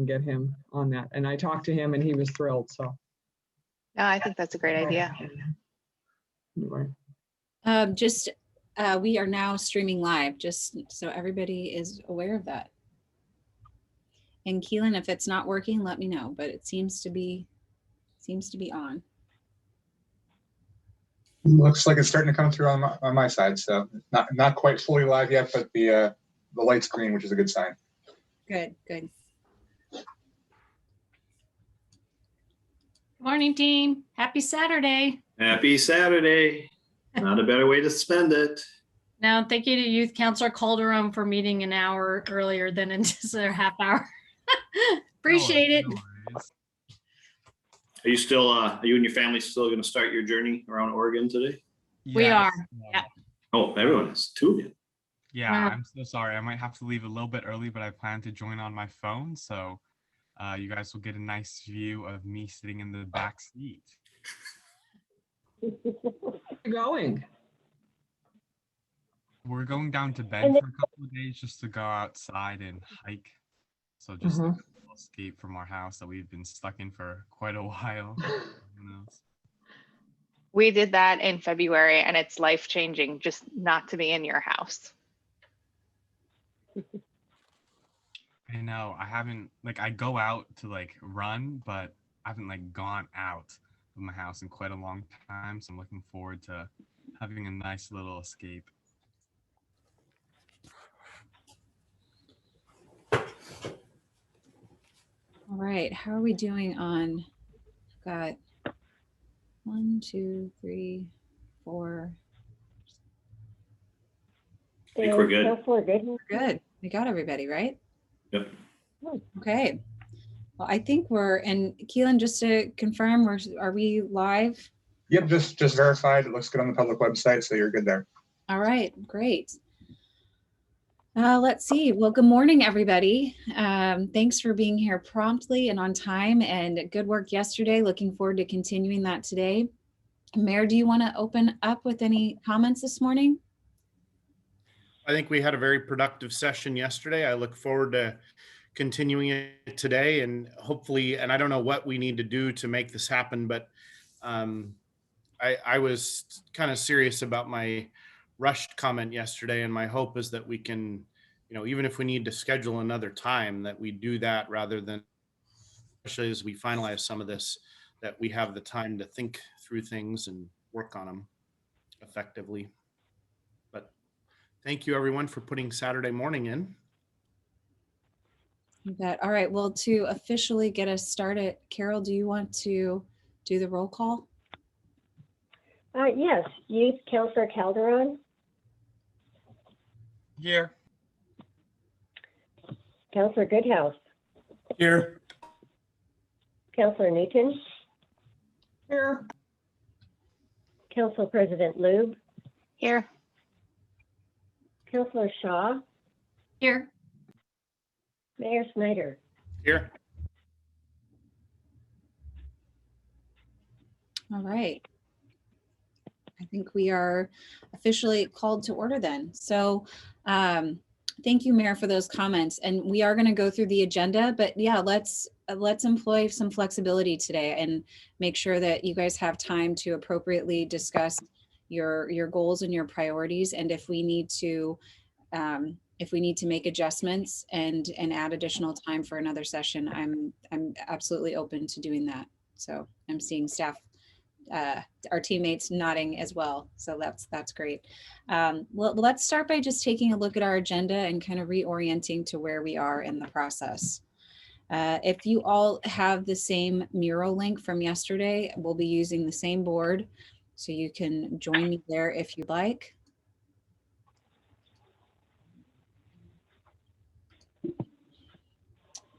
and get him on that. And I talked to him and he was thrilled, so. No, I think that's a great idea. Anyway. We are now streaming live, just so everybody is aware of that. And Keelan, if it's not working, let me know, but it seems to be on. Looks like it's starting to come through on my side, so not quite fully live yet, but the light's green, which is a good sign. Good, good. Good morning, team. Happy Saturday. Happy Saturday. Not a better way to spend it. Now, thank you to Youth Counselor Calderon for meeting an hour earlier than in just a half hour. Appreciate it. No worries. Are you still, are you and your family still going to start your journey around Oregon today? We are. Yeah. Oh, everyone is, 2 of you. Yeah, Wow. I'm so sorry. I might have to leave a little bit early, but I plan to join on my phone. So you guys will get a nice view of me sitting in the back seat. Where are you going? We're going down to Bend for a couple of days just to go outside and hike. So just a little escape from our house that we've been stuck in for quite a while. We did that in February and it's life-changing just not to be in your house. I know. I haven't, like, I go out to like run, but I haven't like gone out of my house in quite a long time. So I'm looking forward to having a nice little escape. All right, how are we doing on, got 1, 2, 3, 4. I think we're good. We're good. We got everybody, right? Yep. Okay. Well, I think we're, and Keelan, just to confirm, are we live? Yep, just verified. It looks good on the public website, so you're good there. All right, great. Let's see. Well, good morning, everybody. Thanks for being here promptly and on time, and good work yesterday. Looking forward to continuing that today. Mayor, do you want to open up with any comments this morning? I think we had a very productive session yesterday. I look forward to continuing it today, and hopefully, and I don't know what we need to do to make this happen, but I was kind of serious about my rushed comment yesterday, and my hope is that we can, you know, even if we need to schedule another time, that we do that rather than, especially as we finalize some of this, that we have the time to think through things and work on them effectively. But thank you everyone for putting Saturday morning in. You bet. All right, well, to officially get us started, Carol, do you want to do the roll call? Yes, Youth Counselor Calderon. Here. Counselor Goodhouse. Here. Counselor Newton. Here. Council President Lube. Here. Counselor Shaw. Here. Mayor Snyder. Here. All right. I think we are officially called to order then. So thank you, Mayor, for those comments. And we are going to go through the agenda, but yeah, let's employ some flexibility today and make sure that you guys have time to appropriately discuss your goals and your priorities. And if we need to make adjustments and add additional time for another session, I'm absolutely open to doing that. So I'm seeing staff, our teammates nodding as well. So that's great. Well, let's start by just taking a look at our agenda and kind of reorienting to where we are in the process. If you all have the same mural link from yesterday, we'll be using the same board. So you can join me there if you'd like.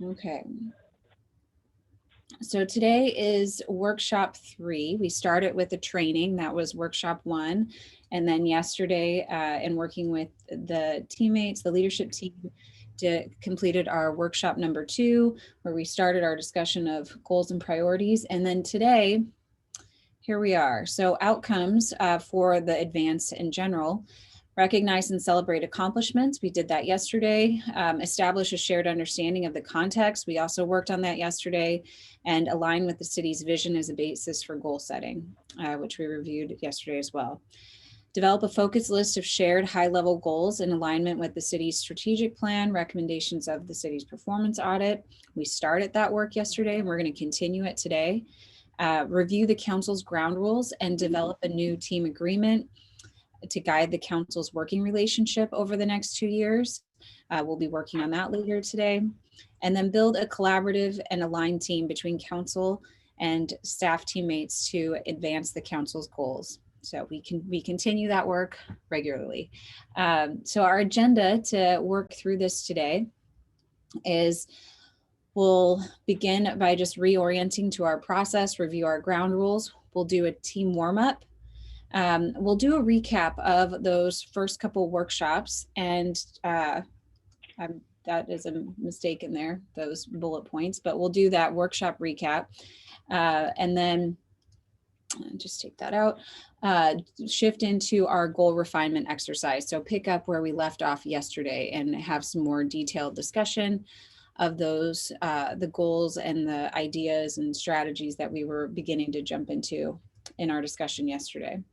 Okay. So today is workshop 3. We started with the training, that was workshop 1. And then yesterday, in working with the teammates, the leadership team, completed our workshop number 2, where we started our discussion of goals and priorities. And then today, here we are. So outcomes for the advanced in general. Recognize and celebrate accomplishments. We did that yesterday. Establish a shared understanding of the context. We also worked on that yesterday, and align with the city's vision as a basis for goal setting, which we reviewed yesterday as well. Develop a focus list of shared high-level goals in alignment with the city's strategic plan, recommendations of the city's performance audit. We started that work yesterday, and we're going to continue it today. Review the council's ground rules and develop a new team agreement to guide the council's working relationship over the next 2 years. We'll be working on that later today. And then build a collaborative and aligned team between council and staff teammates to advance the council's goals. So we continue that work regularly. So our agenda to work through this today is we'll begin by just reorienting to our process, review our ground rules. We'll do a team warm-up. We'll do a recap of those first couple workshops, and that is a mistake in there, those bullet points, but we'll do that workshop recap. And then just take that out, shift into our goal refinement exercise. So pick up where we left off yesterday and have some more detailed discussion of those, the goals and the ideas and strategies that we were beginning to jump into in our discussion yesterday.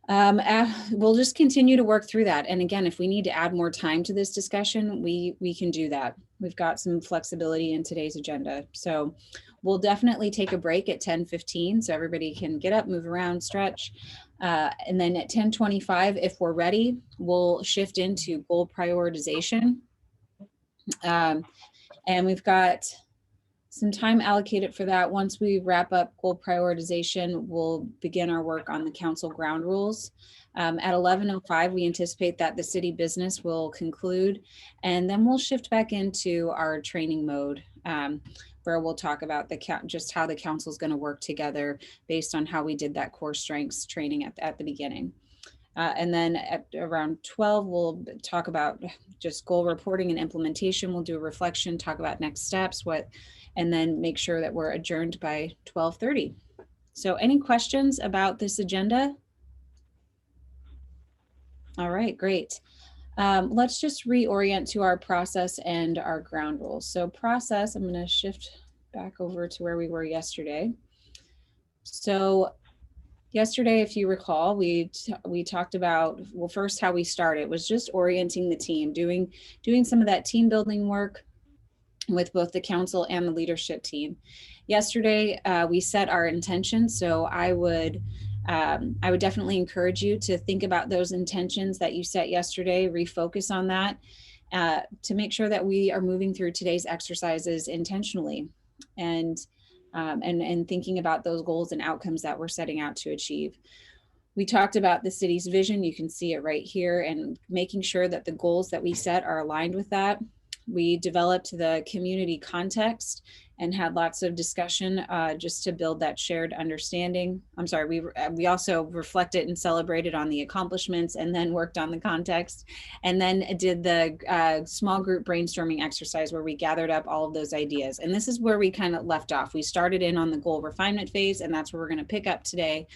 We'll just continue to work through that. And again, if we need to add more time to this discussion, we can do that. We've got some flexibility in today's agenda. So we'll definitely take a break at 10:15 so everybody can get up, move around, stretch. And then at 10:25, if we're ready, we'll shift into goal prioritization. And we've got some time allocated for that. Once we wrap up goal prioritization, we'll begin our work on the council ground rules. At 11:05, we anticipate that the city business will conclude, and then we'll shift back into our training mode, where we'll talk about just how the council is going to work together based on how we did that core strengths training at the beginning. And then at around 12, we'll talk about just goal reporting and implementation. We'll do a reflection, talk about next steps, and then make sure that we're adjourned by 12:30. So any questions about this agenda? All right, great. Let's just reorient to our process and our ground rules. So process, I'm going to shift back over to where we were yesterday. So yesterday, if you recall, we talked about, well, first how we started was just orienting the team, doing some of that team building work with both the council and the leadership team. Yesterday, we set our intentions. So I would definitely encourage you to think about those intentions that you set yesterday, refocus on that, to make sure that we are moving through today's exercises intentionally and thinking about those goals and outcomes that we're setting out to achieve. We talked about the city's vision. You can see it right here, and making sure that the goals that we set are aligned with that. We developed the community context and had lots of discussion just to build that shared understanding. I'm sorry, we also reflected and celebrated on the accomplishments, and then worked on the context, and then did the small group brainstorming exercise where we gathered up all of those ideas. And this is where we kind of left off. We started in on the goal refinement phase, and that's where we're going to pick up today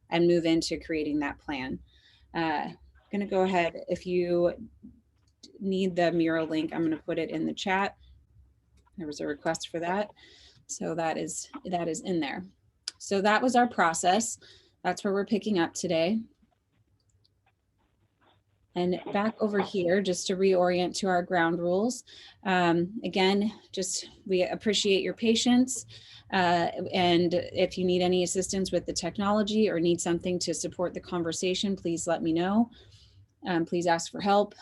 and move into creating that plan. I'm going to go ahead. If you need the Miro link, I'm going to put it in the chat. There was a request for that. So that is in there. So that was our process. That's where we're picking up today. And back over here, just to reorient to our ground rules. Again, we appreciate your patience. And if you need any assistance with the technology or need something to support the conversation, please let me know. Please ask for help.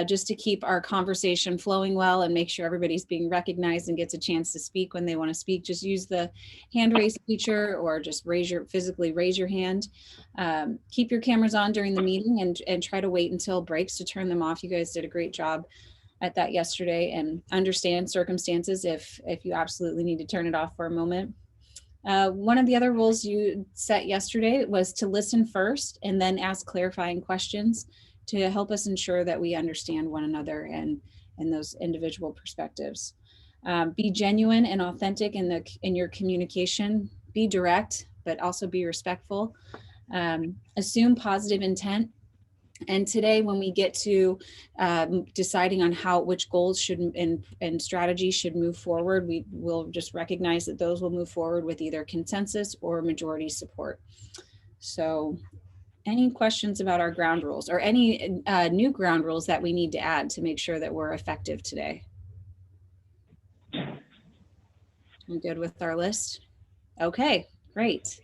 Just to keep our conversation flowing well and make sure everybody's being recognized and gets a chance to speak when they want to speak, just use the hand raise feature, or just physically raise your hand. Keep your cameras on during the meeting, and try to wait until breaks to turn them off. You guys did a great job at that yesterday, and understand circumstances if you absolutely need to turn it off for a moment. One of the other rules you set yesterday was to listen first and then ask clarifying questions to help us ensure that we understand one another and those individual perspectives. Be genuine and authentic in your communication. Be direct, but also be respectful. Assume positive intent And today, when we get to deciding on which goals should and strategies should move forward, we will just recognize that those will move forward with either consensus or majority support. So any questions about our ground rules or any new ground rules that we need to add to make sure that we're effective today? I'm good with our list. Okay, great.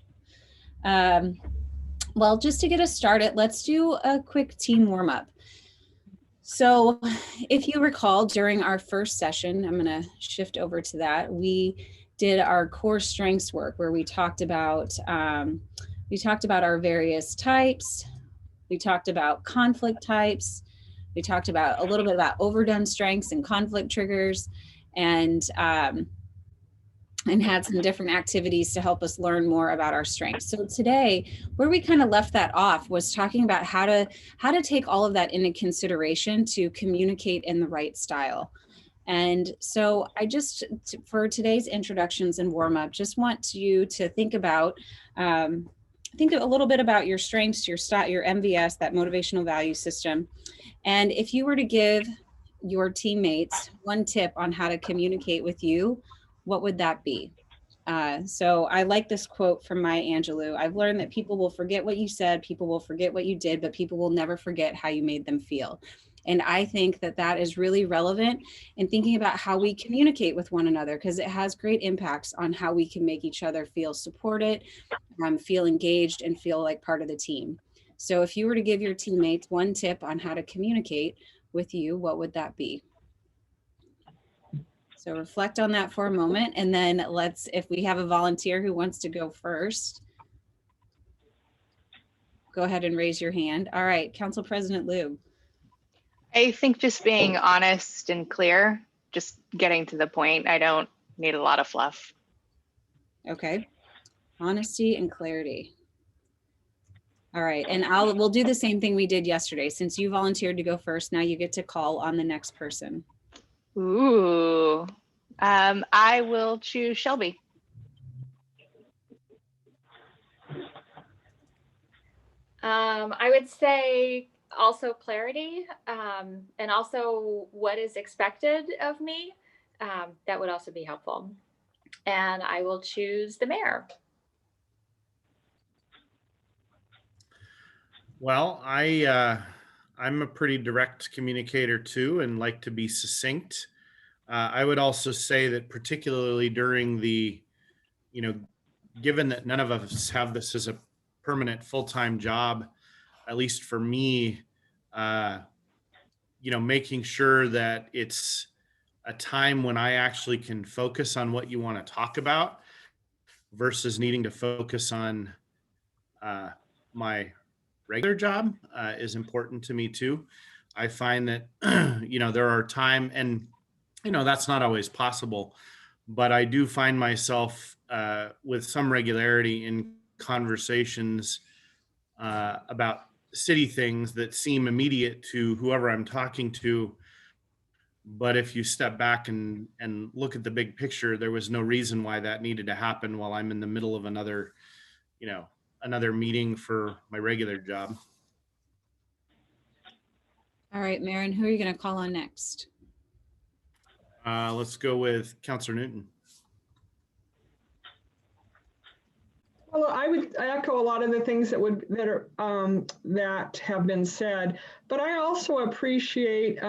Well, just to get us started, let's do a quick team warm up. So if you recall, during our first session, I'm going to shift over to that, we did our core strengths work where we talked about our various types. We talked about conflict types. We talked about a little bit about overdone strengths and conflict triggers, and had some different activities to help us learn more about our strengths. So today, where we kind of left that off was talking about how to take all of that into consideration to communicate in the right style. And so I just, for today's introductions and warm up, just want you to think about, think a little bit about your strengths, your MVS, that motivational value system. And if you were to give your teammates one tip on how to communicate with you, what would that be? So I like this quote from Maya Angelou. I've learned that people will forget what you said, people will forget what you did, but people will never forget how you made them feel. And I think that that is really relevant in thinking about how we communicate with one another, because it has great impacts on how we can make each other feel supported, feel engaged, and feel like part of the team. So if you were to give your teammates one tip on how to communicate with you, what would that be? So reflect on that for a moment, and then if we have a volunteer who wants to go first, go ahead and raise your hand. All right, Council President Liu. I think just being honest and clear, just getting to the point. I don't need a lot of fluff. Okay, honesty and clarity. All right, and we'll do the same thing we did yesterday. Since you volunteered to go first, now you get to call on the next person. Ooh, I will choose Shelby. I would say also clarity, and also what is expected of me. That would also be helpful. And I will choose the mayor. Well, I'm a pretty direct communicator too, and like to be succinct. I would also say that particularly during the, given that none of us have this as a permanent full-time job, at least for me, making sure that it's a time when I actually can focus on what you want to talk about versus needing to focus on my regular job is important to me too. I find that, there are time, and, that's not always possible, but I do find myself with some regularity in conversations about city things that seem immediate to whoever I'm talking to. But if you step back and look at the big picture, there was no reason why that needed to happen while I'm in the middle of another meeting for my regular job. All right, Maren, who are you going to call on next? Let's go with Councilor Newton. Well, I echo a lot of the things that have been said, but I also appreciate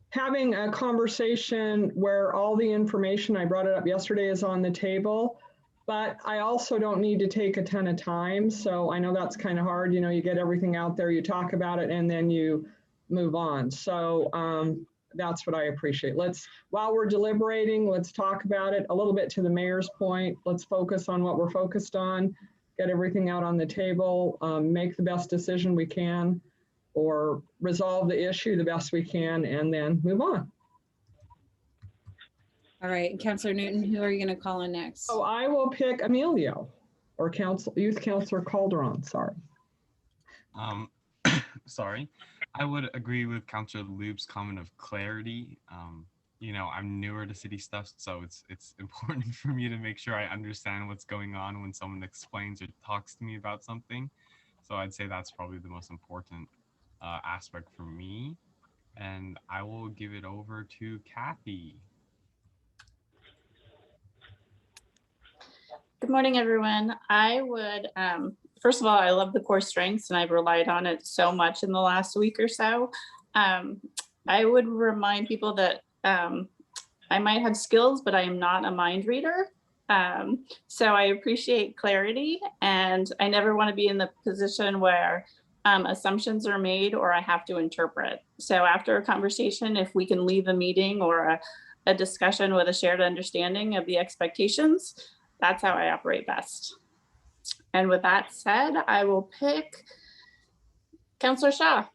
having a conversation where all the information, I brought it up yesterday, is on the table, but I also don't need to take a ton of time. So I know that's kind of hard. You get everything out there, you talk about it, and then you move on. So that's what I appreciate. While we're deliberating, let's talk about it a little bit. To the mayor's point, let's focus on what we're focused on, get everything out on the table, make the best decision we can, or resolve the issue the best we can, and then move on. All right, Councilor Newton, who are you going to call on next? So I will pick Emilio, or Youth Councilor Calderon, sorry. Sorry. I would agree with Councilor Loob's comment of clarity. I'm newer to city stuff, so it's important for me to make sure I understand what's going on when someone explains or talks to me about something. So I'd say that's probably the most important aspect for me. And I will give it over to Kathy. Good morning, everyone. I would, first of all, I love the core strengths and I've relied on it so much in the last week or so. I would remind people that I might have skills, but I am not a mind reader. So I appreciate clarity, and I never want to be in the position where assumptions are made or I have to interpret. So after a conversation, if we can leave a meeting or a discussion with a shared understanding of the expectations, that's how I operate best. And with that said, I will pick Councillor Shaw.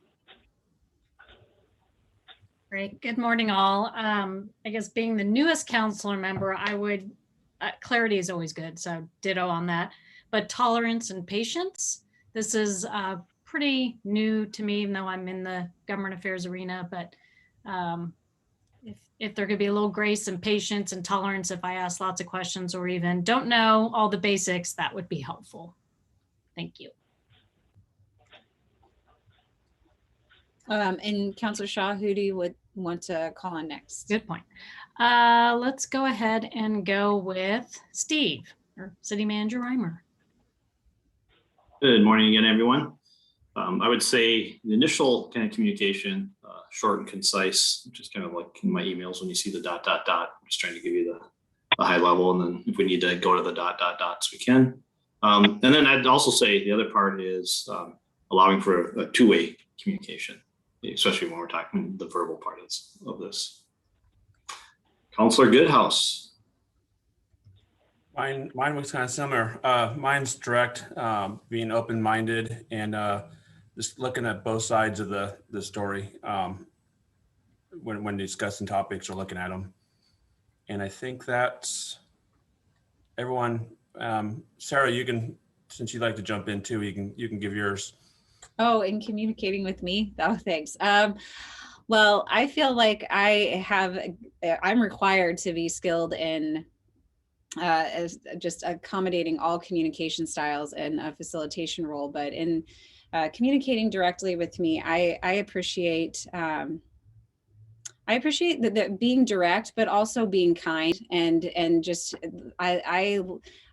Great. Good morning, all. I guess being the newest counselor member, I would, clarity is always good, so ditto on that. But tolerance and patience, this is pretty new to me, even though I'm in the government affairs arena. But if there could be a little grace and patience and tolerance if I ask lots of questions or even don't know all the basics, that would be helpful. Thank you. And Councillor Shaw, who do you want to call on next? Good point. Let's go ahead and go with Steve, or City Manager Reimer. Good morning again, everyone. I would say the initial kind of communication, short and concise, just kind of like in my emails when you see the ... I'm just trying to give you the high level, and then if we need to go to the ... we can. And then I'd also say the other part is allowing for a two-way communication, especially when we're talking the verbal part of this. Councillor Goodhouse. Mine was kind of similar. Mine's direct, being open-minded and just looking at both sides of the story when discussing topics or looking at them. And I think that's everyone. Sarah, you can, since you'd like to jump in too, you can give yours. Oh, in communicating with me? Oh, thanks. Well, I feel like I'm required to be skilled in as just accommodating all communication styles in a facilitation role, but in communicating directly with me, I appreciate that being direct, but also being kind and just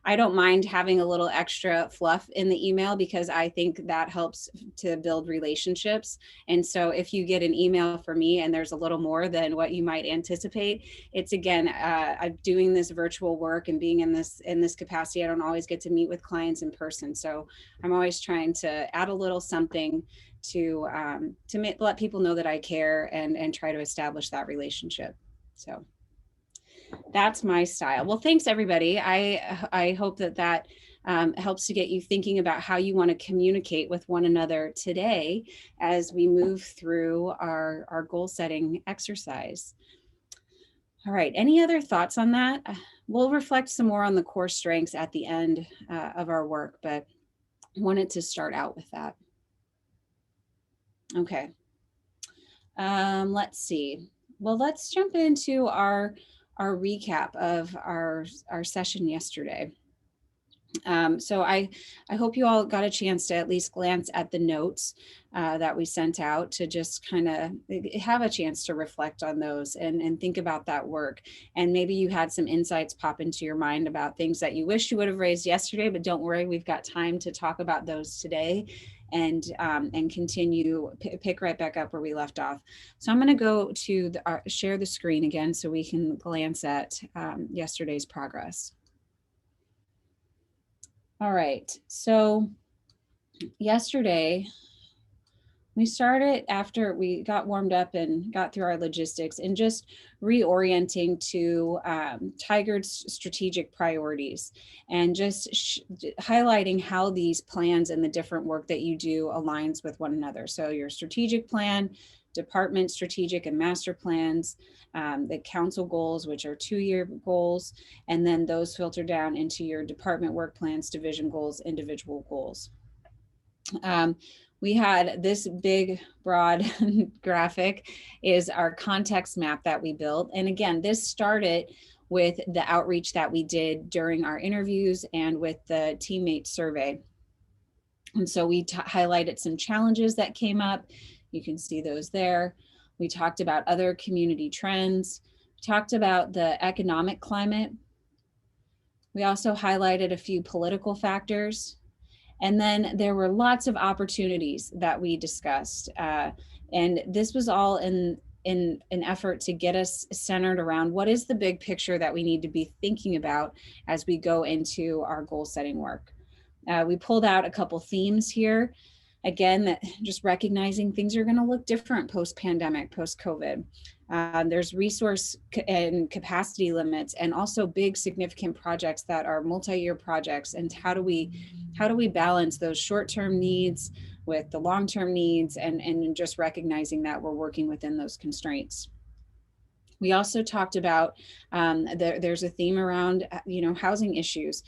I don't mind having a little extra fluff in the email because I think that helps to build relationships. And so if you get an email from me and there's a little more than what you might anticipate, it's again, doing this virtual work and being in this capacity, I don't always get to meet with clients in person. So I'm always trying to add a little something to let people know that I care and try to establish that relationship. So that's my style. Well, thanks everybody. I hope that helps to get you thinking about how you want to communicate with one another today as we move through our goal setting exercise. All right, any other thoughts on that? We'll reflect some more on the core strengths at the end of our work, but I wanted to start out with that. Okay, let's see. Well, let's jump into our recap of our session yesterday. So I hope you all got a chance to at least glance at the notes that we sent out to just kind of have a chance to reflect on those and think about that work. And maybe you had some insights pop into your mind about things that you wish you would have raised yesterday, but don't worry, we've got time to talk about those today and continue, pick right back up where we left off. So I'm going to go to share the screen again so we can glance at yesterday's progress. All right, so yesterday we started after we got warmed up and got through our logistics and just reorienting to Tigard's strategic priorities and just highlighting how these plans and the different work that you do aligns with one another. So your strategic plan, department strategic and master plans, the council goals, which are 2-year goals, and then those filter down into your department work plans, division goals, individual goals. We had this big, broad graphic is our context map that we built. And again, this started with the outreach that we did during our interviews and with the teammate survey. And so we highlighted some challenges that came up You can see those there. We talked about other community trends. We talked about the economic climate. We also highlighted a few political factors. And then there were lots of opportunities that we discussed. And this was all in an effort to get us centered around what is the big picture that we need to be thinking about as we go into our goal setting work. We pulled out a couple themes here. Again, that just recognizing things are going to look different post-pandemic, post-COVID. There's resource and capacity limits, and also big significant projects that are multi-year projects. And how do we balance those short-term needs with the long-term needs, and just recognizing that we're working within those constraints. We also talked about there's a theme around housing issues,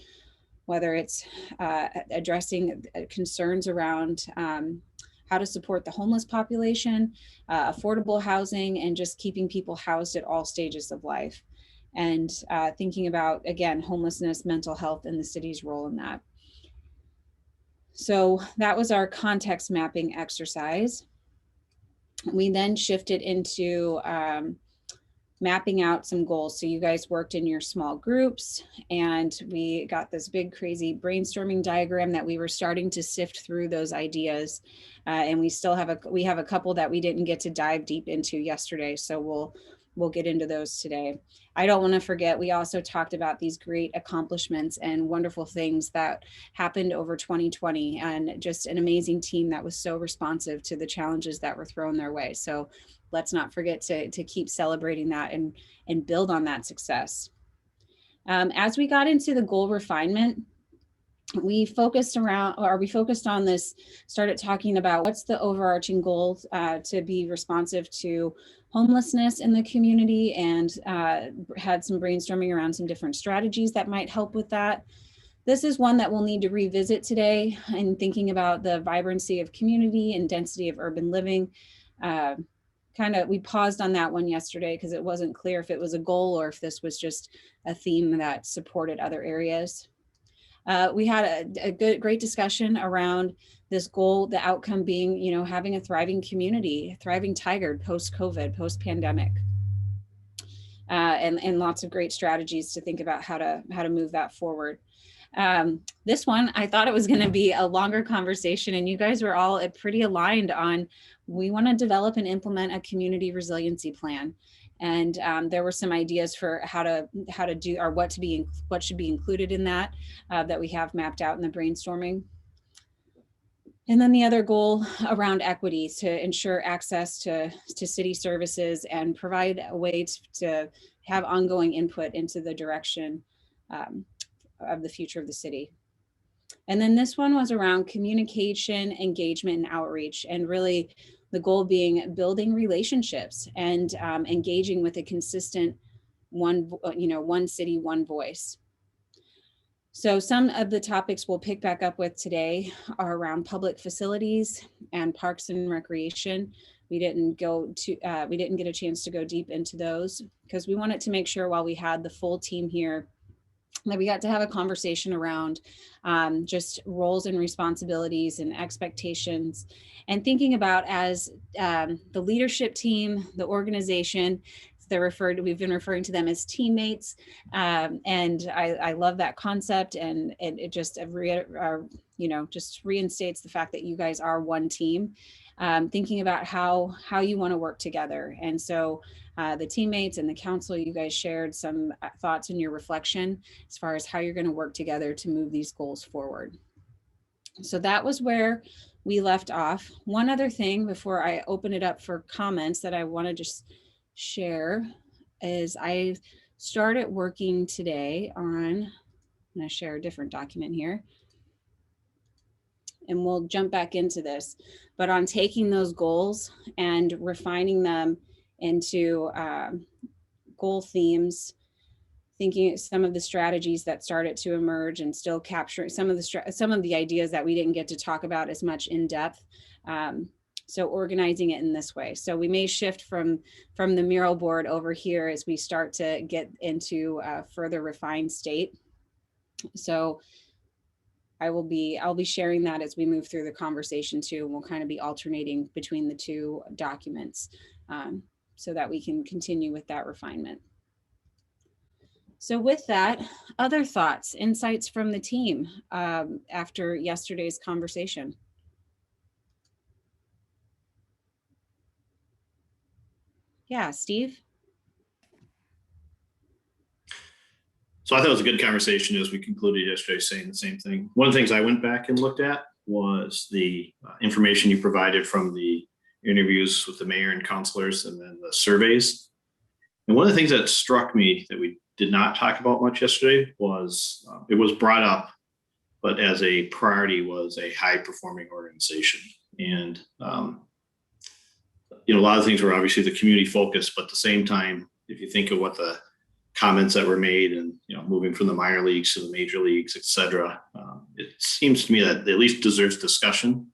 whether it's addressing concerns around how to support the homeless population, affordable housing, and just keeping people housed at all stages of life. And thinking about, again, homelessness, mental health, and the city's role in that. So that was our context mapping exercise. We then shifted into mapping out some goals. So you guys worked in your small groups, and we got this big crazy brainstorming diagram that we were starting to sift through those ideas. And we still have a couple that we didn't get to dive deep into yesterday. So we'll get into those today. I don't want to forget, we also talked about these great accomplishments and wonderful things that happened over 2020, and just an amazing team that was so responsive to the challenges that were thrown their way. So let's not forget to keep celebrating that and build on that success. As we got into the goal refinement, we focused on this, started talking about what's the overarching goal to be responsive to homelessness in the community, and had some brainstorming around some different strategies that might help with that. This is one that we'll need to revisit today in thinking about the vibrancy of community and density of urban living. We paused on that one yesterday because it wasn't clear if it was a goal or if this was just a theme that supported other areas. We had a great discussion around this goal, the outcome being, having a thriving community, thriving Tigard post-COVID, post-pandemic, and lots of great strategies to think about how to move that forward. This one, I thought it was going to be a longer conversation, and you guys were all pretty aligned on, we want to develop and implement a community resiliency plan. And there were some ideas for how to do, or what should be included in that we have mapped out in the brainstorming. And then the other goal around equity, to ensure access to city services and provide a way to have ongoing input into the direction of the future of the city. And then this one was around communication, engagement, and outreach, and really the goal being building relationships and engaging with a consistent one city, one voice. So some of the topics we'll pick back up with today are around public facilities and parks and recreation. We didn't get a chance to go deep into those because we wanted to make sure, while we had the full team here, that we got to have a conversation around just roles and responsibilities and expectations, and thinking about, as the leadership team, the organization, we've been referring to them as teammates, and I love that concept, and it just just reinstates the fact that you guys are one team, thinking about how you want to work together. And so the teammates and the council, you guys shared some thoughts in your reflection as far as how you're going to work together to move these goals forward. So that was where we left off. One other thing before I open it up for comments that I want to just share is I started working today on, I'm going to share a different document here, and we'll jump back into this, but on taking those goals and refining them into goal themes, thinking some of the strategies that started to emerge, and still capturing some of the ideas that we didn't get to talk about as much in depth. So organizing it in this way. So we may shift from the mural board over here as we start to get into a further refined state. So I'll be sharing that as we move through the conversation too. And we'll kind of be alternating between the two documents so that we can continue with that refinement. So with that, other thoughts, insights from the team after yesterday's conversation? Yeah, Steve? So I thought it was a good conversation as we concluded yesterday saying the same thing. One of the things I went back and looked at was the information you provided from the interviews with the mayor and councilors and then the surveys. And one of the things that struck me that we did not talk about much yesterday was it was brought up, but as a priority was a high performing organization. And, a lot of things were obviously the community focus, but at the same time, if you think of what the comments that were made and, moving from the minor leagues to the major leagues, et cetera, it seems to me that at least deserves discussion.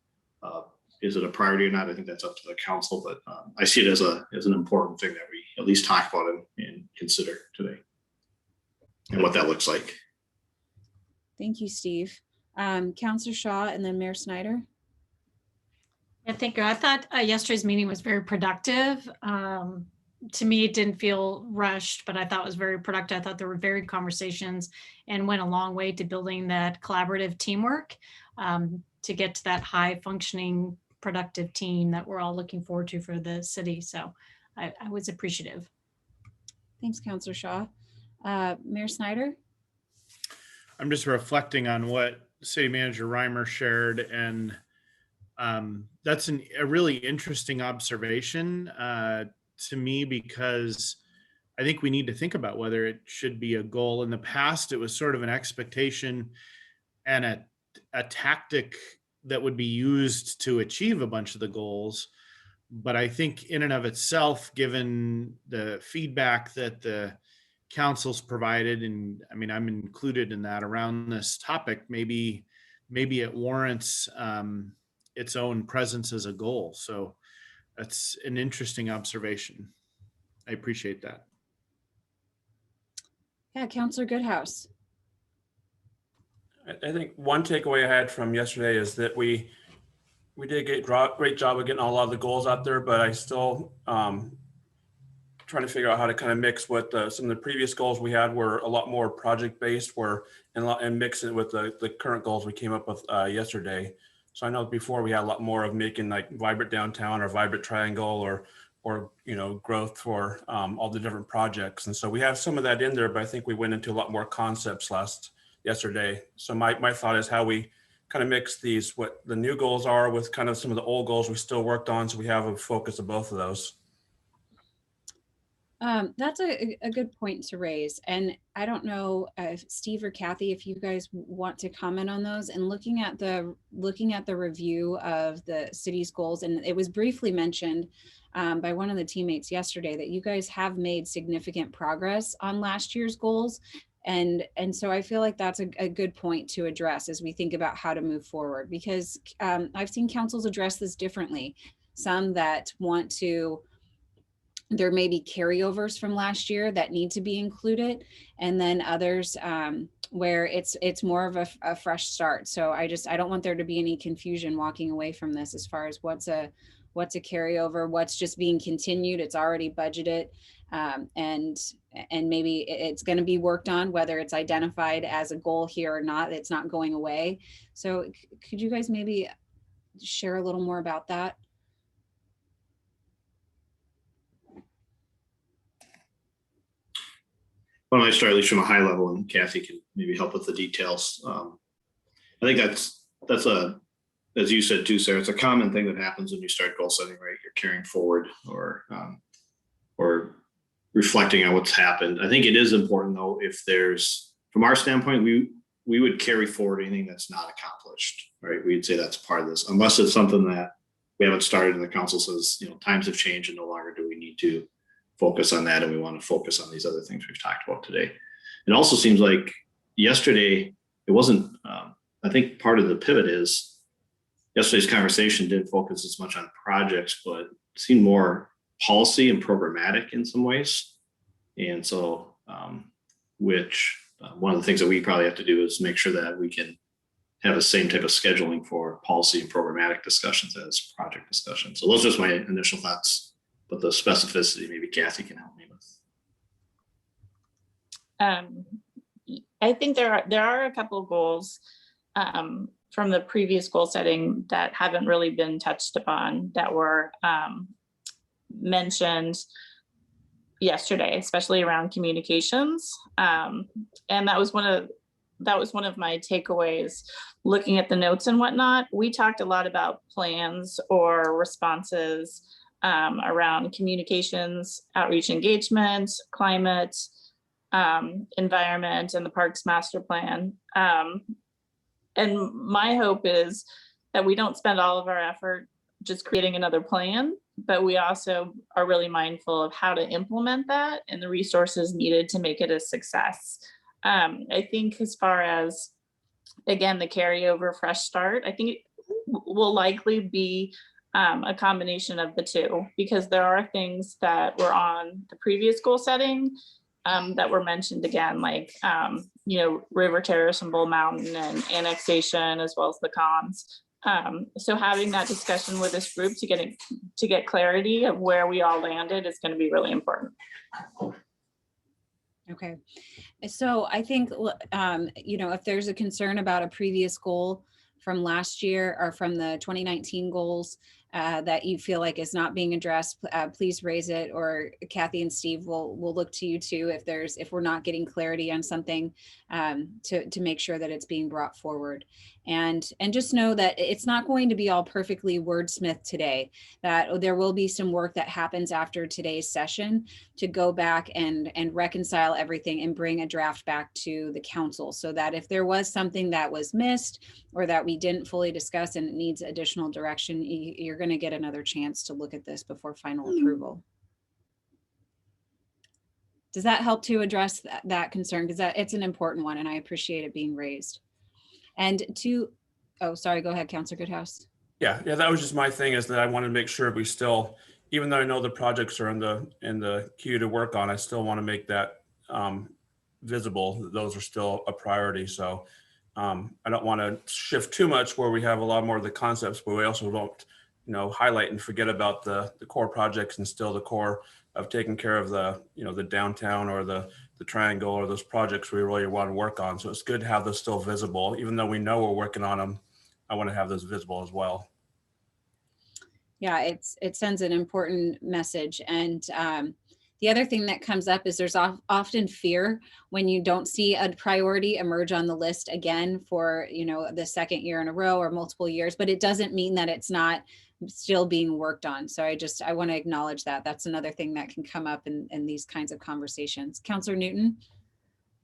Is it a priority or not? I think that's up to the council, but I see it as an important thing that we at least talk about and consider today and what that looks like. Thank you, Steve. Councillor Shaw and then Mayor Snyder. Yeah, thank you. I thought yesterday's meeting was very productive. To me, it didn't feel rushed, but I thought it was very productive. I thought there were varied conversations and went a long way to building that collaborative teamwork to get to that high functioning, productive team that we're all looking forward to for the city. So I was appreciative. Thanks, Councillor Shaw. Mayor Snyder? I'm just reflecting on what City Manager Reimer shared, and that's a really interesting observation to me, because I think we need to think about whether it should be a goal. In the past, it was sort of an expectation and a tactic that would be used to achieve a bunch of the goals. But I think in and of itself, given the feedback that the council's provided, and I mean, I'm included in that around this topic, maybe it warrants its own presence as a goal. So that's an interesting observation. I appreciate that. Yeah, Councillor Goodhouse. I think one takeaway I had from yesterday is that we did a great job of getting a lot of the goals out there, but I still trying to figure out how to kind of mix what some of the previous goals we had were a lot more project based, and mix it with the current goals we came up with yesterday. So I know before we had a lot more of making like vibrant downtown or vibrant triangle or growth for all the different projects. And so we have some of that in there, but I think we went into a lot more concepts yesterday. So my thought is how we kind of mix these, what the new goals are with kind of some of the old goals we still worked on. So we have a focus of both of those. That's a good point to raise. And I don't know if Steve or Kathy, if you guys want to comment on those, and looking at the review of the city's goals. And it was briefly mentioned by one of the teammates yesterday that you guys have made significant progress on last year's goals. And so I feel like that's a good point to address as we think about how to move forward, because I've seen councils address this differently. Some that want to, there may be carryovers from last year that need to be included, and then others where it's more of a fresh start. So I don't want there to be any confusion walking away from this as far as what's a carryover, what's just being continued, it's already budgeted, and maybe it's going to be worked on, whether it's identified as a goal here or not, it's not going away. So could you guys maybe share a little more about that? Why don't I start at least from a high level, and Kathy can maybe help with the details. I think that's as you said too, Sarah, it's a common thing that happens when you start goal setting, right? You're carrying forward or reflecting on what's happened. I think it is important though, if there's, from our standpoint, we would carry forward anything that's not accomplished, right? We'd say that's part of this, unless it's something that we haven't started and the council says, times have changed and no longer do we need to focus on that, and we want to focus on these other things we've talked about today. It also seems like yesterday it wasn't, I think part of the pivot is yesterday's conversation didn't focus as much on projects, but seemed more policy and programmatic in some ways. And so, which one of the things that we probably have to do is make sure that we can have the same type of scheduling for policy and programmatic discussions as project discussions. So those are just my initial thoughts, but the specificity maybe Kathy can help me with. I think there are a couple of goals from the previous goal setting that haven't really been touched upon that were mentioned yesterday, especially around communications. And that was one of my takeaways looking at the notes and whatnot. We talked a lot about plans or responses around communications, outreach engagement, climate, environment, and the parks master plan. And my hope is that we don't spend all of our effort just creating another plan, but we also are really mindful of how to implement that and the resources needed to make it a success. I think as far as, again, the carryover fresh start, I think it will likely be a combination of the two, because there are things that were on the previous goal setting that were mentioned again, like, River Terrace and Bull Mountain and annexation, as well as the cons. So having that discussion with this group to get clarity of where we all landed is going to be really important. Okay, so I think, if there's a concern about a previous goal from last year or from the 2019 goals that you feel like is not being addressed, please raise it, or Kathy and Steve will look to you too if we're not getting clarity on something, to make sure that it's being brought forward. And just know that it's not going to be all perfectly wordsmithed today, that there will be some work that happens after today's session to go back and reconcile everything and bring a draft back to the council, so that if there was something that was missed or that we didn't fully discuss and it needs additional direction, you're going to get another chance to look at this before final approval. Does that help to address that concern? Because it's an important one and I appreciate it being raised. And oh, sorry, go ahead, Councilor Goodhouse. Yeah, that was just my thing, is that I want to make sure we still, even though I know the projects are in the queue to work on, I still want to make that visible, that those are still a priority. So I don't want to shift too much where we have a lot more of the concepts, but we also don't, highlight and forget about the core projects, and still the core of taking care of the, the downtown or the triangle or those projects we really want to work on. So it's good to have those still visible, even though we know we're working on them. I want to have those visible as well. Yeah, it sends an important message. And the other thing that comes up is there's often fear when you don't see a priority emerge on the list again for, the second year in a row or multiple years, but it doesn't mean that it's not still being worked on. So I want to acknowledge that. That's another thing that can come up in these kinds of conversations. Councilor Newton?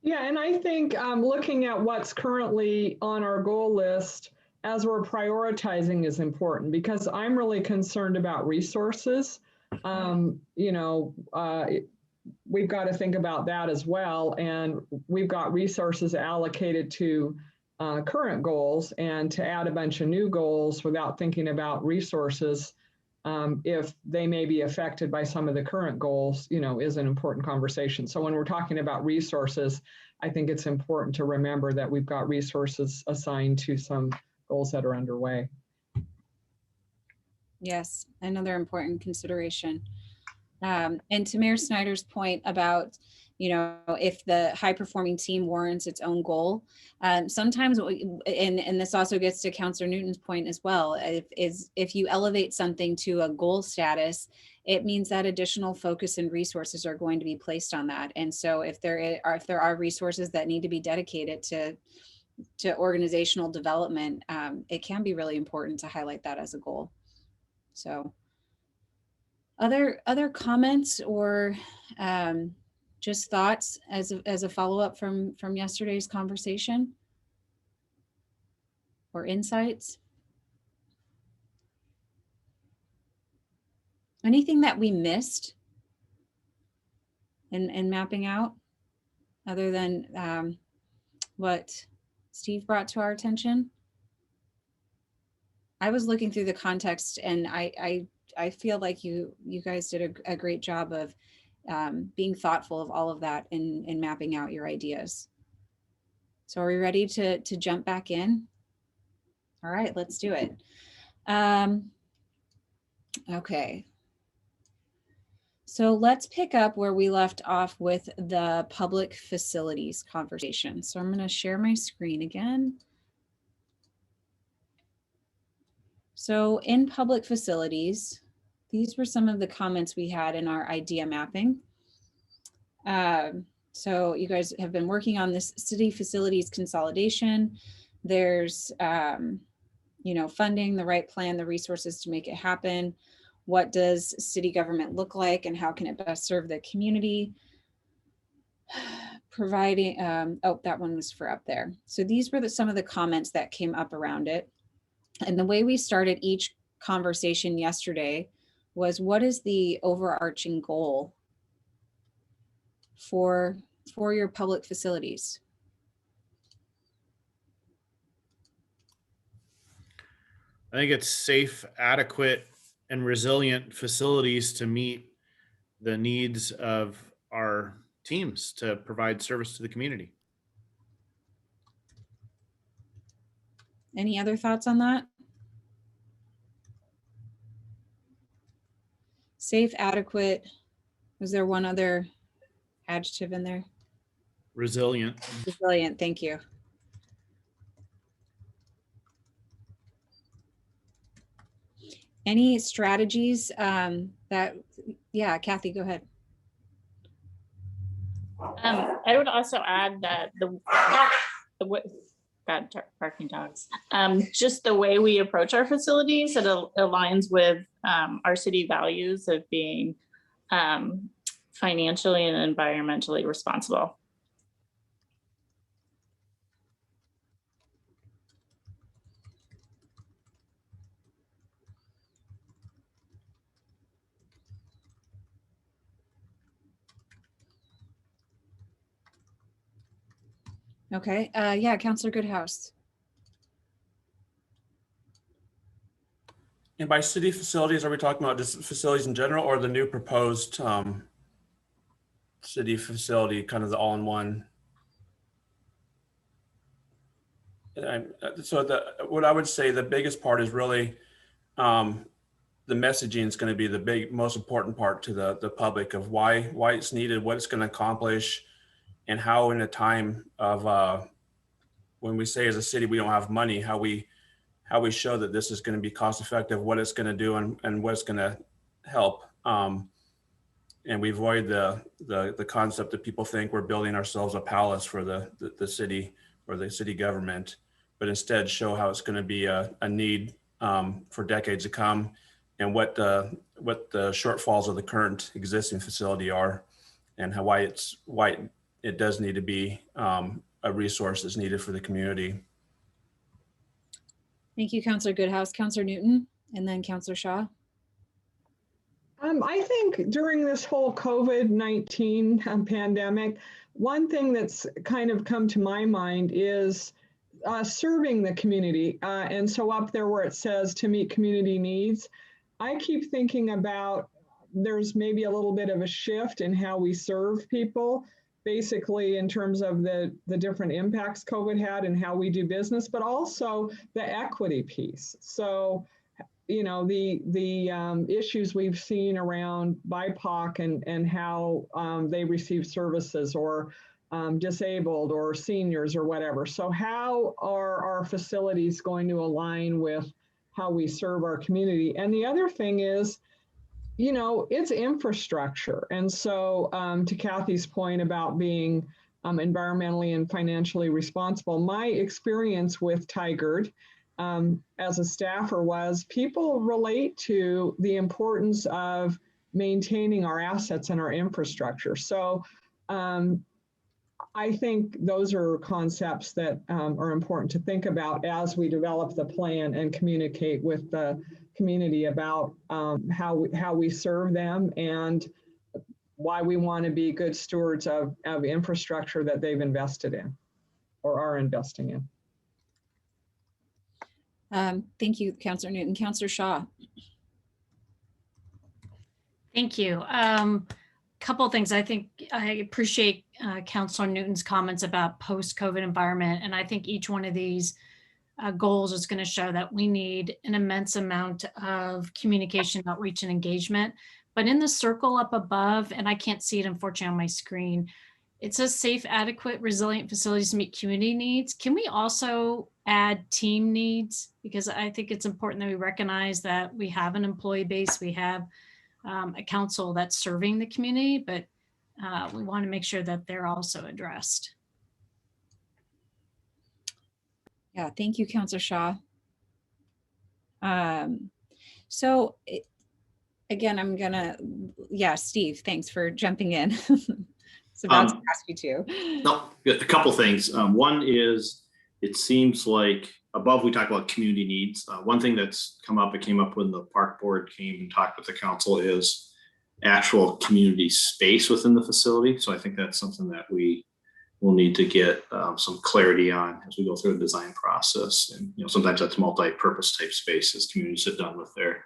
Yeah, and I think looking at what's currently on our goal list as we're prioritizing is important, because I'm really concerned about resources. We've got to think about that as well. And we've got resources allocated to current goals, and to add a bunch of new goals without thinking about resources, if they may be affected by some of the current goals, is an important conversation. So when we're talking about resources, I think it's important to remember that we've got resources assigned to some goals that are underway. Yes, another important consideration. And to Mayor Snyder's point about, if the high performing team warrants its own goal, sometimes, and this also gets to Councilor Newton's point as well, if you elevate something to a goal status, it means that additional focus and resources are going to be placed on that. And so if there are resources that need to be dedicated to organizational development, it can be really important to highlight that as a goal. So other comments or just thoughts as a follow-up from yesterday's conversation or insights? Anything that we missed in mapping out other than what Steve brought to our attention? I was looking through the context, and I feel like you guys did a great job of being thoughtful of all of that in mapping out your ideas. So are we ready to jump back in? All right, let's do it. Okay. So let's pick up where we left off with the public facilities conversation. So I'm going to share my screen again. So in public facilities, these were some of the comments we had in our idea mapping. So you guys have been working on this city facilities consolidation. There's, you know, funding, the right plan, the resources to make it happen. What does city government look like and how can it best serve the community? Providing, oh, that one was for up there. So these were some of the comments that came up around it. And the way we started each conversation yesterday was, what is the overarching goal for your public facilities? I think it's safe, adequate, and resilient facilities to meet the needs of our teams to provide service to the community. Any other thoughts on that? Safe, adequate. Was there one other adjective in there? Resilient. Resilient, thank you. Any strategies that, yeah, Kathy, go ahead. I would also add that the bad barking dogs, just the way we approach our facilities, it aligns with our city values of being financially and environmentally responsible. Okay, yeah, Councillor Goodhouse. And by city facilities, are we talking about just facilities in general or the new proposed city facility, kind of the all-in-one? So what I would say the biggest part is really the messaging is going to be the most important part to the public of why it's needed, what it's going to accomplish, and how in a time of when we say as a city we don't have money, how we show that this is going to be cost effective, what it's going to do, and what it's going to help. And we avoid the concept that people think we're building ourselves a palace for the city or the city government, but instead show how it's going to be a need for decades to come, and what the shortfalls of the current existing facility are, and why it does need to be a resource that's needed for the community. Thank you, Councillor Goodhouse. Councillor Newton, and then Councillor Shaw. I think during this whole COVID-19 pandemic, one thing that's kind of come to my mind is serving the community. And so up there where it says to meet community needs, I keep thinking about there's maybe a little bit of a shift in how we serve people, basically in terms of the different impacts COVID had and how we do business, but also the equity piece. So, you know, the issues we've seen around BIPOC and how they receive services, or disabled or seniors or whatever. So how are our facilities going to align with how we serve our community? And the other thing is, you know, it's infrastructure. And so to Kathy's point about being environmentally and financially responsible, my experience with Tigard as a staffer was people relate to the importance of maintaining our assets and our infrastructure. So I think those are concepts that are important to think about as we develop the plan and communicate with the community about how we serve them and why we want to be good stewards of infrastructure that they've invested in or are investing in. Thank you, Councillor Newton. Councillor Shaw. Thank you. Couple of things. I think I appreciate Councillor Newton's comments about post-COVID environment. And I think each one of these goals is going to show that we need an immense amount of communication, outreach, and engagement. But in the circle up above, and I can't see it unfortunately on my screen, it says safe, adequate, resilient facilities to meet community needs. Can we also add team needs? Because I think it's important that we recognize that we have an employee base, we have a council that's serving the community, but we want to make sure that they're also addressed. Yeah, thank you, Councilor Shaw. Steve, thanks for jumping in. It's about to ask you to. No, a couple things. One is, it seems like above we talk about community needs. One thing that's come up, it came up when the park board came and talked with the council, is actual community space within the facility. So I think that's something that we will need to get some clarity on as we go through the design process. And sometimes that's multi-purpose type spaces. Communities have done with their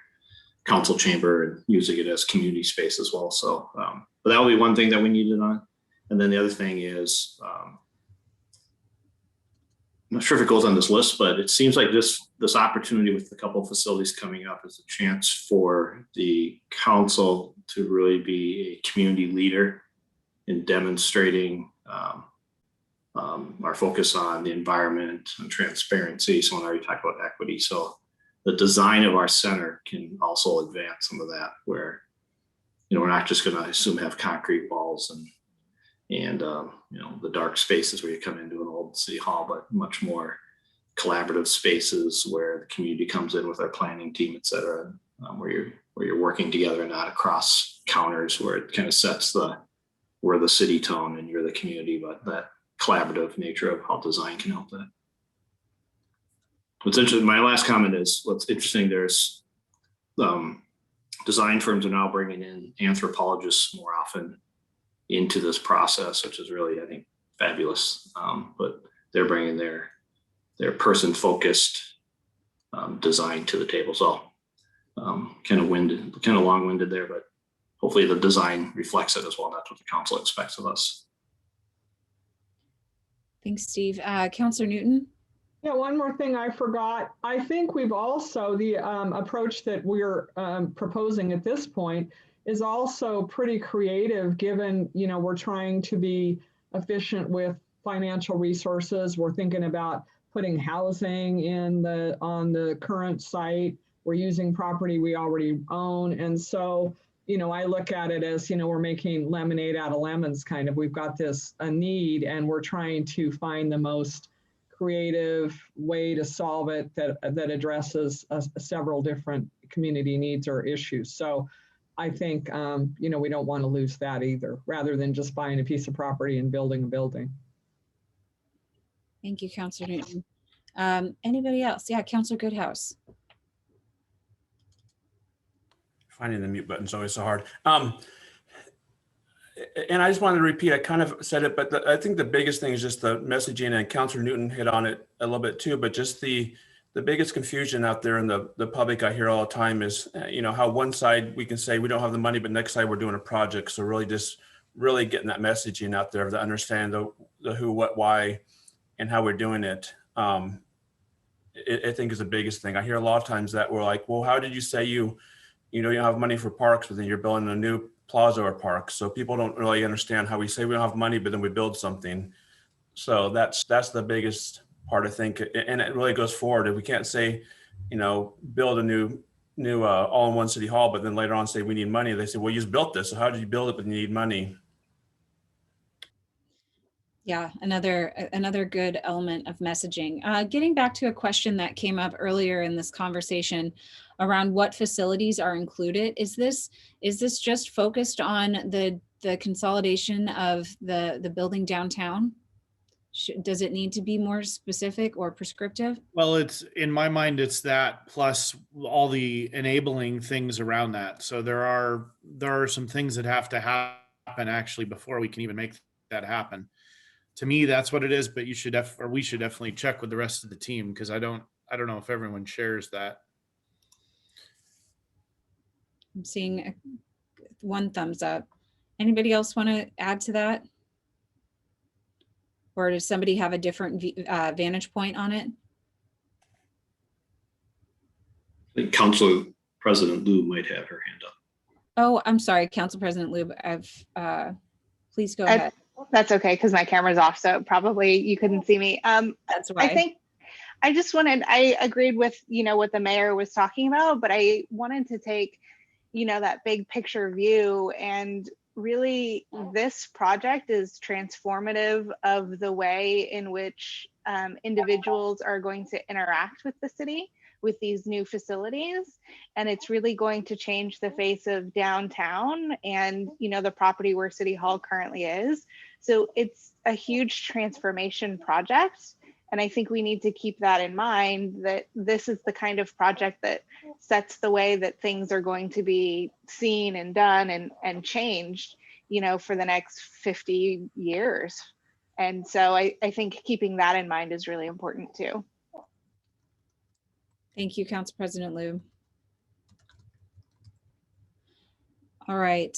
council chamber and using it as community space as well. So, but that will be one thing that we needed on. And then the other thing is, I'm not sure if it goes on this list, but it seems like this opportunity with a couple of facilities coming up is a chance for the council to really be a community leader in demonstrating our focus on the environment and transparency. Someone already talked about equity. So the design of our center can also advance some of that, where we're not just going to assume have concrete walls and the dark spaces where you come into an old city hall, but much more collaborative spaces where the community comes in with our planning team, et cetera, where you're working together, not across counters, where it kind of sets we're the city tone and you're the community, but that collaborative nature of how design can help that. What's interesting, my last comment is, what's interesting, there's design firms are now bringing in anthropologists more often into this process, which is really, I think, fabulous. But they're bringing their person-focused design to the table. So kind of long-winded there, but hopefully the design reflects it as well. That's what the council expects of us. Thanks, Steve. Councilor Newton? Yeah, one more thing I forgot. I think we've also, the approach that we're proposing at this point is also pretty creative, given, we're trying to be efficient with financial resources. We're thinking about putting housing on the current site. We're using property we already own. And so, I look at it as, we're making lemonade out of lemons, kind of. We've got a need, and we're trying to find the most creative way to solve it that addresses several different community needs or issues. So I think, we don't want to lose that either, rather than just buying a piece of property and building a building. Thank you, Councilor Newton. Anybody else? Yeah, Councilor Goodhouse. Finding the mute button is always so hard. And I just wanted to repeat, I kind of said it, but I think the biggest thing is just the messaging, and Councilor Newton hit on it a little bit too, but just the biggest confusion out there in the public I hear all the time is, how one side we can say we don't have the money, but next side we're doing a project. So really getting that messaging out there to understand the who, what, why, and how we're doing it. I think is the biggest thing. I hear a lot of times that we're like, well, how did you say you don't have money for parks, but then you're building a new plaza or park? So people don't really understand how we say we don't have money, but then we build something. So that's the biggest part, I think. And it really goes forward. If we can't say, build a new all-in-one city hall, but then later on say we need money, they say, well, you just built this. So how did you build it, but you need money? Yeah, another good element of messaging. Getting back to a question that came up earlier in this conversation around what facilities are included. Is this just focused on the consolidation of the building downtown? Does it need to be more specific or prescriptive? Well, it's, in my mind, it's that plus all the enabling things around that. So there are some things that have to happen actually before we can even make that happen. To me, that's what it is, but we should definitely check with the rest of the team, because I don't know if everyone shares that. I'm seeing one thumbs up. Anybody else want to add to that? Or does somebody have a different vantage point on it? I think Council President Lou might have her hand up. Oh, I'm sorry, Council President Lube, please go ahead. That's okay, because my camera's off, so probably you couldn't see me. That's why. I think I agreed with, what the mayor was talking about, but I wanted to take, that big picture view, and really this project is transformative of the way in which individuals are going to interact with the city with these new facilities. And it's really going to change the face of downtown and, the property where City Hall currently is. So it's a huge transformation project. And I think we need to keep that in mind, that this is the kind of project that sets the way that things are going to be seen and done and changed, for the next 50 years. And so I think keeping that in mind is really important too. Thank you, Council President Lube. All right.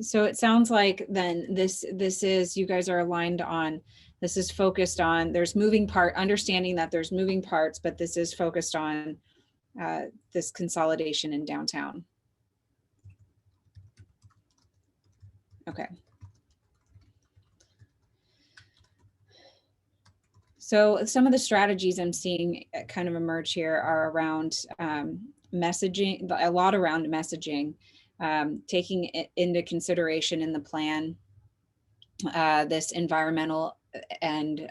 So it sounds like then this is, you guys are aligned on, this is focused on, there's understanding that there's moving parts, but this is focused on this consolidation in downtown. Okay. So some of the strategies I'm seeing kind of emerge here are around messaging, a lot around messaging, taking it into consideration in the plan, this environmental and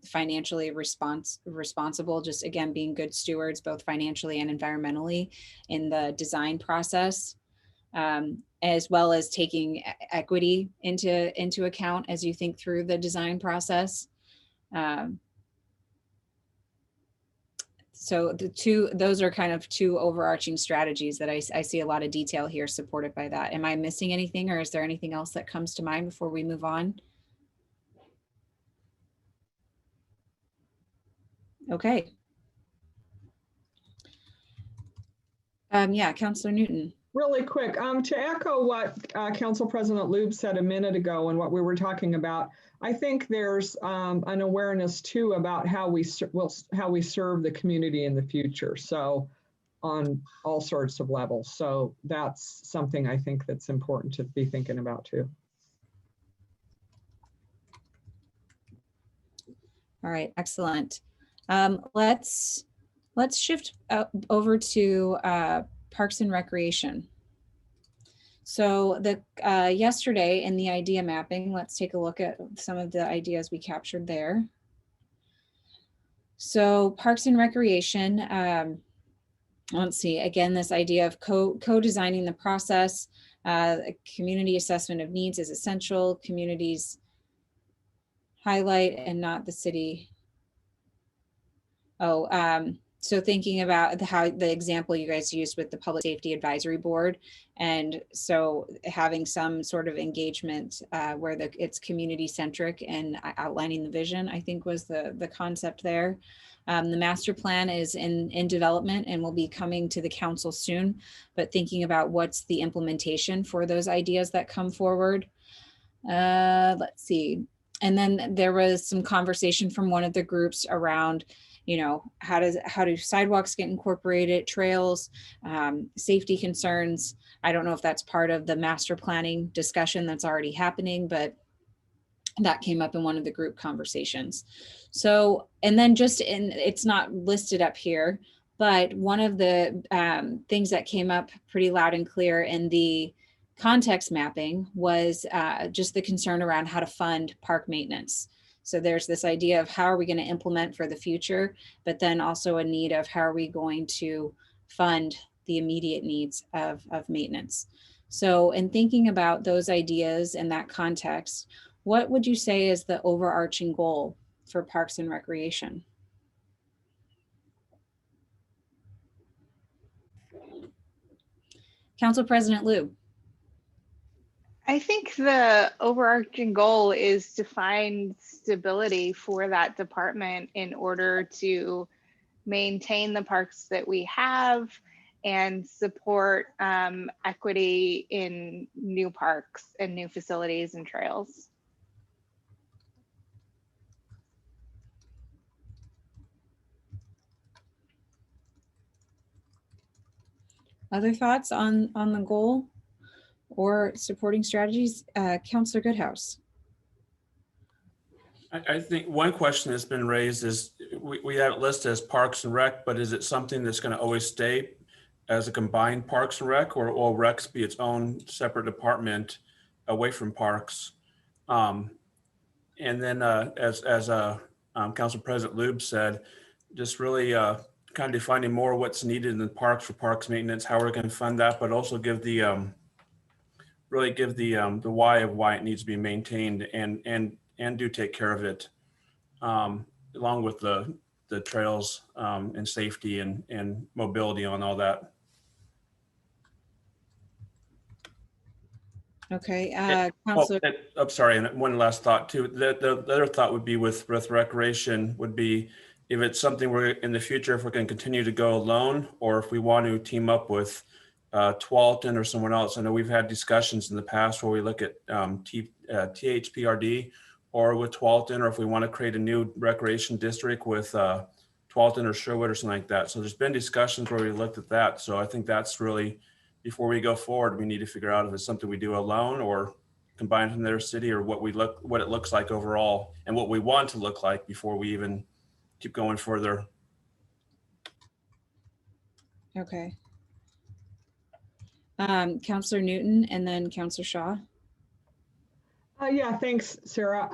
financially responsible, just again, being good stewards, both financially and environmentally in the design process, as well as taking equity into account as you think through the design process. So those are kind of two overarching strategies that I see a lot of detail here supported by that. Am I missing anything, or is there anything else that comes to mind before we move on? Okay. Yeah, Councilor Newton. Really quick, to echo what Council President Lube said a minute ago and what we were talking about, I think there's an awareness too about how we serve the community in the future. So on all sorts of levels. So that's something I think that's important to be thinking about too. All right, excellent. Let's shift over to Parks and Recreation. So yesterday in the idea mapping, let's take a look at some of the ideas we captured there. So Parks and Recreation, let's see, again, this idea of co-designing the process, community assessment of needs is essential, communities highlight and not the city. So thinking about how the example you guys used with the Public Safety Advisory Board, and so having some sort of engagement where it's community centric and outlining the vision, I think was the concept there. The master plan is in development and will be coming to the council soon, but thinking about what's the implementation for those ideas that come forward. Let's see. And then there was some conversation from one of the groups around, how do sidewalks get incorporated, trails, safety concerns. I don't know if that's part of the master planning discussion that's already happening, but that came up in one of the group conversations. So, and then it's not listed up here, but one of the things that came up pretty loud and clear in the context mapping was just the concern around how to fund park maintenance. So there's this idea of how are we going to implement for the future, but then also a need of how are we going to fund the immediate needs of maintenance. So in thinking about those ideas in that context, what would you say is the overarching goal for Parks and Recreation? Council President Lube. I think the overarching goal is to find stability for that department in order to maintain the parks that we have and support equity in new parks and new facilities and trails. Other thoughts on the goal or supporting strategies? Councillor Goodhouse. I think one question that's been raised is we have it listed as Parks and Rec, but is it something that's going to always stay as a combined Parks and Rec, or will Recs be its own separate department away from Parks? And then as Council President Lube said, just really kind of defining more what's needed in the parks for parks maintenance, how we're going to fund that, but also give the really give the why of why it needs to be maintained and do take care of it, along with the trails and safety and mobility on all that. Okay, Councilor. I'm sorry, and one last thought too. The other thought would be with recreation would be if it's something we're in the future, if we're going to continue to go alone, or if we want to team up with Tualatin or someone else. I know we've had discussions in the past where we look at THPRD or with Tualatin, or if we want to create a new recreation district with Tualatin or Sherwood or something like that. So there's been discussions where we looked at that. So I think that's really, before we go forward, we need to figure out if it's something we do alone or combined from their city, or what it looks like overall and what we want to look like before we even keep going further. okay. Councillor Newton and then Councillor Shaw. Yeah, thanks, Sarah.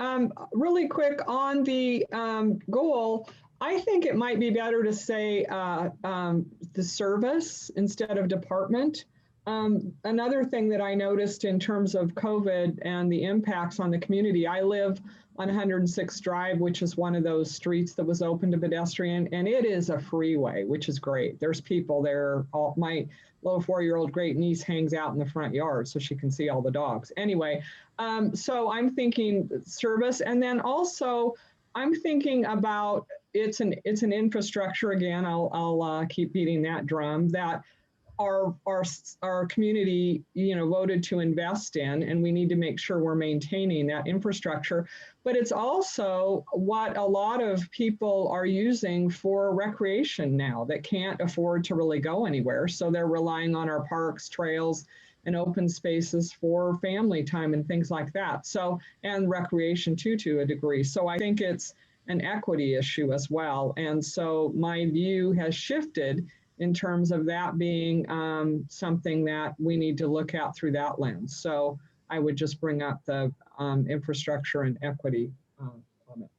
Really quick on the goal, I think it might be better to say the service instead of department. Another thing that I noticed in terms of COVID and the impacts on the community, I live on 106th Drive, which is one of those streets that was open to pedestrian, and it is a freeway, which is great. There's people there. My little 4-year-old great niece hangs out in the front yard so she can see all the dogs. Anyway, so I'm thinking service, and then also I'm thinking about it's an infrastructure again. I'll keep beating that drum that our community, voted to invest in, and we need to make sure we're maintaining that infrastructure. But it's also what a lot of people are using for recreation now that can't afford to really go anywhere. So they're relying on our parks, trails, and open spaces for family time and things like that. So, and recreation too, to a degree. So I think it's an equity issue as well. And so my view has shifted in terms of that being something that we need to look at through that lens. So I would just bring up the infrastructure and equity comment.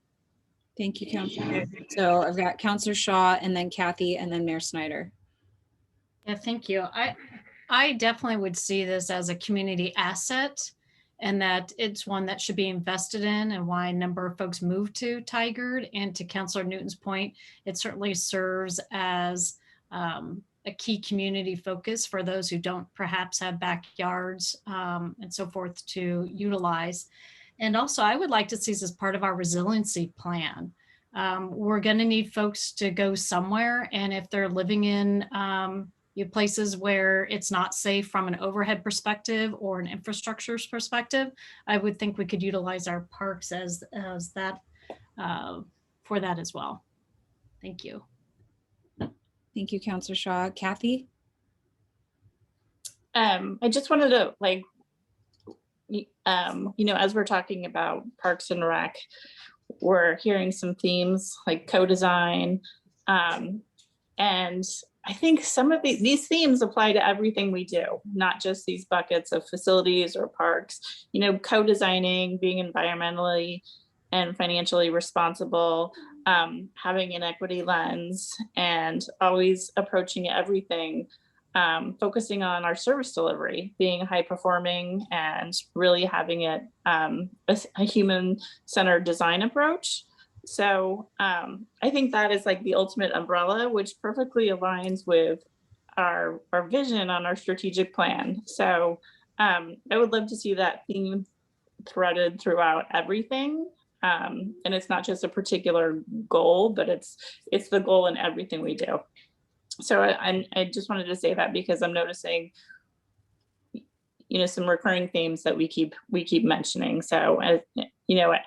Thank you, Councillor. So I've got Councillor Shaw and then Kathy and then Mayor Snyder. Yeah, thank you. I definitely would see this as a community asset, and that it's one that should be invested in, and why a number of folks move to Tigard. And to Councillor Newton's point, it certainly serves as a key community focus for those who don't perhaps have backyards and so forth to utilize. And also, I would like to see this as part of our resiliency plan. We're going to need folks to go somewhere, and if they're living in places where it's not safe from an overhead perspective or an infrastructure perspective, I would think we could utilize our parks as that for that as well. Thank you. Thank you, Councillor Shaw. Kathy? I just wanted to as we're talking about Parks and Rec, we're hearing some themes like co-design. And I think some of these themes apply to everything we do, not just these buckets of facilities or parks. Co-designing, being environmentally and financially responsible, having an equity lens, and always approaching everything, focusing on our service delivery, being high performing, and really having it a human-centered design approach. So I think that is like the ultimate umbrella, which perfectly aligns with our vision on our strategic plan. So I would love to see that theme threaded throughout everything. And it's not just a particular goal, but it's the goal in everything we do. So I just wanted to say that because I'm noticing, some recurring themes that we keep mentioning. So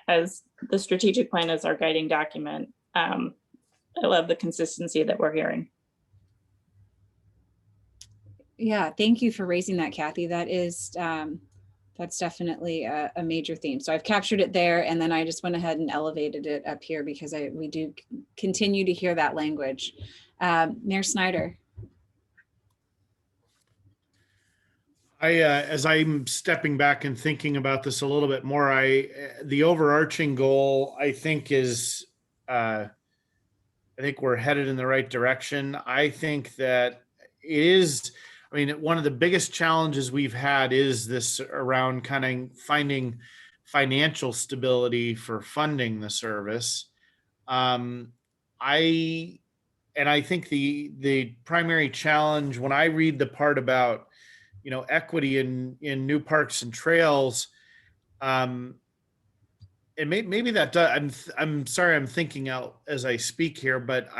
as the strategic plan is our guiding document, I love the consistency that we're hearing. Yeah, thank you for raising that, Kathy. That is, that's definitely a major theme. So I've captured it there, and then I just went ahead and elevated it up here because we do continue to hear that language. Mayor Snyder. As I'm stepping back and thinking about this a little bit more, the overarching goal, I think I think we're headed in the right direction. I think that it is, I mean, one of the biggest challenges we've had is this around kind of finding financial stability for funding the service. I think the primary challenge when I read the part about, equity in new parks and trails, and maybe that does, I'm sorry, I'm thinking out as I speak here, but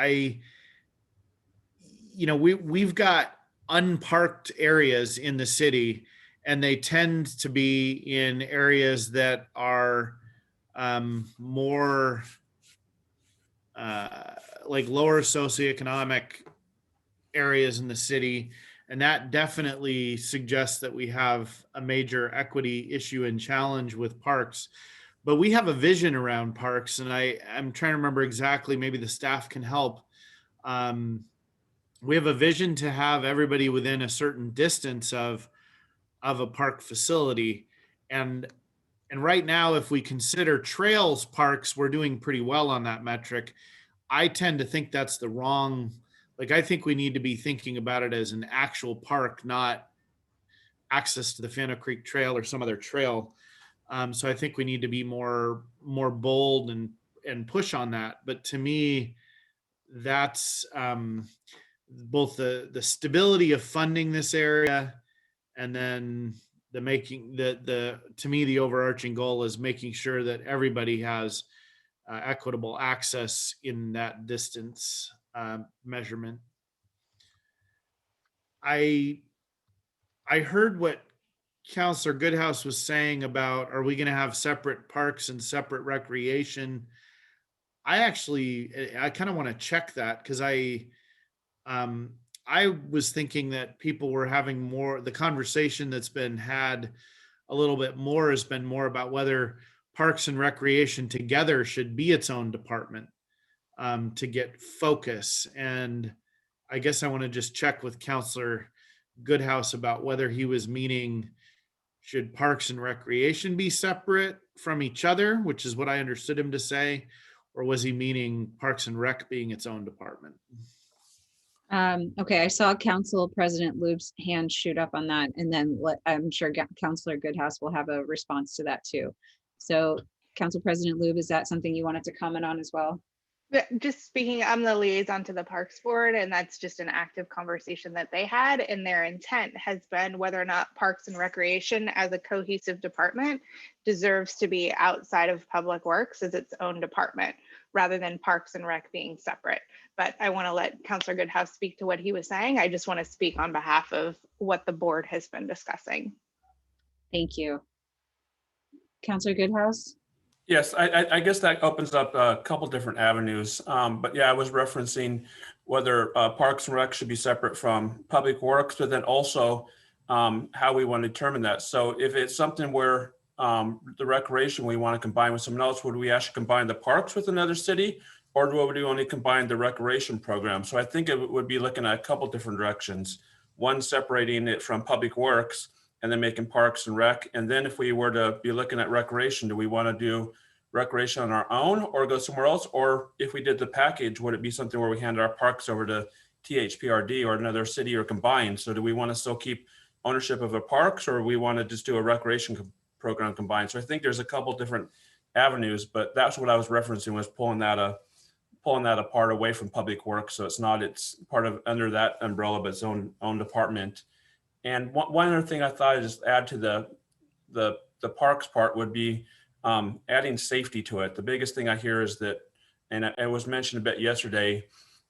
we've got unparked areas in the city, and they tend to be in areas that are more like lower socioeconomic areas in the city. And that definitely suggests that we have a major equity issue and challenge with parks. But we have a vision around parks, and I'm trying to remember exactly, maybe the staff can help. We have a vision to have everybody within a certain distance of a park facility. And right now, if we consider trails parks, we're doing pretty well on that metric. I tend to think that's the wrong, like, I think we need to be thinking about it as an actual park, not access to the Fano Creek Trail or some other trail. So I think we need to be more bold and push on that. But to me, that's both the stability of funding this area, and then to me, the overarching goal is making sure that everybody has equitable access in that distance measurement. I heard what Councilor Goodhouse was saying about, are we going to have separate parks and separate recreation? I kind of want to check that, because I was thinking that people were having more, the conversation that's been had a little bit more has been more about whether parks and recreation together should be its own department to get focus. And I guess I want to just check with Councilor Goodhouse about whether he was meaning, should parks and recreation be separate from each other, which is what I understood him to say, or was he meaning Parks and Rec being its own department? Okay, I saw Council President Loob's hand shoot up on that, and then I'm sure Councilor Goodhouse will have a response to that too. So Council President Loob, is that something you wanted to comment on as well? Just speaking, I'm the liaison to the Parks Board, and that's just an active conversation that they had, and their intent has been whether or not Parks and Recreation as a cohesive department deserves to be outside of Public Works as its own department, rather than Parks and Rec being separate. But I want to let Councilor Goodhouse speak to what he was saying. I just want to speak on behalf of what the board has been discussing. Thank you. Councilor Goodhouse? Yes, I guess that opens up a couple different avenues. But yeah, I was referencing whether Parks and Rec should be separate from Public Works, but then also how we want to determine that. So if it's something where the recreation we want to combine with someone else, would we actually combine the parks with another city, or would we only combine the recreation program? So I think it would be looking at a couple different directions. One, separating it from Public Works, and then making Parks and Rec. And then if we were to be looking at recreation, do we want to do recreation on our own or go somewhere else? Or if we did the package, would it be something where we hand our parks over to THPRD or another city, or combined? So do we want to still keep ownership of the parks, or we want to just do a recreation program combined? So I think there's a couple different avenues, but that's what I was referencing, was pulling that apart away from Public Works. So it's part of under that umbrella, but its own department. And one other thing I thought I'd just add to the parks part would be adding safety to it. The biggest thing I hear is that, and it was mentioned a bit yesterday,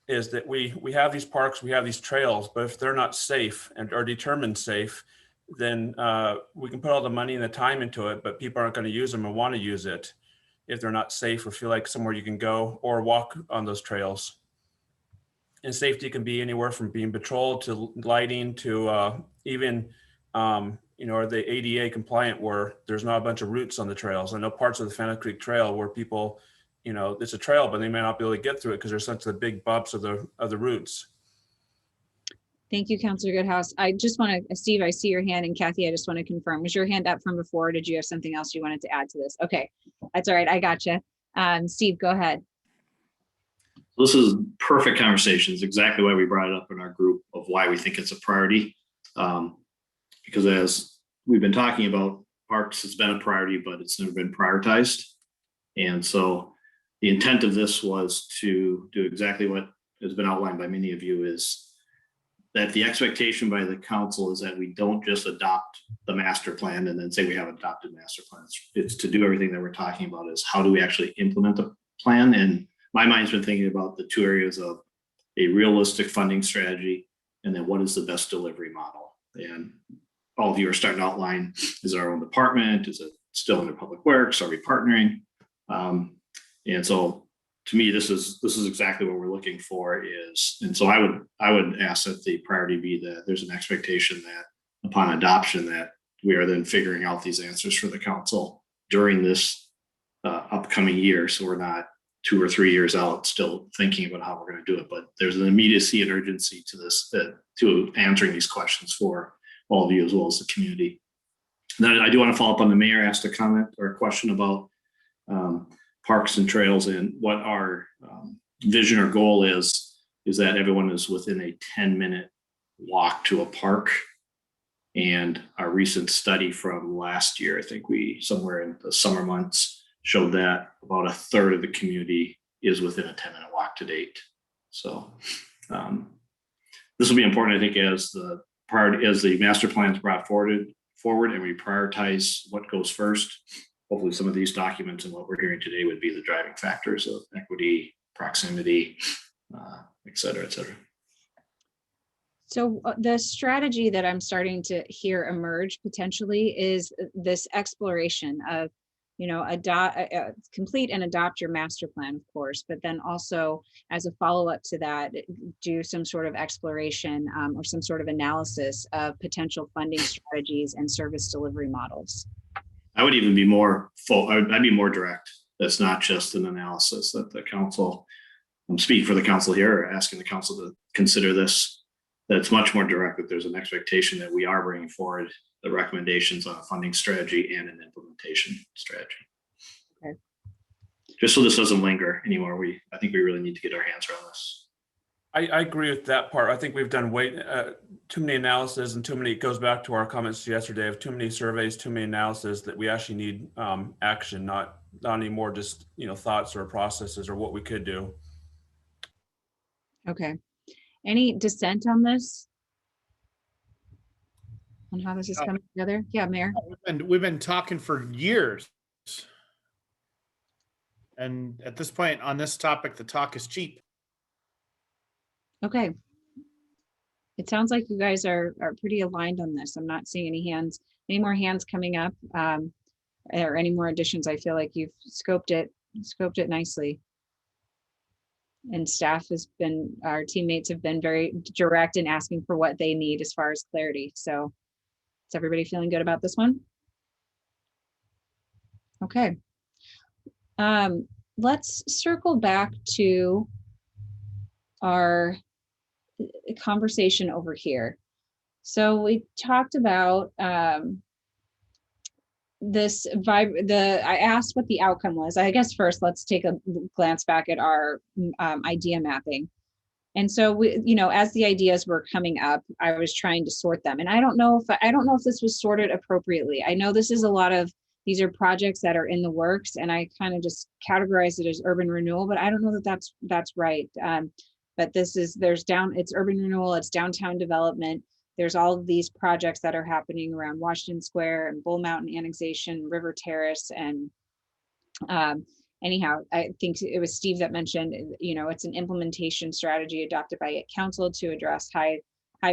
is that we have these parks, we have these trails, but if they're not safe and are determined safe, then we can put all the money and the time into it, but people aren't going to use them and want to use it if they're not safe or feel like somewhere you can go or walk on those trails. And safety can be anywhere from being patrolled to lighting to even, are they ADA compliant where there's not a bunch of roots on the trails. I know parts of the Fennel Creek Trail where people, it's a trail, but they may not be able to get through it because there's such the big bumps of the roots. Thank you, Councilor Goodhouse. I just want to, Steve, I see your hand, and Kathy, I just want to confirm, was your hand up from before? Or did you have something else you wanted to add to this? Okay, that's all right. I gotcha. Steve, go ahead. This is perfect conversations, exactly why we brought it up in our group of why we think it's a priority. Because as we've been talking about, parks has been a priority, but it's never been prioritized. And so the intent of this was to do exactly what has been outlined by many of you, is that the expectation by the council is that we don't just adopt the master plan and then say we have adopted master plans. It's to do everything that we're talking about, is how do we actually implement the plan? And my mind's been thinking about the two areas of a realistic funding strategy and then what is the best delivery model. And all of you are starting to outline, is it our own department? Is it still under public works? Are we partnering? And so to me, this is exactly what we're looking for is, and so I would ask that the priority be that there's an expectation that upon adoption that we are then figuring out these answers for the council during this upcoming year. So we're not 2 or 3 years out still thinking about how we're going to do it, but there's an immediacy and urgency to this, to answering these questions for all of you as well as the community. Then I do want to follow up on the mayor asked a comment or a question about parks and trails, and what our vision or goal is that everyone is within a 10-minute walk to a park. And our recent study from last year, I think we somewhere in the summer months showed that about a third of the community is within a 10-minute walk to date. So this will be important, I think, as the master plan is brought forward and we prioritize what goes first. Hopefully some of these documents and what we're hearing today would be the driving factors of equity, proximity, et cetera, et cetera. So the strategy that I'm starting to hear emerge potentially is this exploration of, complete and adopt your master plan, of course, but then also as a follow-up to that, do some sort of exploration or some sort of analysis of potential funding strategies and service delivery models. I would even be more full. I'd be more direct. That's not just an analysis that the council, I'm speaking for the council here, or asking the council to consider this, that it's much more direct, that there's an expectation that we are bringing forward the recommendations on a funding strategy and an implementation strategy. Okay. Just so this doesn't linger anymore. I think we really need to get our hands around this. I agree with that part. I think we've done too many analysis and it goes back to our comments yesterday of too many surveys, too many analysis, that we actually need action, not anymore just, thoughts or processes or what we could do. Okay. Any dissent on this? On how this is coming together? Yeah, Mayor. And we've been talking for years. And at this point on this topic, the talk is cheap. Okay. It sounds like you guys are pretty aligned on this. I'm not seeing any more hands coming up, or any more additions. I feel like you've scoped it nicely. And our teammates have been very direct in asking for what they need as far as clarity. So is everybody feeling good about this one? Okay. Let's circle back to our conversation over here. So we talked about this vibe. I asked what the outcome was. I guess first let's take a glance back at our idea mapping. And so we, as the ideas were coming up, I was trying to sort them. And I don't know if this was sorted appropriately. I know these are projects that are in the works, and I kind of just categorized it as urban renewal, but I don't know that that's right. But it's urban renewal, it's downtown development. There's all of these projects that are happening around Washington Square and Bull Mountain annexation, River Terrace. And anyhow, I think it was Steve that mentioned, it's an implementation strategy adopted by council to address high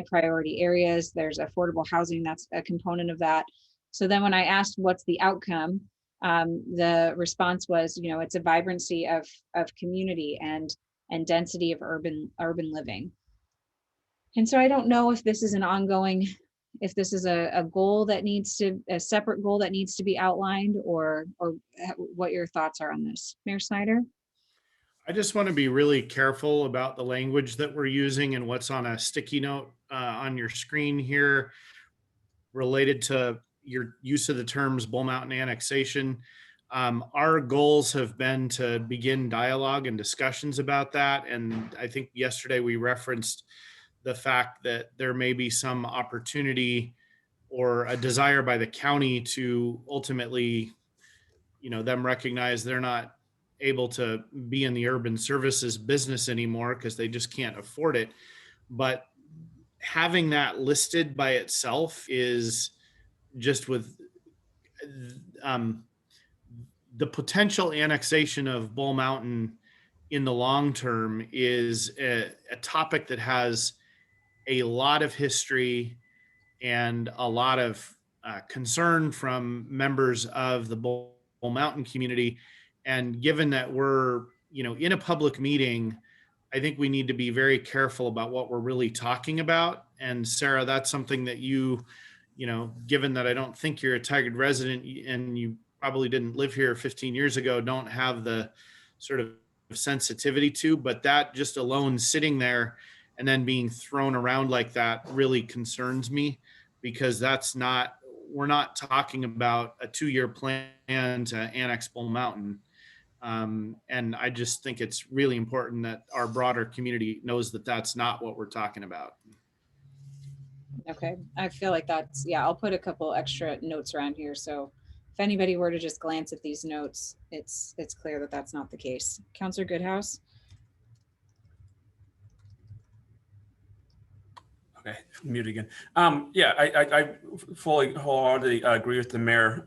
priority areas. There's affordable housing, that's a component of that. So then when I asked what's the outcome, the response was, it's a vibrancy of community. And and density of urban living. And so I don't know if this is an ongoing, if this is a goal that needs to, a separate goal that needs to be outlined, or what your thoughts are on this. Mayor Snyder? I just want to be really careful about the language that we're using and what's on a sticky note on your screen here related to your use of the terms Bull Mountain annexation. Our goals have been to begin dialogue and discussions about that. And I think yesterday we referenced the fact that there may be some opportunity or a desire by the county to ultimately, them recognize they're not able to be in the urban services business anymore because they just can't afford it. But having that listed by itself is just with the potential annexation of Bull Mountain in the long term is a topic that has a lot of history and a lot of concern from members of the Bull Mountain community. And given that we're, in a public meeting, I think we need to be very careful about what we're really talking about. And Sarah, that's something that given that I don't think you're a Tigard resident and you probably didn't live here 15 years ago, don't have the sort of sensitivity to, but that just alone sitting there and then being thrown around like that really concerns me, because we're not talking about a 2-year plan to annex Bull Mountain. And I just think it's really important that our broader community knows that that's not what we're talking about. Okay, I feel like I'll put a couple extra notes around here. So if anybody were to just glance at these notes, it's clear that that's not the case. Councilor Goodhouse? Okay, mute again. Yeah, I fully wholeheartedly agree with the mayor.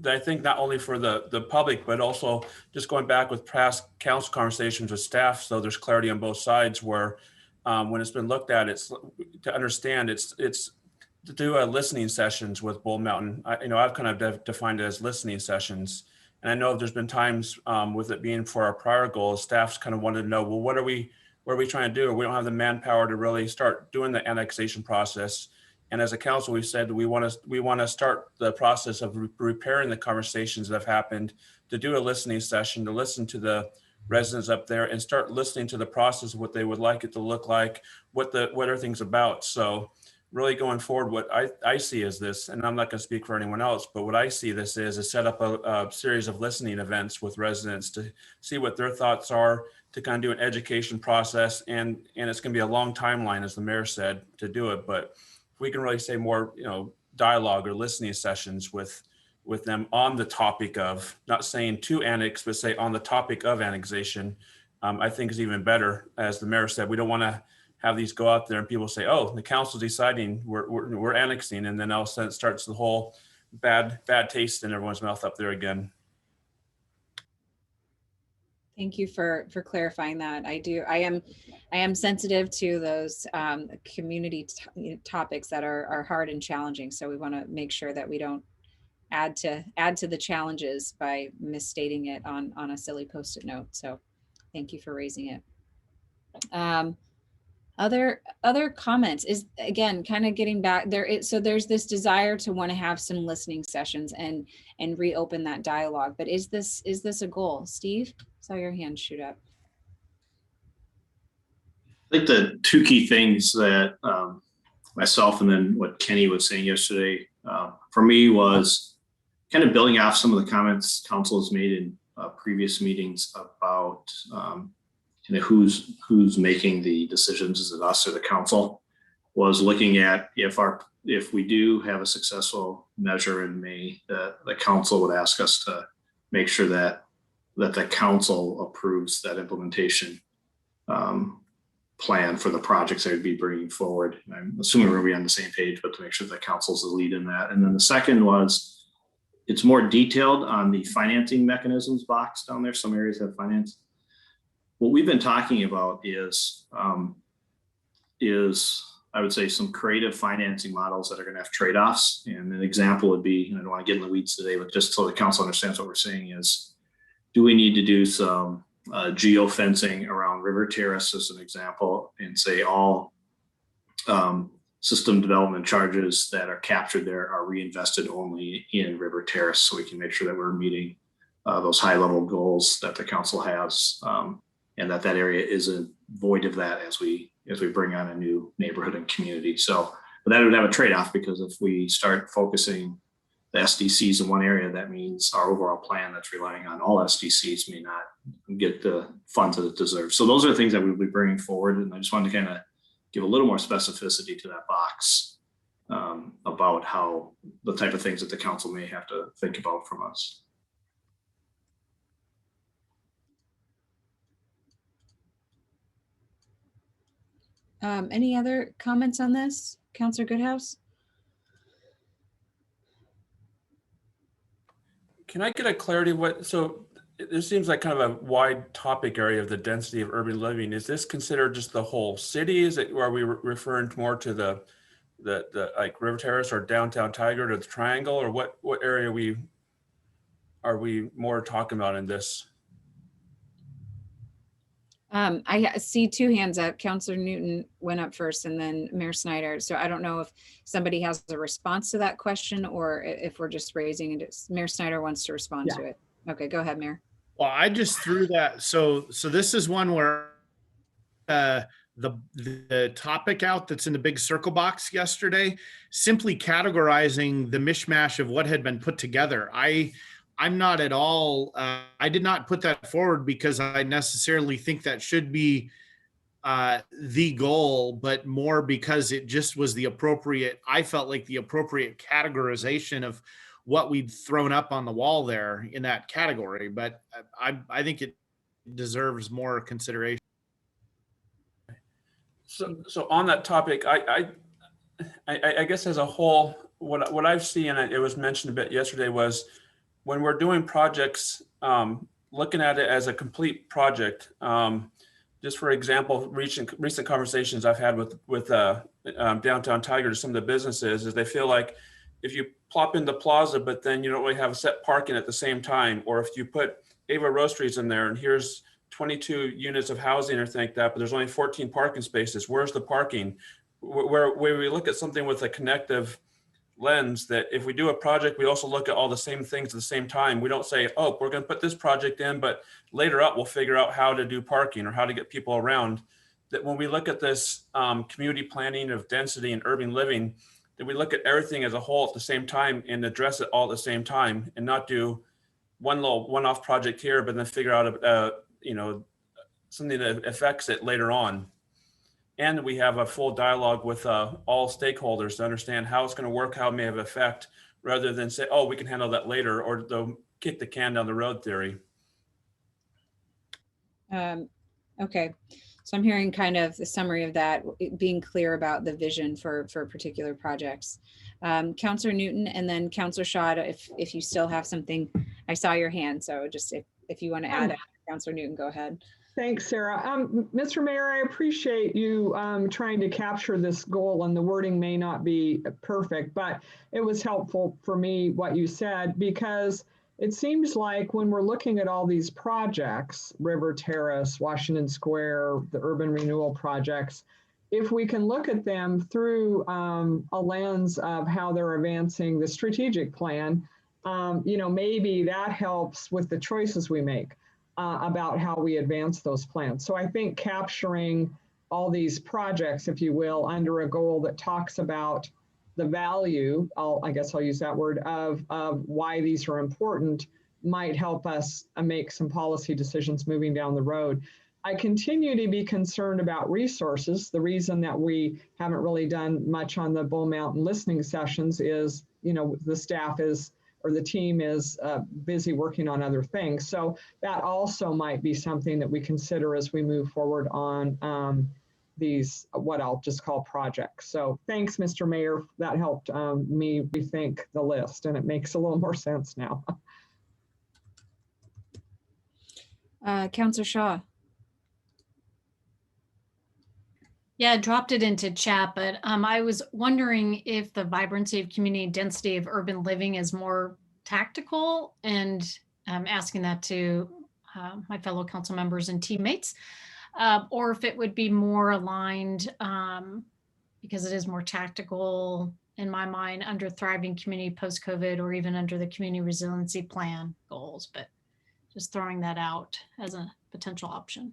That I think not only for the public, but also just going back with past council conversations with staff, so there's clarity on both sides where when it's been looked at, it's to understand it's to do listening sessions with Bull Mountain. I've kind of defined it as listening sessions. And I know there's been times with it being for our prior goals, staff's kind of wanted to know, well, what are we trying to do? We don't have the manpower to really start doing the annexation process. And as a council, we said we want to start the process of repairing the conversations that have happened, to do a listening session, to listen to the residents up there and start listening to the process, what they would like it to look like, what are things about. So really going forward, what I see is this, and I'm not going to speak for anyone else, but what I see this is set up a series of listening events with residents to see what their thoughts are, to kind of do an education process. And it's going to be a long timeline, as the mayor said, to do it. But if we can really say more, dialogue or listening sessions with them on the topic of, not saying to annex, but say on the topic of annexation, I think is even better. As the mayor said, we don't want to have these go out there and people say, oh, the council's deciding we're annexing. And then all of a sudden it starts the whole bad taste in everyone's mouth up there again. Thank you for clarifying that. I am sensitive to those community topics that are hard and challenging. So we want to make sure that we don't add to the challenges by misstating it on a silly post-it note. So thank you for raising it. Other comments is, again, kind of getting back there. So there's this desire to want to have some listening sessions and reopen that dialogue. But is this a goal? Steve, saw your hand shoot up. I think the two key things that myself and then what Kenny was saying yesterday for me was kind of building off some of the comments council has made in previous meetings about who's making the decisions. Is it us or the council? Was looking at if we do have a successful measure in May, the council would ask us to make sure that the council approves that implementation plan for the projects they would be bringing forward. I'm assuming we're gonna be on the same page, but to make sure the council's the lead in that. And then the second was, it's more detailed on the financing mechanisms box down there. Some areas have finance. What we've been talking about is I would say some creative financing models that are going to have trade-offs. And an example would be, and I don't want to get in the weeds today, but just so the council understands what we're saying is, do we need to do some geofencing around river River Terrace as an example and say all system development charges that are captured there are reinvested only in River Terrace, so we can make sure that we're meeting those high level goals that the council has, and that area isn't void of that as we bring on a new neighborhood and community. So, but that would have a trade-off, because if we start focusing the SDCs in one area, that means our overall plan that's relying on all SDCs may not get the funds that it deserves. So those are the things that we'll be bringing forward, and I just wanted to kind of give a little more specificity to that box about how the type of things that the council may have to think about from us. Any other comments on this, Councilor Goodhouse? Can I get a clarity so this seems like kind of a wide topic area of the density of urban living. Is this considered just the whole city? Is it, are we referring more to the like River Terrace or downtown Tigard or the Triangle, or what area are we more talking about in this? I see two hands up. Councilor Newton went up first and then Mayor Snyder. So I don't know if somebody has a response to that question or if we're just raising it. Mayor Snyder wants to respond to it. Okay, go ahead, Mayor. Well, I just threw that. So this is one where the topic out that's in the big circle box yesterday, simply categorizing the mishmash of what had been put together. I'm not at all, I did not put that forward because I necessarily think that should be the goal, but more because it just was the appropriate, I felt like the appropriate categorization of what we'd thrown up on the wall there in that category. But I think it deserves more consideration. So on that topic, I guess as a whole, what I've seen, and it was mentioned a bit yesterday, was when we're doing projects, looking at it as a complete project. Just for example, recent conversations I've had with downtown Tigard, some of the businesses, is they feel like if you plop in the plaza, but then you don't really have set parking at the same time, or if you put Ava Roasteries in there and here's 22 units of housing or think that, but there's only 14 parking spaces, where's the parking? Where we look at something with a connective lens, that if we do a project, we also look at all the same things at the same time. We don't say, oh, we're going to put this project in, but later up, we'll figure out how to do parking or how to get people around. That when we look at this community planning of density and urban living, that we look at everything as a whole at the same time and address it all at the same time, and not do one little one-off project here, but then figure out something that affects it later on. And we have a full dialogue with all stakeholders to understand how it's going to work, how it may have effect, rather than say, oh, we can handle that later, or the kick the can down the road theory. Okay, so I'm hearing kind of the summary of that, being clear about the vision for particular projects. Councilor Newton, and then Councilor Shaw, if you still have something. I saw your hand, so just if you want to add, Councilor Newton, go ahead. Thanks, Sarah. Mr. Mayor, I appreciate you trying to capture this goal, and the wording may not be perfect, but it was helpful for me what you said, because it seems like when we're looking at all these projects, River Terrace, Washington Square, the urban renewal projects, if we can look at them through a lens of how they're advancing the strategic plan, maybe that helps with the choices we make about how we advance those plans. So I think capturing all these projects, if you will, under a goal that talks about the value, I guess I'll use that word, of why these are important, might help us make some policy decisions moving down the road. I continue to be concerned about resources. The reason that we haven't really done much on the Bull Mountain listening sessions is, the staff is, or the team is busy working on other things. So that also might be something that we consider as we move forward on these, what I'll just call projects. So thanks, Mr. Mayor. That helped me rethink the list, and it makes a little more sense now. Councilor Shaw. Yeah, I dropped it into chat, but I was wondering if the vibrancy of community density of urban living is more tactical, and I'm asking that to my fellow council members and teammates. or if it would be more aligned, because it is more tactical in my mind under thriving community post-COVID, or even under the community resiliency plan goals, but just throwing that out as a potential option.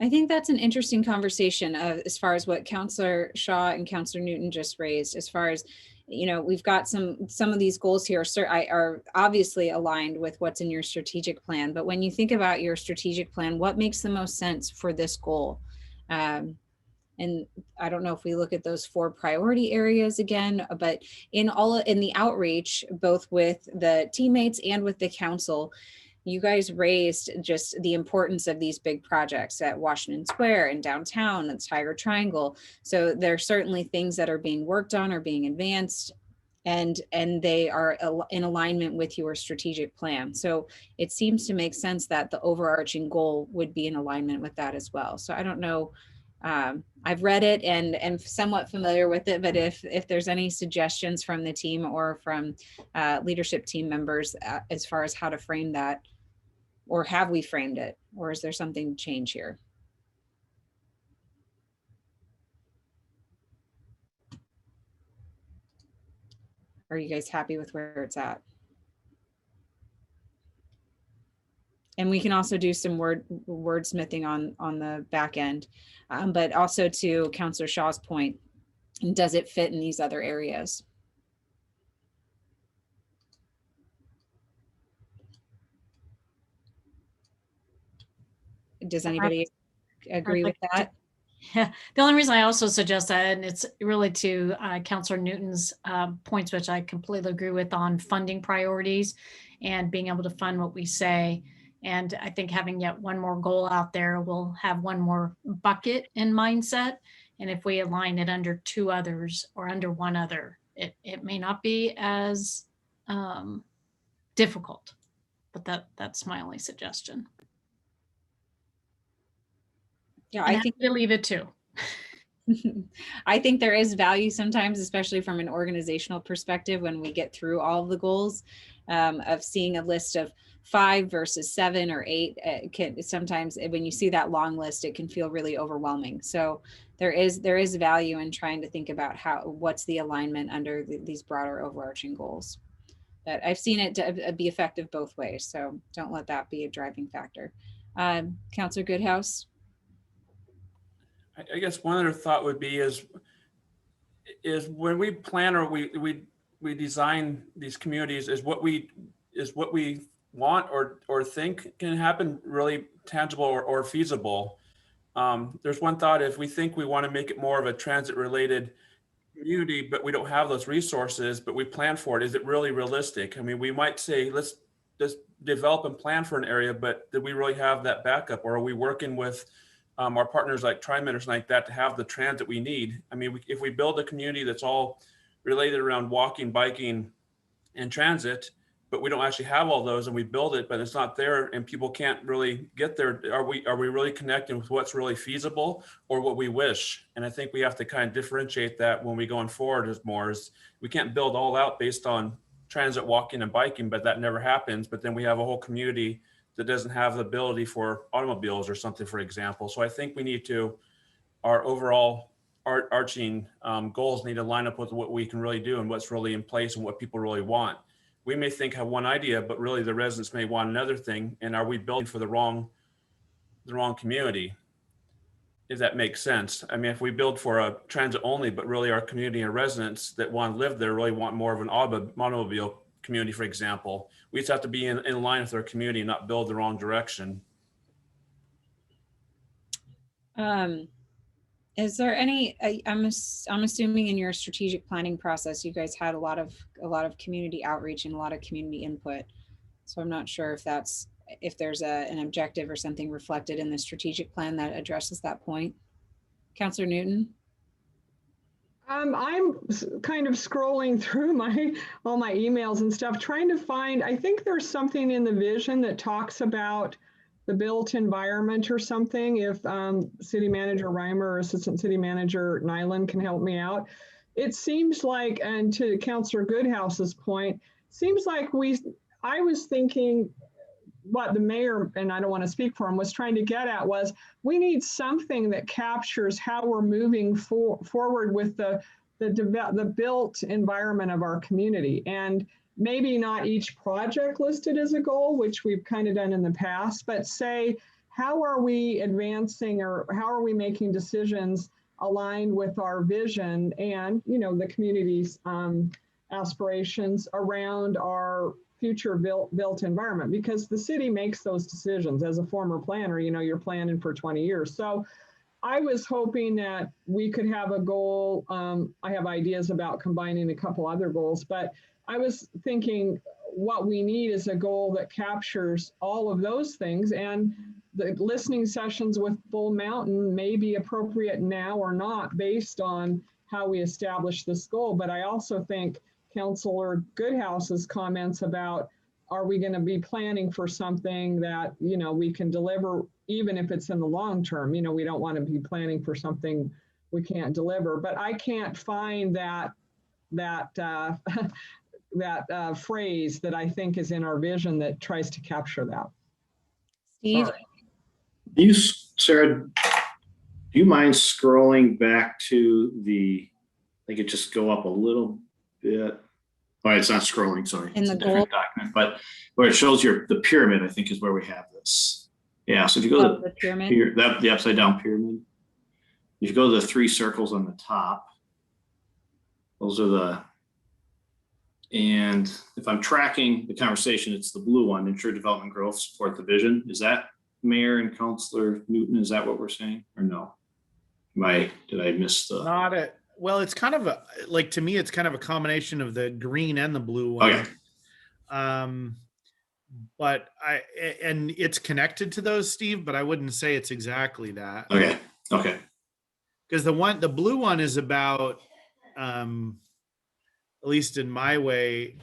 I think that's an interesting conversation as far as what Councillor Shaw and Councillor Newton just raised, as far as, you know, we've got some of these goals here are obviously aligned with what's in your strategic plan. But when you think about your strategic plan, what makes the most sense for this goal? And I don't know if we look at those 4 priority areas again, but in the outreach, both with the teammates and with the council, you guys raised just the importance of these big projects at Washington Square and downtown and Tigard Triangle. So there are certainly things that are being worked on or being advanced, and they are in alignment with your strategic plan. So it seems to make sense that the overarching goal would be in alignment with that as well. So I don't know, I've read it and somewhat familiar with it, but if there's any suggestions from the team or from leadership team members as far as how to frame that, or have we framed it, or is there something to change here? Are you guys happy with where it's at? And we can also do some wordsmithing on the back end, but also to Councillor Shaw's point, does it fit in these other areas? Does anybody agree with that? Yeah, the only reason I also suggest that, and it's really to Councillor Newton's points, which I completely agree with, on funding priorities and being able to fund what we say. And I think having yet one more goal out there will have one more bucket in mindset. And if we align it under 2 others or under 1 other, it may not be as difficult, but that's my only suggestion. Yeah, And I think to leave it too. I think there is value sometimes, especially from an organizational perspective, when we get through all of the goals, of seeing a list of 5 versus 7 or 8. Sometimes when you see that long list, it can feel really overwhelming. So there is value in trying to think about what's the alignment under these broader overarching goals. But I've seen it to be effective both ways, so don't let that be a driving factor. Councillor Goodhouse. I guess one other thought would be is when we plan or we design these communities, is what we want or think can happen really tangible or feasible. There's one thought: if we think we want to make it more of a transit related community, but we don't have those resources, but we plan for it, is it really realistic? I mean, we might say, let's just develop and plan for an area, but do we really have that backup? Or are we working with our partners like TriMet or something like that to have the transit we need? I mean, if we build a community that's all related around walking, biking, and transit, but we don't actually have all those, and we build it, but it's not there and people can't really get there, are we really connecting with what's really feasible or what we wish? And I think we have to kind of differentiate that when we going forward as more. Is we can't build all out based on transit, walking, and biking, but that never happens. But then we have a whole community that doesn't have the ability for automobiles or something, for example. So I think we need to, our overall arching goals need to line up with what we can really do and what's really in place and what people really want. We may think have one idea, but really the residents may want another thing. And are we building for the wrong community? If that makes sense. I mean, if we build for a transit only, but really our community and residents that want to live there really want more of an automobile community, for example, we just have to be in line with our community and not build the wrong direction. Is there any, I'm assuming in your strategic planning process, you guys had a lot of community outreach and a lot of community input. So I'm not sure if there's an objective or something reflected in the strategic plan that addresses that point. Councillor Newton. I'm kind of scrolling through all my emails and stuff, trying to find, I think there's something in the vision that talks about the built environment or something. If City Manager Reimer or Assistant City Manager Nyland can help me out. It seems like, and to Councillor Goodhouse's point, seems like I was thinking what the mayor, and I don't want to speak for him, was trying to get at was we need something that captures how we're moving forward with the built environment of our community. And maybe not each project listed as a goal, which we've kind of done in the past, but say, how are we advancing or how are we making decisions aligned with our vision and, you know, the community's aspirations around our future built environment? Because the city makes those decisions. As a former planner, you know, you're planning for 20 years. So I was hoping that we could have a goal. I have ideas about combining a couple other goals, but I was thinking what we need is a goal that captures all of those things. And the listening sessions with Bull Mountain may be appropriate now or not based on how we establish this goal. But I also think Councilor Goodhouse's comments about, are we going to be planning for something that, you know, we can deliver, even if it's in the long term? You know, we don't want to be planning for something we can't deliver. But I can't find that phrase that I think is in our vision that tries to capture that. Steve? Sorry. Sarah, do you mind scrolling back to I think it just go up a little bit. Oh, it's not scrolling, sorry. In it's the a different document, but where it shows the pyramid, I think is where we have this. Yeah, so if you go to the pyramid, the upside down pyramid, if you go to the 3 circles on the top, those are and if I'm tracking the conversation, it's the blue one, ensure development growth, support the vision. Is that Mayor and Councilor Newton? Is that what we're saying or no? Did I miss the? Well, it's kind of to me, it's kind of a combination of the green and the blue one. Okay. But and it's connected to those, Steve, but I wouldn't say it's exactly that. Okay. Because the blue one is about, at least in my way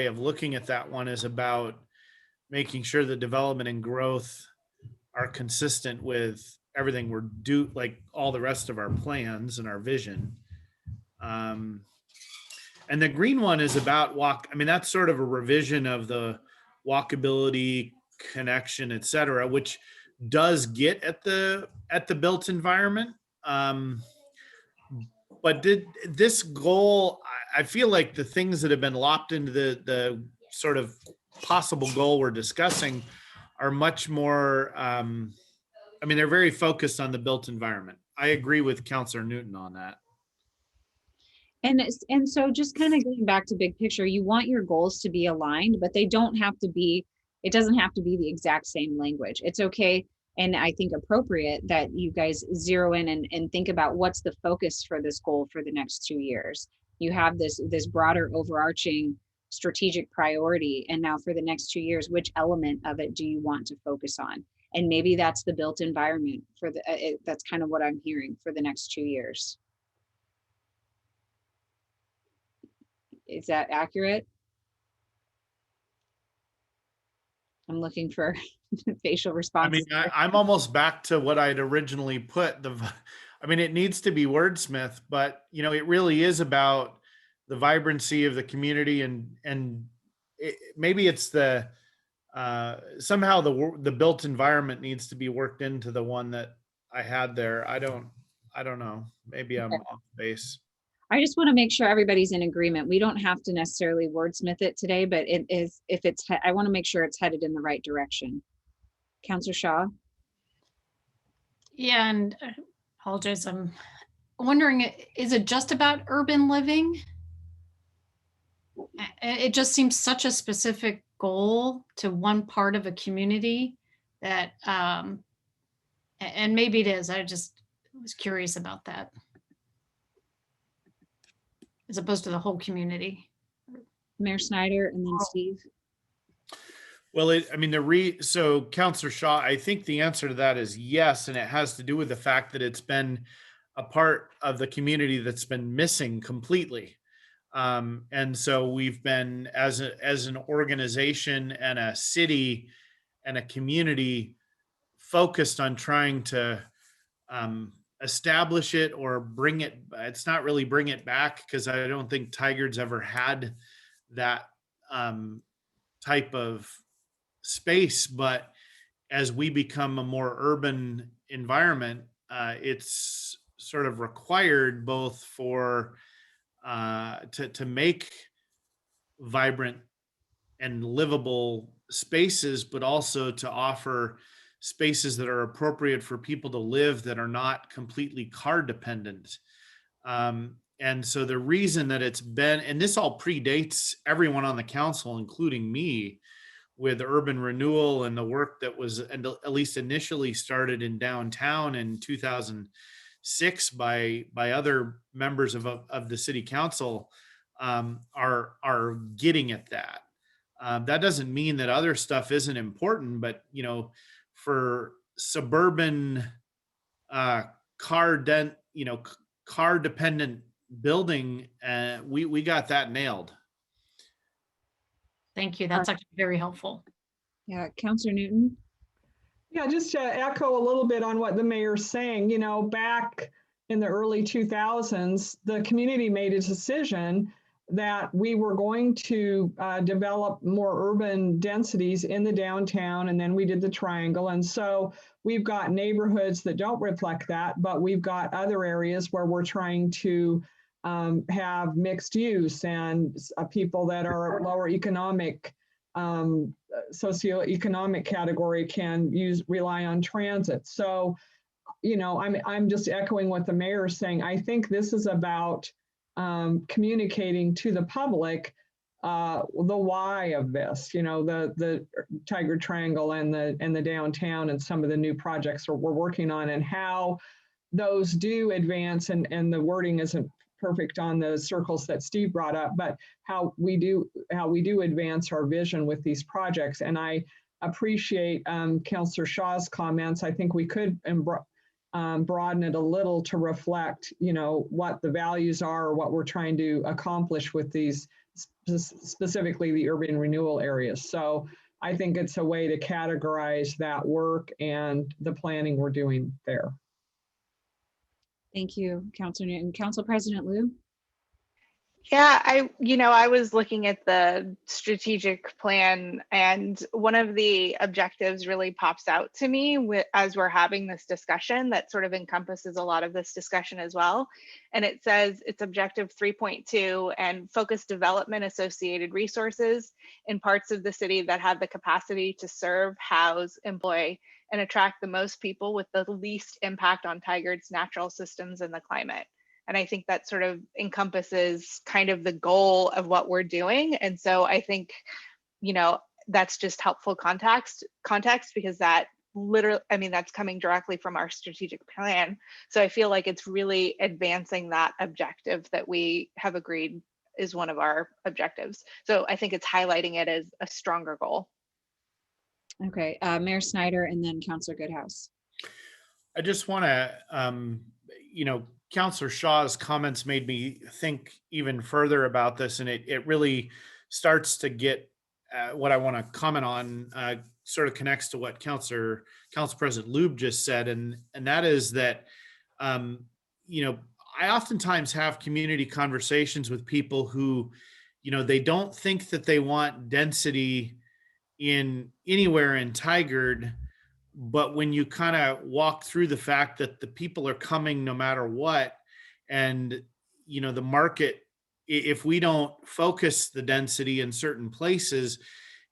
of looking at that one is about making sure the development and growth are consistent with everything we're like all the rest of our plans and our vision. And the green one is about that's sort of a revision of the walkability, connection, et cetera, which does get at the built environment. But this goal, I feel like the things that have been lopped into the sort of possible goal we're discussing are much more, they're very focused on the built environment. I agree with Councilor Newton on that. and so just kind of going back to big picture, you want your goals to be aligned, but it doesn't have to be the exact same language. It's okay. And I think appropriate that you guys zero in and think about what's the focus for this goal for the next 2 years. You have this broader overarching strategic priority. And now for the next 2 years, which element of it do you want to focus on? And maybe that's the built environment for that's kind of what I'm hearing for the next 2 years. Is that accurate? I'm looking for facial responses. I'm almost back to what I'd originally put. It needs to be wordsmith, but it really is about the vibrancy of the community, and maybe it's somehow the built environment needs to be worked into the one that I had there. I don't know. Maybe I'm off base. I just want to make sure everybody's in agreement. We don't have to necessarily wordsmith it today, but I want to make sure it's headed in the right direction. Councilor Shaw? Yeah, and I apologize. I'm wondering, is it just about urban living? It just seems such a specific goal to one part of a community that, and maybe it is. I just was curious about that, as opposed to the whole community. Mayor Snyder and then Steve. Well, so Councilor Shaw, I think the answer to that is yes, and it has to do with the fact that it's been a part of the community that's been missing completely. And so we've been, as an organization and a city and a community, focused on trying to establish it or bring it. It's not really bring it back, because I don't think Tigard's ever had that type of space, but as we become a more urban environment, it's sort of required both for to make vibrant and livable spaces, but also to offer spaces that are appropriate for people to live that are not completely car dependent. And so the reason that it's been, and this all predates everyone on the council, including me, with urban renewal and the work that was at least initially started in downtown in 2006 by other members of the city council, are getting at that. That doesn't mean that other stuff isn't important, but for suburban car dependent building, we got that nailed. Thank you. That's actually very helpful. Yeah, Councillor Newton. Yeah, just to echo a little bit on what the mayor's saying, back in the early 2000s, the community made a decision that we were going to develop more urban densities in the downtown, and then we did the triangle. And so we've got neighborhoods that don't reflect that, but we've got other areas where we're trying to have mixed use and people that are lower economic, socioeconomic category can rely on transit. So, I'm just echoing what the mayor is saying. I think this is about communicating to the public the why of this, the Tigard Triangle and the downtown and some of the new projects we're working on, and how those do advance, and the wording isn't perfect on the circles that Steve brought up, but how we do advance our vision with these projects. And I appreciate Councillor Shaw's comments. I think we could broaden it a little to reflect, what the values are, or what we're trying to accomplish with these, specifically the urban renewal areas. So I think it's a way to categorize that work and the planning we're doing there. Thank you, Councillor Newton. Council President Liu. Yeah, I was looking at the strategic plan, and one of the objectives really pops out to me as we're having this discussion that sort of encompasses a lot of this discussion as well. And it says it's objective 3.2, and focus development associated resources in parts of the city that have the capacity to serve, house, employ, and attract the most people with the least impact on Tigard's natural systems and the climate. And I think that sort of encompasses kind of the goal of what we're doing. And so I think, that's just helpful context because that literally, that's coming directly from our strategic plan. So I feel like it's really advancing that objective that we have agreed is one of our objectives. So I think it's highlighting it as a stronger goal. Okay, Mayor Snyder and then Councillor Goodhouse. I just want to, Councillor Shaw's comments made me think even further about this, and it really starts to get what I want to comment on, sort of connects to what Council President Lube just said, and that is that, I oftentimes have community conversations with people who, they don't think that they want density in anywhere in Tigard. But when you kind of walk through the fact that the people are coming no matter what, and the market, if we don't focus the density in certain places,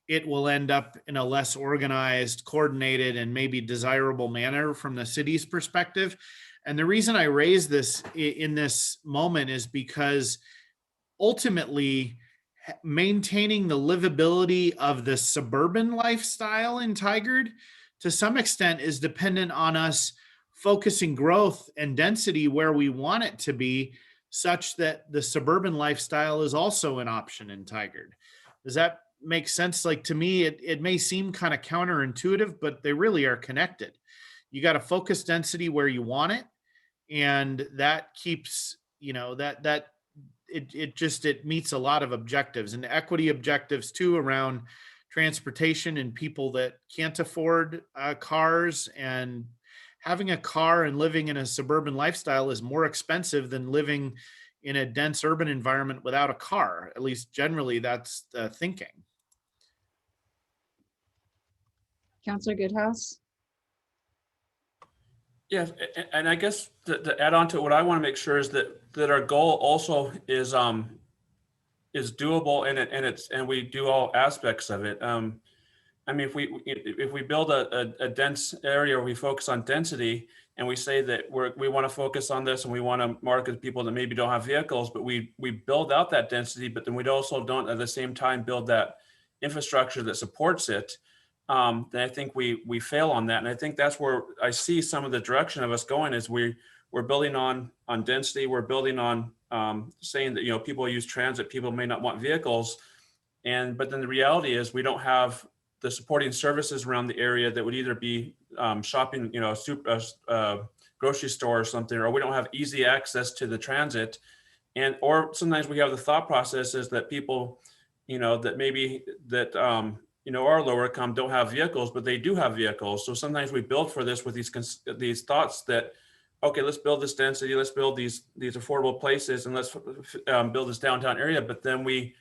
it will end up in a less organized, coordinated, and maybe desirable manner from the city's perspective. And the reason I raise this in this moment is because ultimately, maintaining the livability of the suburban lifestyle in Tigard to some extent is dependent on us focusing growth and density where we want it to be, such that the suburban lifestyle is also an option in Tigard. Does that make sense? Like, to me, it may seem kind of counterintuitive, but they really are connected. You got to focus density where you want it, and that keeps, it meets a lot of objectives, and equity objectives too, around transportation and people that can't afford cars. And having a car and living in a suburban lifestyle is more expensive than living in a dense urban environment without a car. At least generally that's the thinking. Counselor Goodhouse? Yes, and I guess to add on to what I want to make sure is that our goal also is doable and we do all aspects of it. I mean, if we build a dense area, or we focus on density, and we say that we want to focus on this, and we want to market people that maybe don't have vehicles, but we build out that density, but then we also don't at the same time build that infrastructure that supports it. Then I think we fail on that, and I think that's where I see some of the direction of us going is we're building on density. We're building on saying that people use transit, people may not want vehicles, but then the reality is we don't have the supporting services around the area that would either be shopping, grocery store or something, or we don't have easy access to the transit. Or sometimes we have the thought processes that people, that maybe that, are lower income don't have vehicles, but they do have vehicles. So sometimes we build for this with these thoughts that, okay, let's build this density, let's build these affordable places, and let's build this downtown area. But then we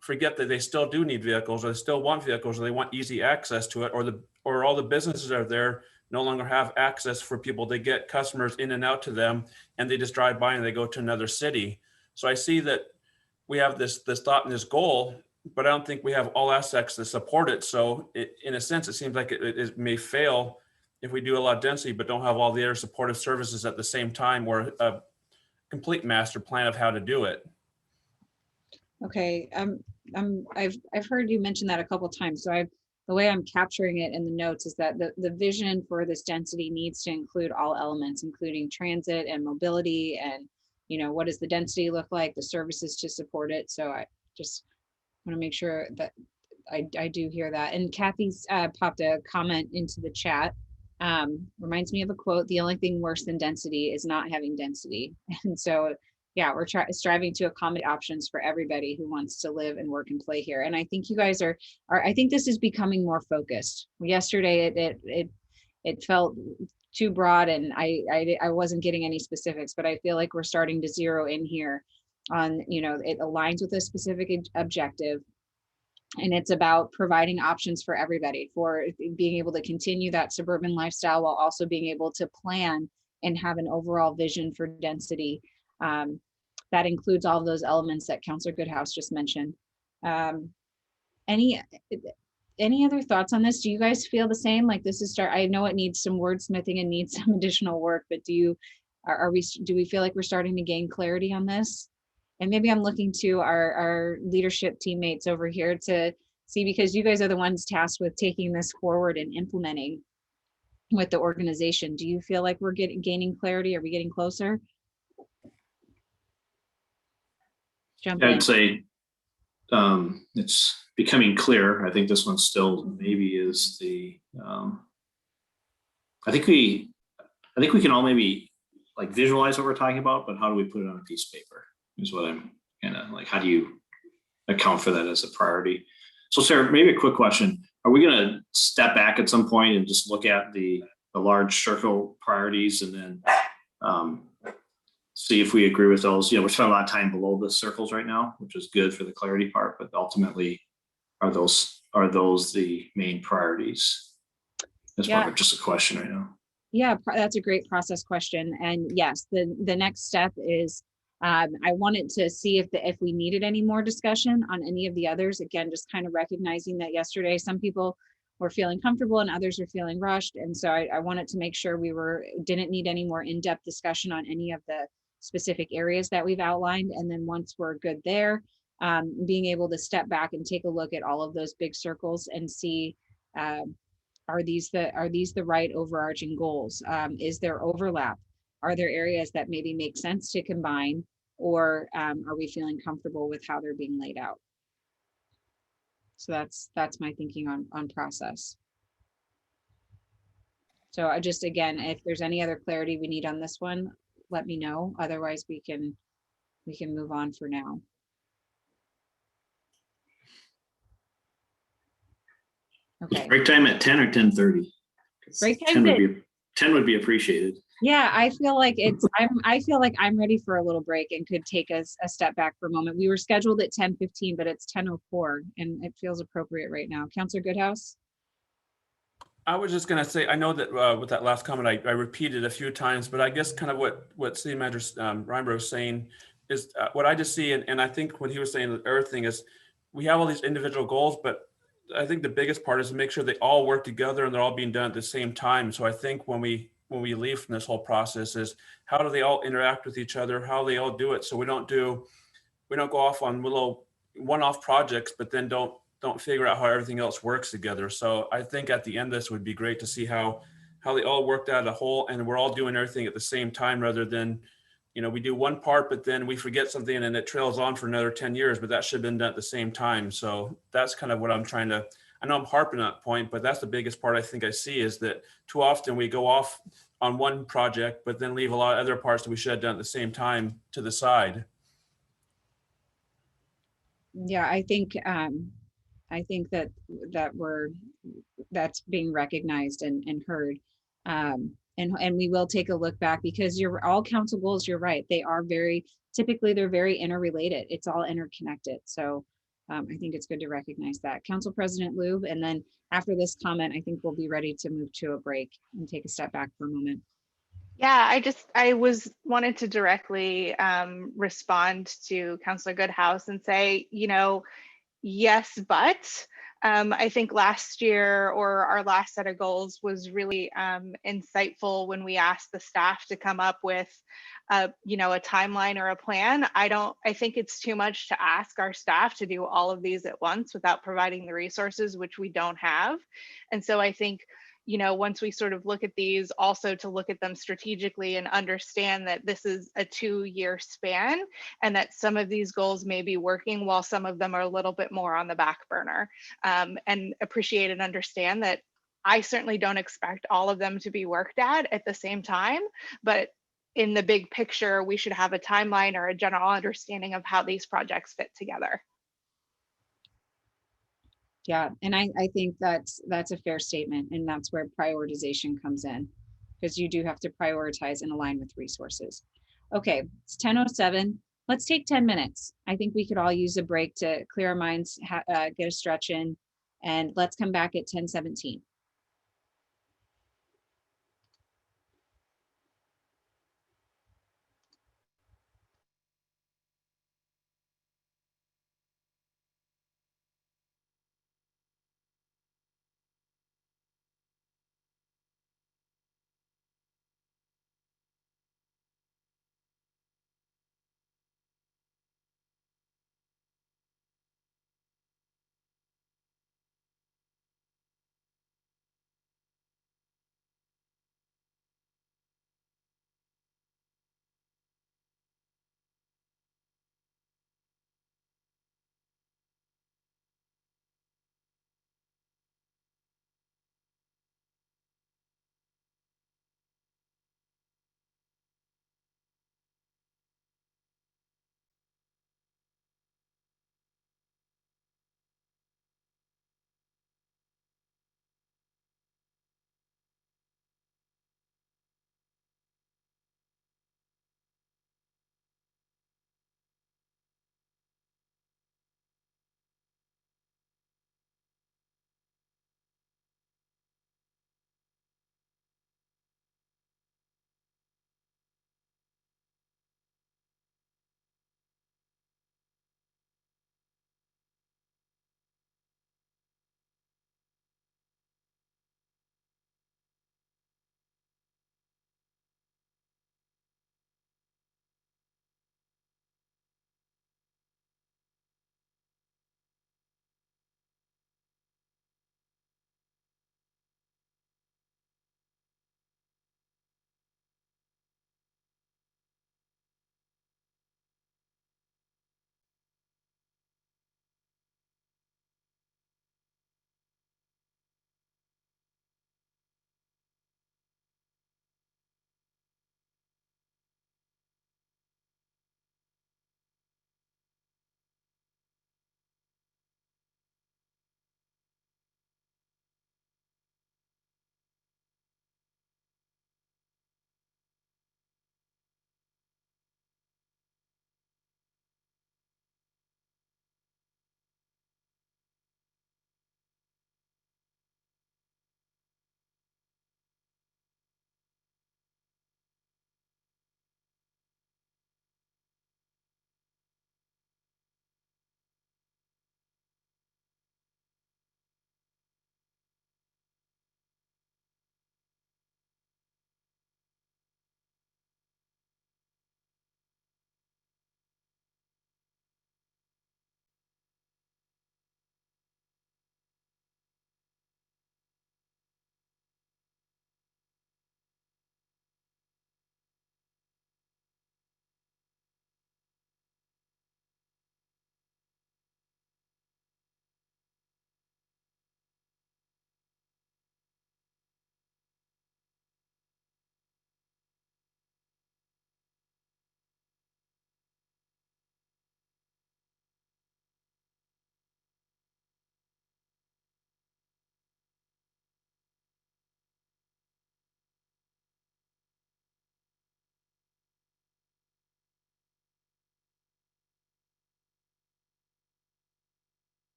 forget that they still do need vehicles, or they still want vehicles, or they want easy access to it, or all the businesses are there no longer have access for people to get customers in and out to them, and they just drive by and they go to another city. So I see that we have this thought and this goal, but I don't think we have all aspects that support it. So in a sense, it seems like it may fail if we do a lot of density, but don't have all the other supportive services at the same time, or a complete master plan of how to do it. Okay, I've heard you mention that a couple of times. So the way I'm capturing it in the notes is that the vision for this density needs to include all elements, including transit and mobility, and what does the density look like, the services to support it. So I just want to make sure that I do hear that. And Kathy's popped a comment into the chat. Reminds me of a quote: "The only thing worse than density is not having density." And so yeah, we're striving to accommodate options for everybody who wants to live and work and play here. And I think you guys are I think this is becoming more focused. Yesterday, it felt too broad, and I wasn't getting any specifics, but I feel like we're starting to zero in here on, it aligns with a specific objective. And it's about providing options for everybody, for being able to continue that suburban lifestyle while also being able to plan and have an overall vision for density. That includes all of those elements that Councilor Goodhouse just mentioned. Any other thoughts on this? Do you guys feel the same? Like this is I know it needs some wordsmithing and needs some additional work, but do we feel like we're starting to gain clarity on this? And maybe I'm looking to our leadership teammates over here to see, because you guys are the ones tasked with taking this forward and implementing with the organization. Do you feel like we're gaining clarity? Are we getting closer? Jump in. I'd say it's becoming clear. I think this one still maybe is the. I think we can all maybe like visualize what we're talking about, but how do we put it on a piece of paper? Is what I'm kind of like. How do you account for that as a priority? So, Sarah, maybe a quick question: are we going to step back at some point and just look at the large circle priorities, and then see if we agree with those? We're spending a lot of time below the circles right now, which is good for the clarity part, but ultimately, are those the main priorities? That's probably just a question right now. Yeah, that's a great process question. And yes, the next step is I wanted to see if we needed any more discussion on any of the others. Again, just kind of recognizing that yesterday some people were feeling comfortable and others were feeling rushed. And so I wanted to make sure we didn't need any more in-depth discussion on any of the specific areas that we've outlined. And then once we're good there, being able to step back and take a look at all of those big circles and see, are these the right overarching goals? Is there overlap? Are there areas that maybe make sense to combine, or are we feeling comfortable with how they're being laid out? So that's my thinking on process. So I just, again, if there's any other clarity we need on this one, let me know. Otherwise, we can move on for now. Okay. Break time at 10 or 10:30? Break time 10 would be appreciated. Yeah, I feel like I'm ready for a little break and could take a step back for a moment. We were scheduled at 10:15, but it's 10:04, and it feels appropriate right now. Councilor Goodhouse? I was just gonna say, I know that with that last comment, I repeated a few times, but I guess kind of what City Manager Reinberg was saying is what I just see, and I think what he was saying, everything is, we have all these individual goals, but I think the biggest part is to make sure they all work together and they're all being done at the same time. So I think when we leave from this whole process is how do they all interact with each other, how they all do it, so we don't go off on little one-off projects, but then don't figure out how everything else works together. So I think at the end, this would be great to see how they all worked out a whole, and we're all doing everything at the same time, rather than, we do one part, but then we forget something and it trails on for another 10 years, but that should have been done at the same time. So that's kind of what I'm trying to, I know I'm harping on that point, but that's the biggest part I think I see, is that too often we go off on one project, but then leave a lot of other parts that we should have done at the same time to the side. Yeah, I think that that's being recognized and heard. And we will take a look back, because all council goals, you're right, they're very interrelated. It's all interconnected. So I think it's good to recognize that. Council President Lube, and then after this comment, I think we'll be ready to move to a break and take a step back for a moment. Yeah, I wanted to directly respond to Councilor Goodhouse and say, yes, but I think last year, or our last set of goals, was really insightful when we asked the staff to come up with a timeline or a plan. I think it's too much to ask our staff to do all of these at once without providing the resources, which we don't have. And so I think, once we sort of look at these, also to look at them strategically and understand that this is a 2-year span, and that some of these goals may be working while some of them are a little bit more on the back burner, and appreciate and understand that I certainly don't expect all of them to be worked at the same time, but in the big picture, we should have a timeline or a general understanding of how these projects fit together. Yeah, and I think that's a fair statement, and that's where prioritization comes in, because you do have to prioritize and align with resources. Okay, it's 10:07. Let's take 10 minutes. I think we could all use a break to clear our minds, get a stretch in, and let's come back at 10:17.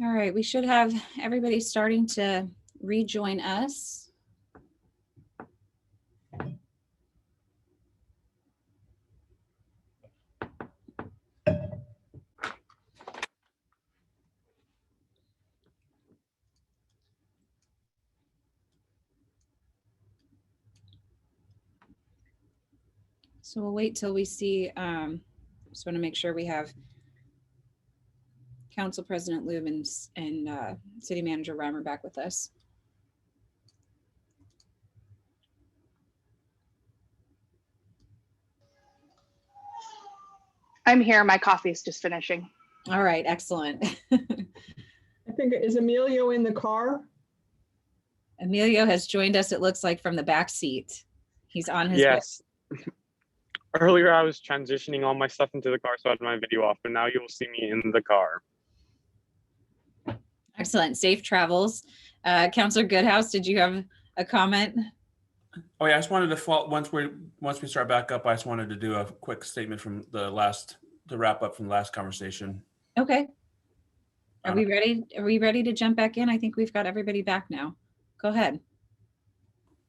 All right, we should have everybody starting to rejoin us. So we'll wait till we see, just want to make sure we have Council President Lube and City Manager Reimer back with us. I'm here. My coffee is just finishing. All right, excellent. I think, is Emilio in the car? Emilio has joined us, it looks like, from the back seat. He's on his Yes. Earlier, I was transitioning all my stuff into the car, so I had my video off, but now you will see me in the car. Excellent. Safe travels. Councilor Goodhouse, did you have a comment? Oh yeah, I just wanted to once we start back up, I just wanted to do a quick statement from to wrap up from the last conversation. Okay. Are we ready? Are we ready to jump back in? I think we've got everybody back now. Go ahead.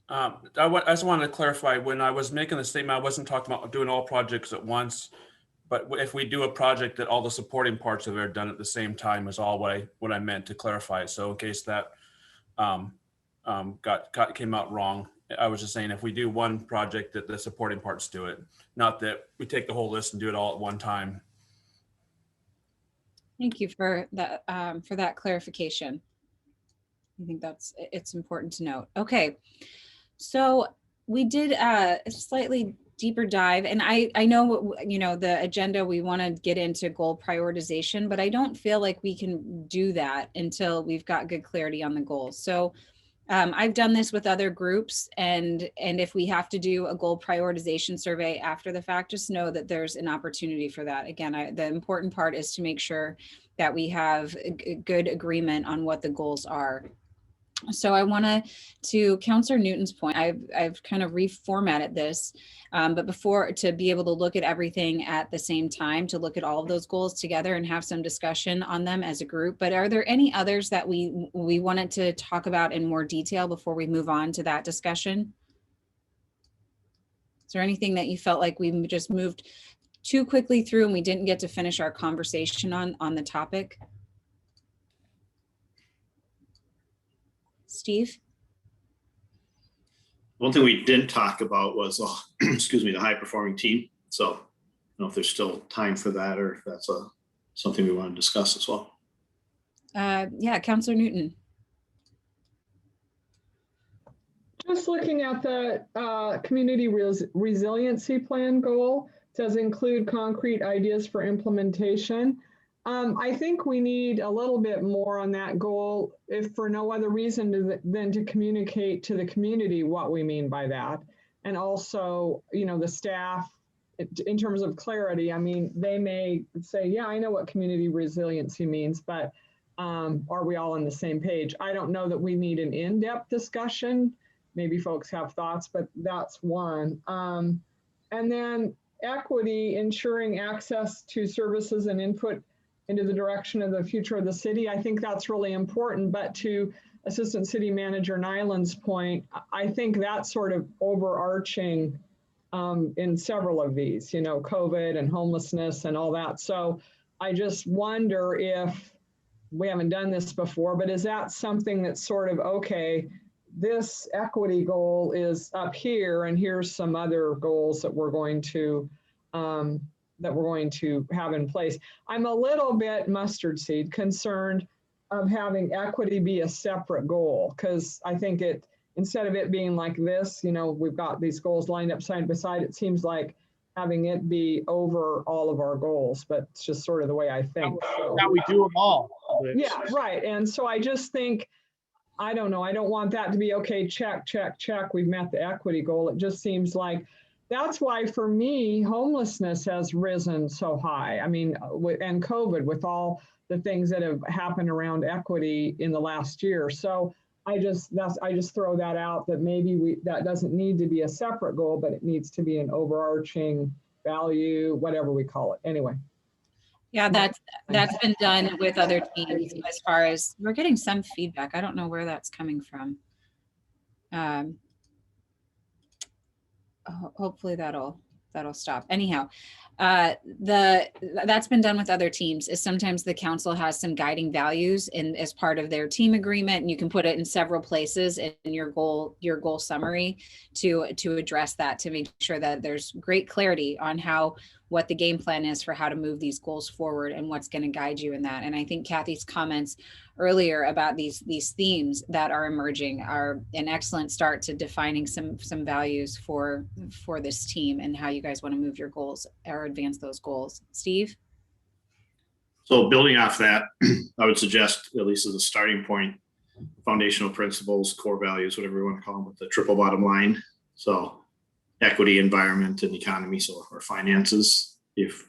I just wanted to clarify, when I was making the statement, I wasn't talking about doing all projects at once, but if we do a project, that all the supporting parts of it are done at the same time is all what I meant to clarify it. So in case that came out wrong, I was just saying if we do one project, that the supporting parts do it, not that we take the whole list and do it all at one time. Thank you for that clarification. I think it's important to note. Okay, so we did a slightly deeper dive, and I know, the agenda, we want to get into goal prioritization, but I don't feel like we can do that until we've got good clarity on the goals. So I've done this with other groups, and if we have to do a goal prioritization survey after the fact, just know that there's an opportunity for that. Again, the important part is to make sure that we have a good agreement on what the goals are. So I want to Councillor Newton's point, I've kind of reformatted this, but before, to be able to look at everything at the same time, to look at all of those goals together and have some discussion on them as a group. But are there any others that we wanted to talk about in more detail before we move on to that discussion? Is there anything that you felt like we just moved too quickly through and we didn't get to finish our conversation on the topic? Steve? One thing we didn't talk about was, excuse me, the high performing team. So I don't know if there's still time for that, or if that's something we want to discuss as well. Yeah, Councillor Newton. Just looking at the community resiliency plan goal, it says include concrete ideas for implementation. I think we need a little bit more on that goal, if for no other reason than to communicate to the community what we mean by that. And also, the staff, in terms of clarity, I mean, they may say, yeah, I know what community resiliency means, but are we all on the same page? I don't know that we need an in-depth discussion. Maybe folks have thoughts, but that's one. And then equity, ensuring access to services and input into the direction of the future of the city. I think that's really important, but to Assistant City Manager Nyland's point, I think that's sort of overarching in several of these, COVID and homelessness and all that. So I just wonder, if we haven't done this before, but is that something that's sort of, okay, this equity goal is up here, and here's some other goals that we're going to have in place. I'm a little bit mustard seed concerned of having equity be a separate goal, because I think instead of it being like this, we've got these goals lined up side by side, it seems like having it be over all of our goals, but it's just sort of the way I think. So, now we do them all. yeah, right. And so I just think, I don't know, I don't want that to be, okay, check, check, check, we've met the equity goal. It just seems like, that's why for me, homelessness has risen so high. I mean, and COVID, with all the things that have happened around equity in the last year. So I just throw that out, that maybe that doesn't need to be a separate goal, but it needs to be an overarching value, whatever we call it. Anyway. Yeah, that's been done with other teams as far as we're getting some feedback. I don't know where that's coming from. Hopefully that'll stop. Anyhow, that's been done with other teams. Is sometimes the council has some guiding values in as part of their team agreement, and you can put it in several places in your goal summary to address that, to make sure that there's great clarity on what the game plan is for how to move these goals forward and what's going to guide you in that. And I think Kathy's comments earlier about these themes that are emerging are an excellent start to defining some values for this team and how you guys want to move your goals or advance those goals. Steve? So building off that, I would suggest, at least as a starting point, foundational principles, core values, whatever you want to call them, with the triple bottom line. So equity, environment, and economy, so our finances. If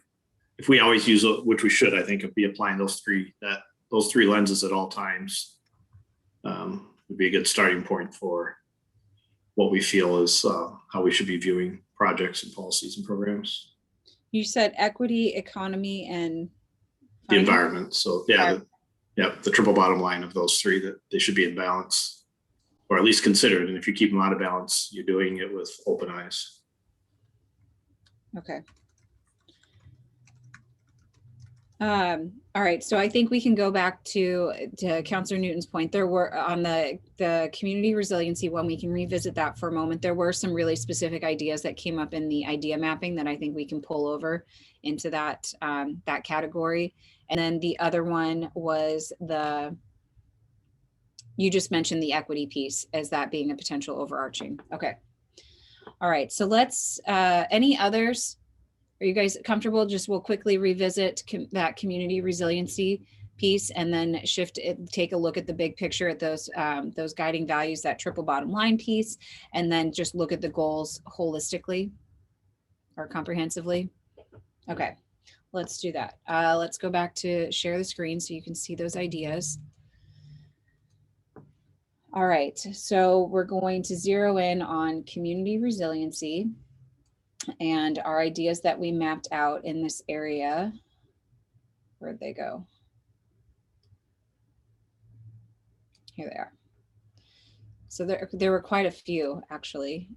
we always use, which we should, I think, be applying those three lenses at all times, would be a good starting point for what we feel is how we should be viewing projects and policies and programs. You said equity, economy, and the environment. So yeah, the triple bottom line of those three, that they should be in balance, or at least considered. And if you keep them out of balance, you're doing it with open eyes. Okay. All right, so I think we can go back to Councillor Newton's point. There were on the community resiliency one, we can revisit that for a moment. There were some really specific ideas that came up in the idea mapping that I think we can pull over into that that category. And then the other one was you just mentioned the equity piece as that being a potential overarching. Okay. All right, so let's, any others? Are you guys comfortable? Just we'll quickly revisit that community resiliency piece and then take a look at the big picture at those guiding values, that triple bottom line piece, and then just look at the goals holistically or comprehensively. Okay, let's do that. Let's go back to share the screen so you can see those ideas. All right, so we're going to zero in on community resiliency and our ideas that we mapped out in this area. Where'd they go? Here they are. So there were quite a few, actually.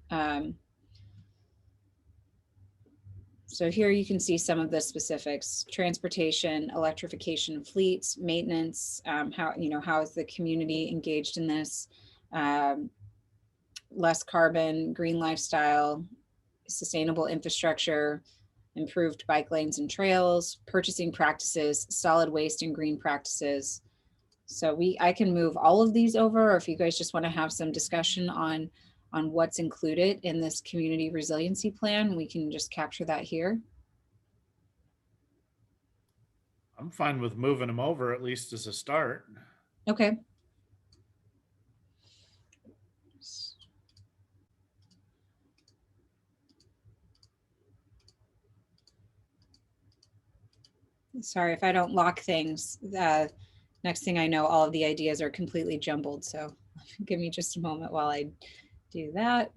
So here you can see some of the specifics: transportation, electrification of fleets, maintenance, how is the community engaged in this, less carbon, green lifestyle, sustainable infrastructure, improved bike lanes and trails, purchasing practices, solid waste and green practices. So I can move all of these over, or if you guys just want to have some discussion on what's included in this community resiliency plan, we can just capture that here. I'm fine with moving them over, at least as a start. Okay. Sorry if I don't lock things. Next thing I know, all of the ideas are completely jumbled. So give me just a moment while I do that.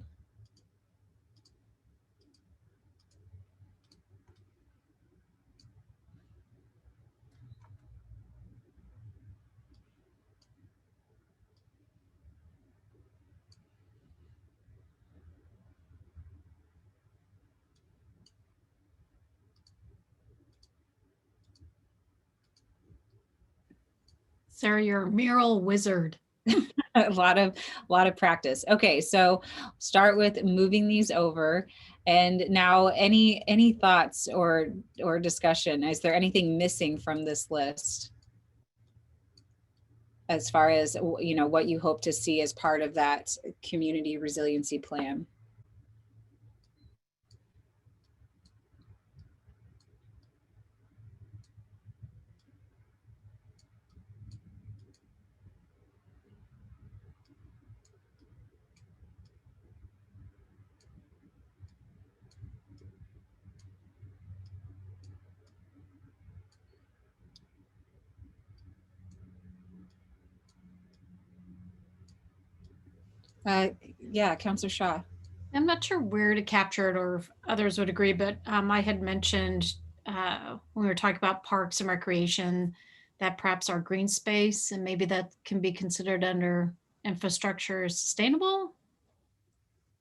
Sarah, you're a mural wizard. a lot of practice. Okay, so start with moving these over. And now any thoughts or discussion? Is there anything missing from this list as far as what you hope to see as part of that community resiliency plan? Yeah, Councillor Shaw. I'm not sure where to capture it or if others would agree, but I had mentioned when when we were talking about parks and recreation, that perhaps our green space and maybe that can be considered under infrastructure sustainable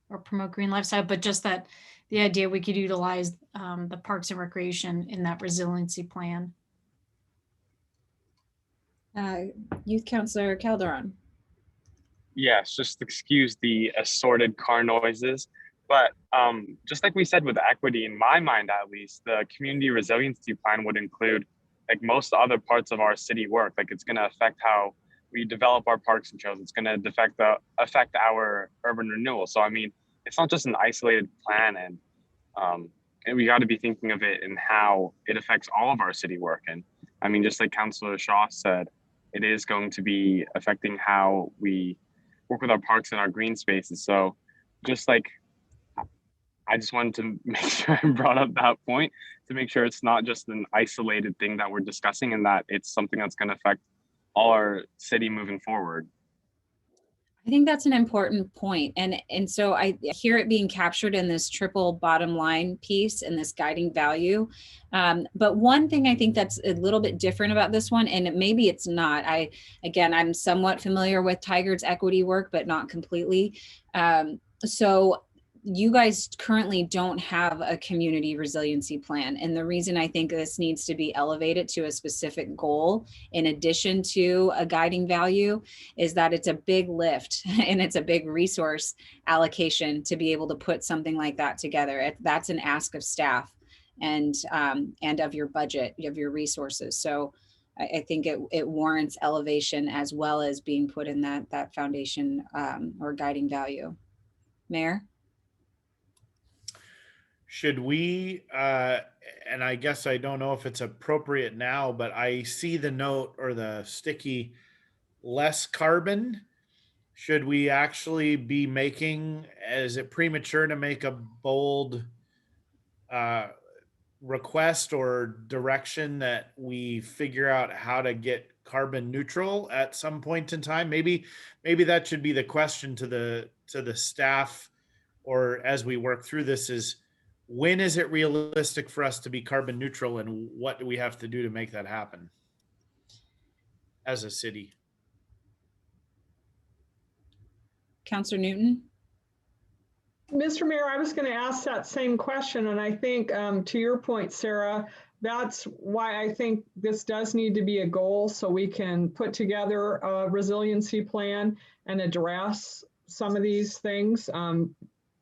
or promote green lifestyle, but just that the idea we could utilize the parks and recreation in that resiliency plan. Youth Councilor Calderon. Yes, just excuse the assorted car noises. But just like we said with equity, in my mind at least, the community resiliency plan would include like most other parts of our city work. Like it's going to affect how we develop our parks and trails. It's going to affect our urban renewal. So I mean, it's not just an isolated plan, and we got to be thinking of it and how it affects all of our city work. And I mean, just like Councilor Shaw said, it is going to be affecting how we work with our parks and our green spaces. So just like, I just wanted to make sure I brought up that point to make sure it's not just an isolated thing that we're discussing and that it's something that's going to affect all our city moving forward. I think that's an important point. And so I hear it being captured in this triple bottom line piece and this guiding value. But one thing I think that's a little bit different about this one, and maybe it's not, I'm somewhat familiar with Tigard's equity work, but not completely. So you guys currently don't have a community resiliency plan. And the reason I think this needs to be elevated to a specific goal in addition to a guiding value is that it's a big lift and it's a big resource allocation to be able to put something like that together. That's an ask of staff and of your budget, of your resources. So I think it warrants elevation as well as being put in that foundation or guiding value. Mayor? Should we, and I guess I don't know if it's appropriate now, but I see the note or the sticky less carbon. Should we actually be making, is it premature to make a bold request or direction that we figure out how to get carbon neutral at some point in time? Maybe that should be the question to the staff, or as we work through this, is when is it realistic for us to be carbon neutral and what do we have to do to make that happen as a city? Councilor Newton? Mr. Mayor, I was going to ask that same question. And I think to your point, Sarah, that's why I think this does need to be a goal so we can put together a resiliency plan and address some of these things.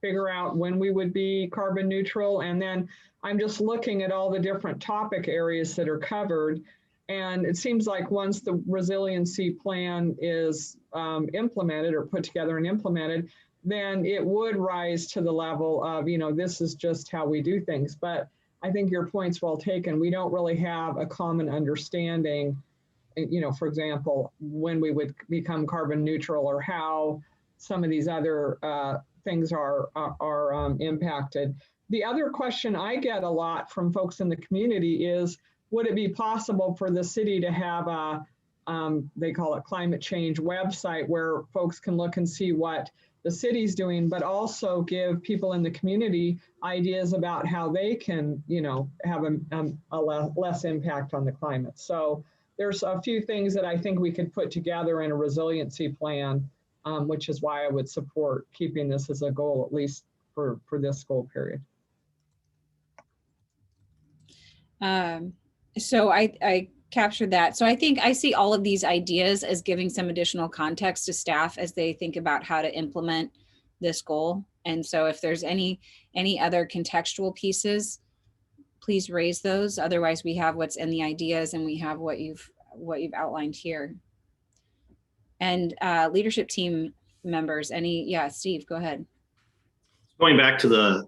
Figure out when we would be carbon neutral. And then I'm just looking at all the different topic areas that are covered. And it seems like once the resiliency plan is implemented or put together and implemented, then it would rise to the level of, this is just how we do things. But I think your point's well taken. We don't really have a common understanding, for example, when we would become carbon neutral or how some of these other things are impacted. The other question I get a lot from folks in the community is, would it be possible for the city to have a, they call it climate change website, where folks can look and see what the city's doing, but also give people in the community ideas about how they can, have a less impact on the climate. So there's a few things that I think we could put together in a resiliency plan, which is why I would support keeping this as a goal, at least for this goal period. So I captured that. So I think I see all of these ideas as giving some additional context to staff as they think about how to implement this goal. And so if there's any other contextual pieces, please raise those. Otherwise, we have what's in the ideas and we have what you've outlined here. And leadership team members, Steve, go ahead. Going back to the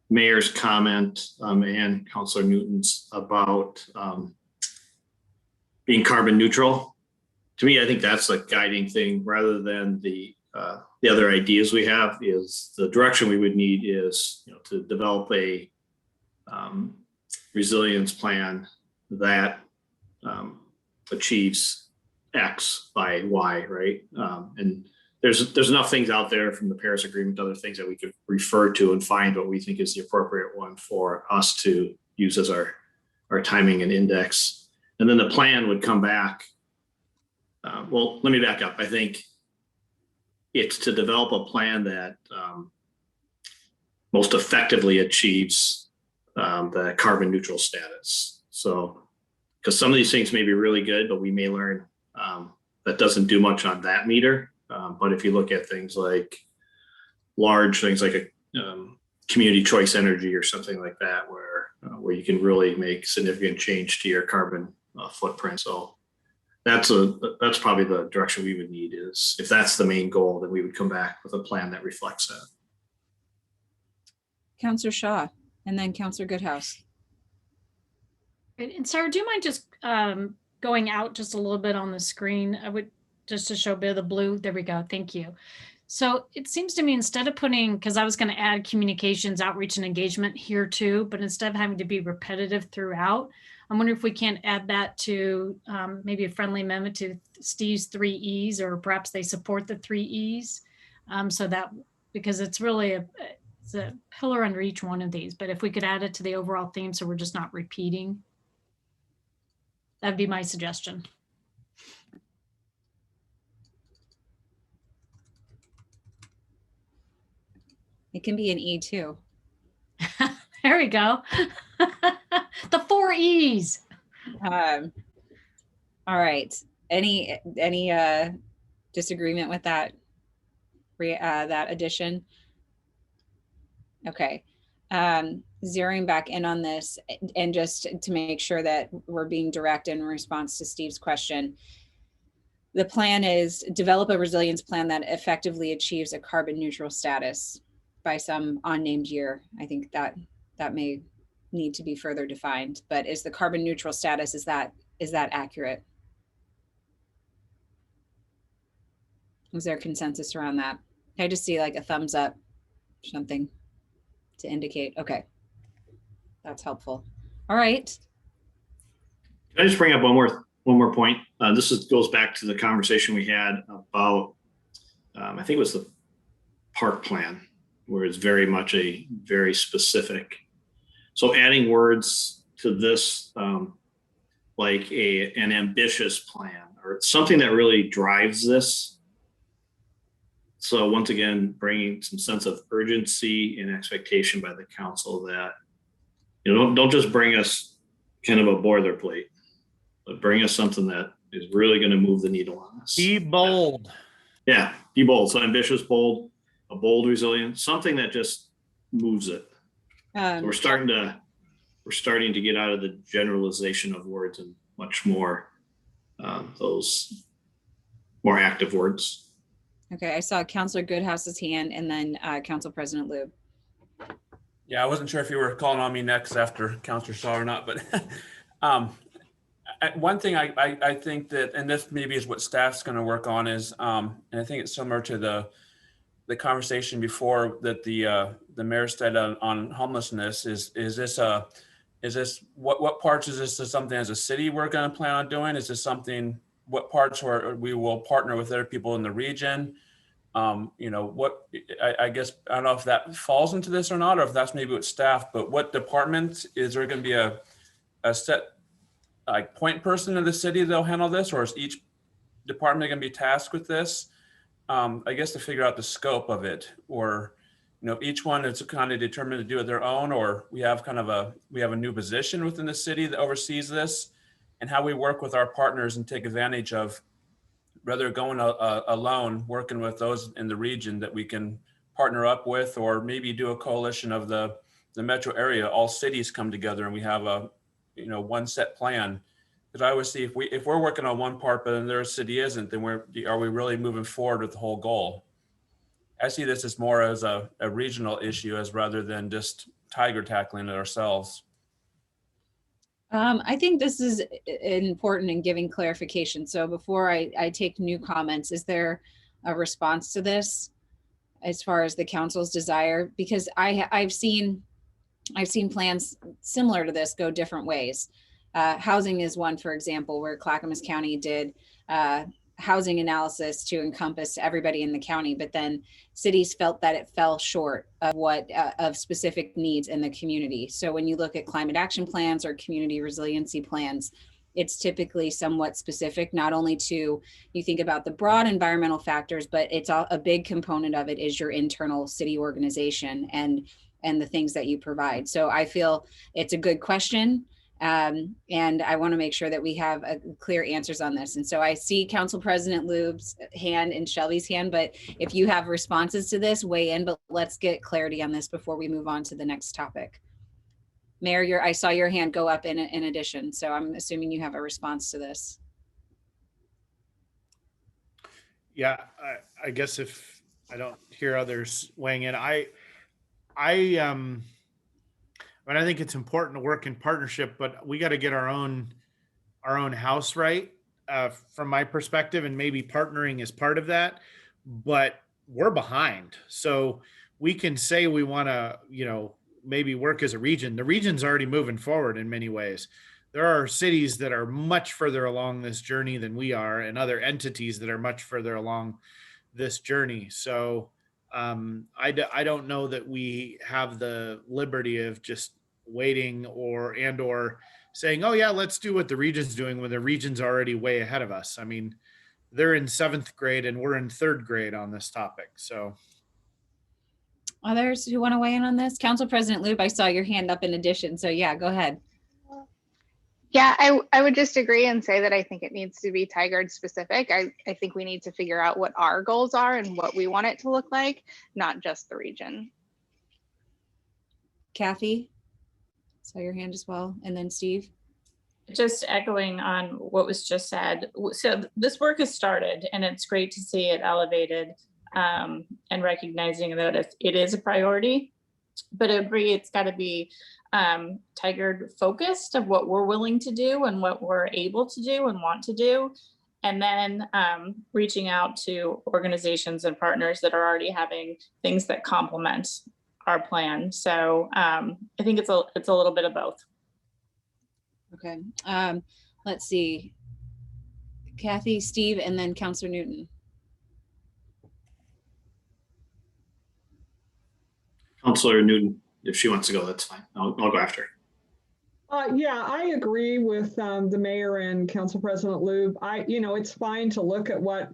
mayor's comment and Councilor Newton's about being carbon neutral, to me, I think that's a guiding thing rather than the other ideas we have. Is the direction we would need is to develop a resilience plan that achieves X by Y, right? And there's enough things out there from the Paris Agreement, other things that we could refer to and find what we think is the appropriate one for us to use as our our timing and index. And then the plan would come back. Well, let me back up. I think it's to develop a plan that most effectively achieves the carbon neutral status. So, because some of these things may be really good, but we may learn that doesn't do much on that meter. But if you look at things like large things like a community choice energy or something like that, where you can really make significant change to your carbon footprint. So that's probably the direction we would need. Is if that's the main goal, then we would come back with a plan that reflects that. Councillor Shaw, and then Councillor Goodhouse. And Sarah, do you mind just going out just a little bit on the screen? I would just to show a bit of the blue. There we go. Thank you. So it seems to me instead of putting, because I was going to add communications, outreach, and engagement here too, but instead of having to be repetitive throughout, I'm wondering if we can't add that to maybe a friendly amendment to Steve's 3 E's, or perhaps they support the 3 E's. So that, because it's really it's a pillar under each one of these, but if we could add it to the overall theme so we're just not repeating, that'd be my suggestion. It can be an E too. There we go. The 4 E's. All right. Any disagreement with that that addition? Okay. Zeroing back in on this, and just to make sure that we're being direct in response to Steve's question, the plan is develop a resilience plan that effectively achieves a carbon neutral status by some unnamed year. I think that may need to be further defined, but is the carbon neutral status, is that accurate? Is there consensus around that? I just see like a thumbs up, something to indicate. Okay, that's helpful. All right. Can I just bring up one more point? This goes back to the conversation we had about, I think it was the park plan, where it's very much a very specific. So adding words to this, like an ambitious plan or something that really drives this. So once again, bringing some sense of urgency and expectation by the council that, don't just bring us kind of a boilerplate, but bring us something that is really going to move the needle on us. Be bold. Yeah, be bold. So ambitious, bold, a bold, resilient, something that just moves it. So we're starting to get out of the generalization of words and much more those more active words. Okay, I saw Councillor Goodhouse's hand, and then Council President Lube. Yeah, I wasn't sure if you were calling on me next after Councillor Shaw or not, but one thing I think that, and this maybe is what staff's going to work on, is, and I think it's similar to the conversation before that the mayor said on homelessness, is this what parts is this something as a city we're going to plan on doing? Is this something, what parts where we will partner with other people in the region? I guess, I don't know if that falls into this or not, or if that's maybe with staff, but what departments, is there going to be a set like point person in the city that'll handle this, or is each department going to be tasked with this? I guess to figure out the scope of it, or, each one is kind of determined to do it their own, or we have a new position within the city that oversees this, and how we work with our partners and take advantage of, rather going alone, working with those in the region that we can partner up with, or maybe do a coalition of the metro area, all cities come together and we have a, one set plan. Because I always see if we're working on one part, but then their city isn't, then are we really moving forward with the whole goal? I see this as more as a regional issue, as rather than just Tigard tackling it ourselves. I think this is important in giving clarification. So before I take new comments, is there a response to this as far as the council's desire? Because I've seen plans similar to this go different ways. Housing is one, for example, where Clackamas County did housing analysis to encompass everybody in the county, but then cities felt that it fell short of what of specific needs in the community. So when you look at climate action plans or community resiliency plans, it's typically somewhat specific, not only to, you think about the broad environmental factors, but it's a big component of it is your internal city organization and the things that you provide. So I feel it's a good question. And I want to make sure that we have clear answers on this. And so I see Council President Loob's hand and Shelby's hand, but if you have responses to this, weigh in, but let's get clarity on this before we move on to the next topic. Mayor, I saw your hand go up in addition, so I'm assuming you have a response to this. Yeah, I guess if I don't hear others weighing in, I think it's important to work in partnership, but we got to get our own house right, from my perspective, and maybe partnering is part of that, but we're behind. So we can say we want to, maybe work as a region. The region's already moving forward in many ways. There are cities that are much further along this journey than we are, and other entities that are much further along this journey. So I don't know that we have the liberty of just waiting or saying, oh yeah, let's do what the region's doing when the region's already way ahead of us. I mean, they're in 7th grade and we're in 3rd grade on this topic. So others who want to weigh in on this? Council President Loob, I saw your hand up in addition. So yeah, go ahead. Yeah, I would just agree and say that I think it needs to be Tigard specific. I think we need to figure out what our goals are and what we want it to look like, not just the region. Kathy, saw your hand as well. And then Steve. Just echoing on what was just said. So this work has started and it's great to see it elevated and recognizing that it is a priority, but I agree it's got to be Tigard focused of what we're willing to do and what we're able to do and want to do. And then reaching out to organizations and partners that are already having things that complement our plan. So I think it's a little bit of both. Okay, let's see. Kathy, Steve, and then Councilor Newton. Councilor Newton, if she wants to go, that's fine. I'll go after. Yeah, I agree with the mayor and Council President Loob. It's fine to look at what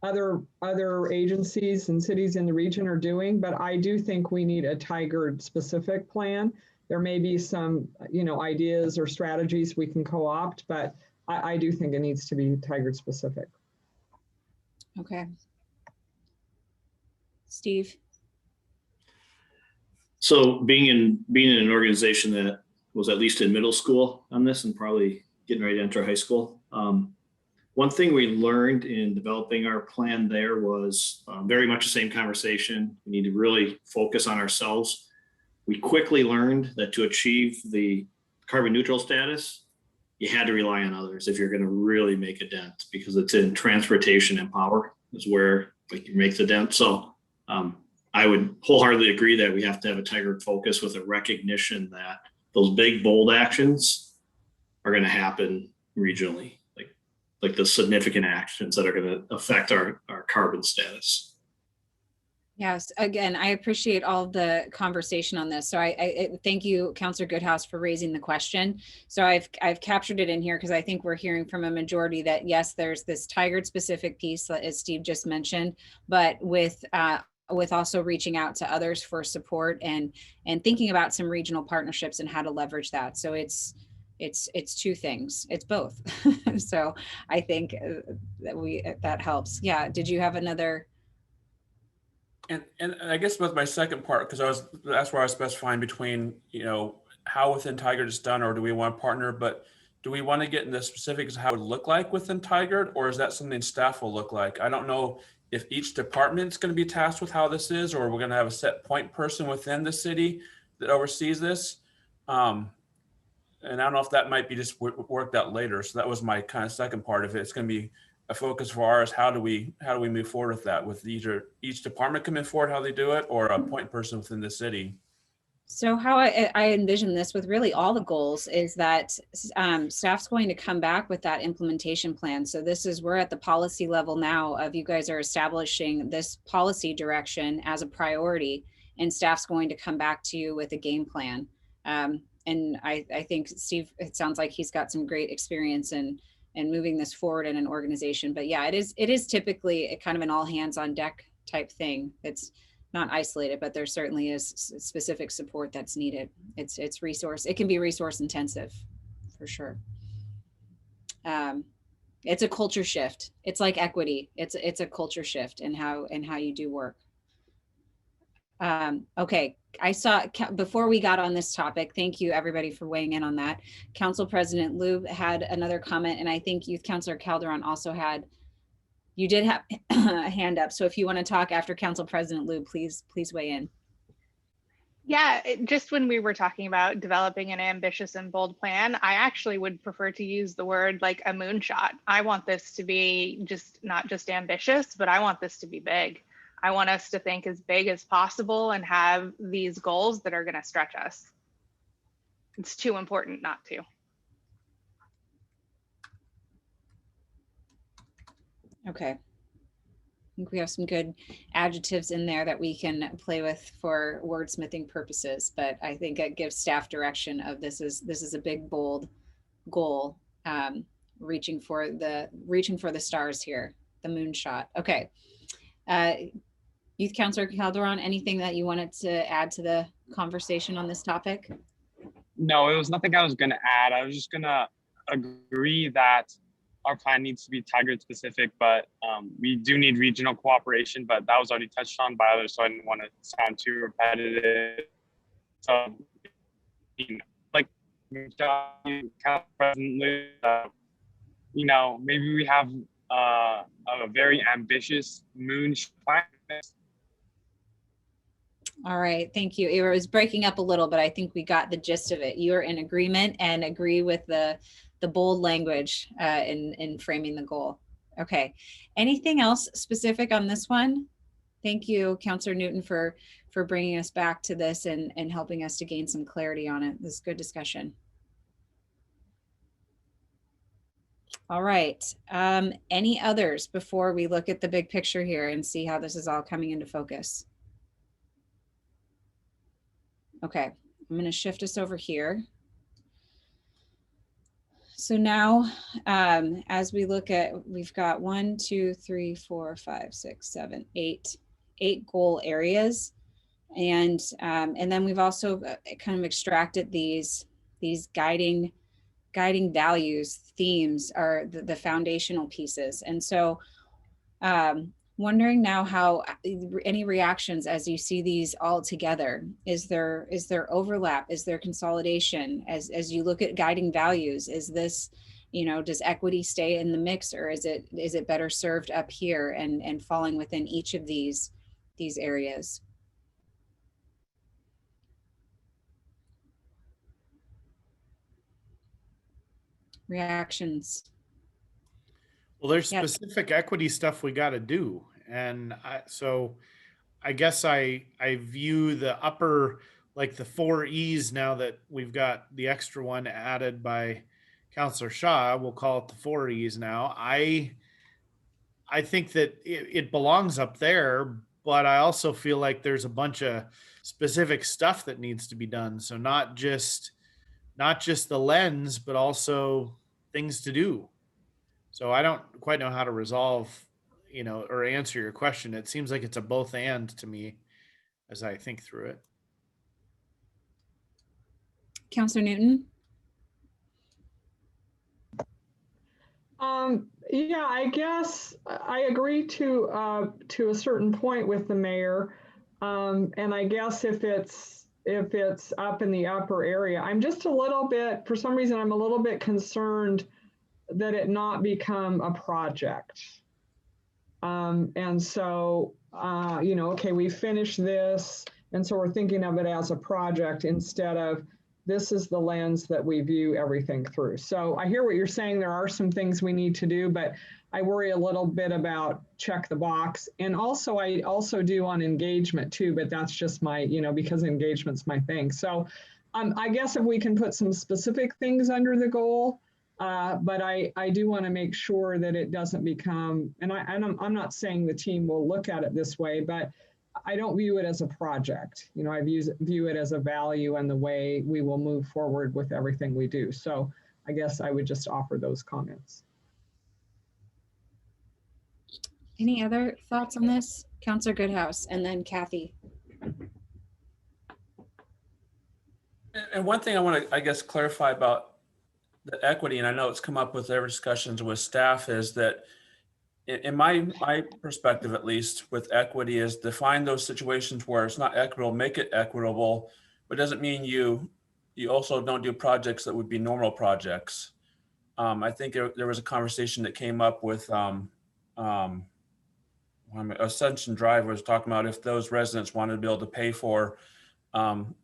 other agencies and cities in the region are doing, but I do think we need a Tigard specific plan. There may be some, ideas or strategies we can co-opt, but I do think it needs to be Tigard specific. Okay. Steve. So being in an organization that was at least in middle school on this and probably getting ready to enter high school, one thing we learned in developing our plan there was very much the same conversation. We need to really focus on ourselves. We quickly learned that to achieve the carbon neutral status, you had to rely on others if you're going to really make a dent, because it's in transportation and power is where you make the dent. So I would wholeheartedly agree that we have to have a Tigard focus with a recognition that those big, bold actions are going to happen regionally, like the significant actions that are going to affect our carbon status. Yes, again, I appreciate all the conversation on this. So I thank you, Councilor Goodhouse, for raising the question. So I've captured it in here because I think we're hearing from a majority that yes, there's this Tigard specific piece, as Steve just mentioned, but with also reaching out to others for support and thinking about some regional partnerships and how to leverage that. So it's two things. It's both. So I think that helps. Yeah. Did you have another? And I guess with my second part, because that's where I was specifying between, how within Tigard it's done, or do we want to partner, but do we want to get into specifics of how it would look like within Tigard, or is that something staff will look like? I don't know if each department's going to be tasked with how this is, or we're going to have a set point person within the city that oversees this. And I don't know if that might be just worked out later. So that was my kind of second part of it. It's going to be a focus for ours. How do we move forward with that? With either each department coming forward, how they do it, or a point person within the city? So how I envision this with really all the goals is that staff's going to come back with that implementation plan. So this is, we're at the policy level now of you guys are establishing this policy direction as a priority, and staff's going to come back to you with a game plan. And I think Steve, it sounds like he's got some great experience in moving this forward in an organization. But yeah, it is typically a kind of an all hands on deck type thing. It's not isolated, but there certainly is specific support that's needed. It's resource. It can be resource intensive, for sure. It's a culture shift. It's like equity. It's a culture shift in how you do work. Okay, I saw before we got on this topic. Thank you everybody for weighing in on that. Council President Lube had another comment, and I think Youth Councilor Calderon also had. You did have a hand up. So if you want to talk after Council President Lube, please weigh in. Yeah, just when we were talking about developing an ambitious and bold plan, I actually would prefer to use the word like a moonshot. I want this to be not just ambitious, but I want this to be big. I want us to think as big as possible and have these goals that are going to stretch us. It's too important not to. Okay. I think we have some good adjectives in there that we can play with for wordsmithing purposes, but I think it gives staff direction of this is a big, bold goal, reaching for the stars here, the moonshot. Okay. Youth Councilor Calderon, anything that you wanted to add to the conversation on this topic? No, it was nothing I was going to add. I was just going to agree that our plan needs to be Tigard specific, but we do need regional cooperation, but that was already touched on by others, so I didn't want to sound too repetitive. So, like President, maybe we have a very ambitious moon plan. All right, thank you. It was breaking up a little, but I think we got the gist of it. You're in agreement and agree with the bold language in framing the goal. Okay, anything else specific on this one? Thank you, Councilor Newton, for bringing us back to this and helping us to gain some clarity on it. This is good discussion. All right, any others before we look at the big picture here and see how this is all coming into focus? Okay, I'm going to shift us over here. So now, as we look at, we've got 1, 2, 3, 4, 5, 6, 7, 8 goal areas, and then we've also kind of extracted these guiding values, themes are the foundational pieces, and so. Wondering now how any reactions as you see these all together. Is there overlap? Is there consolidation? As you look at guiding values, is this, does equity stay in the mix, or is it better served up here and falling within each of these areas? Reactions. Well, there's specific equity stuff we got to do. And so I guess I view the upper, like the 4 E's now that we've got the extra one added by Councilor Shaw, we'll call it the 4 E's now. I think that it belongs up there, but I also feel like there's a bunch of specific stuff that needs to be done. So not just the lens, but also things to do. So I don't quite know how to resolve, or answer your question. It seems like it's a both and to me as I think through it. Councilor Newton? Yeah, I guess I agree to a certain point with the mayor. And I guess if it's up in the upper area, I'm just a little bit, for some reason, I'm a little bit concerned that it not become a project. And so, okay, we finished this. And so we're thinking of it as a project instead of this is the lens that we view everything through. So I hear what you're saying. There are some things we need to do, but I worry a little bit about check the box. And also, I also do on engagement too, but that's just my, because engagement's my thing. So I guess if we can put some specific things under the goal, but I do want to make sure that it doesn't become, and I'm not saying the team will look at it this way, but I don't view it as a project. I view it as a value and the way we will move forward with everything we do. So I guess I would just offer those comments. Any other thoughts on this? Councilor Goodhouse, and then Kathy. And one thing I want to, I guess, clarify about the equity, and I know it's come up with their discussions with staff, is that in my perspective, at least, with equity, is define those situations where it's not equitable, make it equitable, but doesn't mean you also don't do projects that would be normal projects. I think there was a conversation that came up with Ascension Drive was talking about if those residents wanted to be able to pay for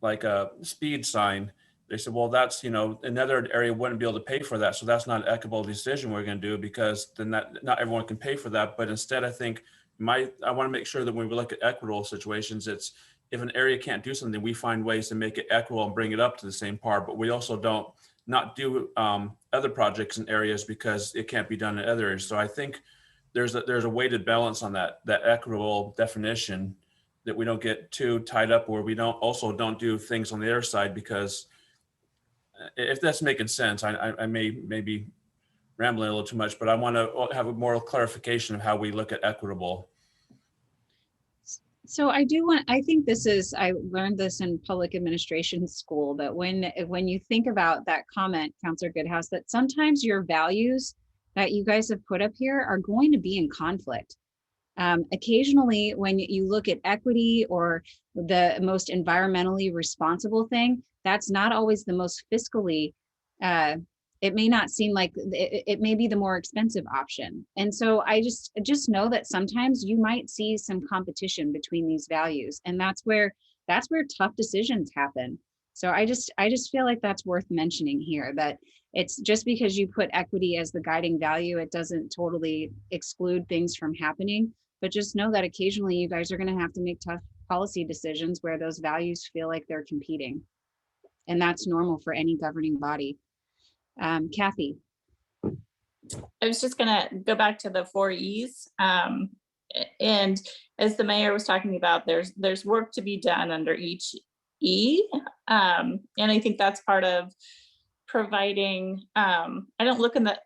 like a speed sign. They said, well, that's, another area wouldn't be able to pay for that. So that's not an equitable decision we're going to do, because then not everyone can pay for that. But instead, I think I want to make sure that when we look at equitable situations, it's if an area can't do something, we find ways to make it equitable and bring it up to the same par. But we also don't not do other projects in areas because it can't be done in other areas. So I think there's a weighted balance on that equitable definition, that we don't get too tied up where we don't do things on the other side, because if that's making sense, I may be rambling a little too much, but I want to have a more clarification of how we look at equitable. So I think I learned this in public administration school, that when you think about that comment, Councilor Goodhouse, that sometimes your values that you guys have put up here are going to be in conflict. Occasionally, when you look at equity or the most environmentally responsible thing, that's not always the most fiscally, it may not seem like it may be the more expensive option. And so I just know that sometimes you might see some competition between these values, and that's where tough decisions happen. So I just feel like that's worth mentioning here, that it's just because you put equity as the guiding value, it doesn't totally exclude things from happening. But just know that occasionally you guys are going to have to make tough policy decisions where those values feel like they're competing. And that's normal for any governing body. Kathy. I was just going to go back to the 4 E's. And as the mayor was talking about, there's work to be done under each E. And I think that's part of providing, I don't look in the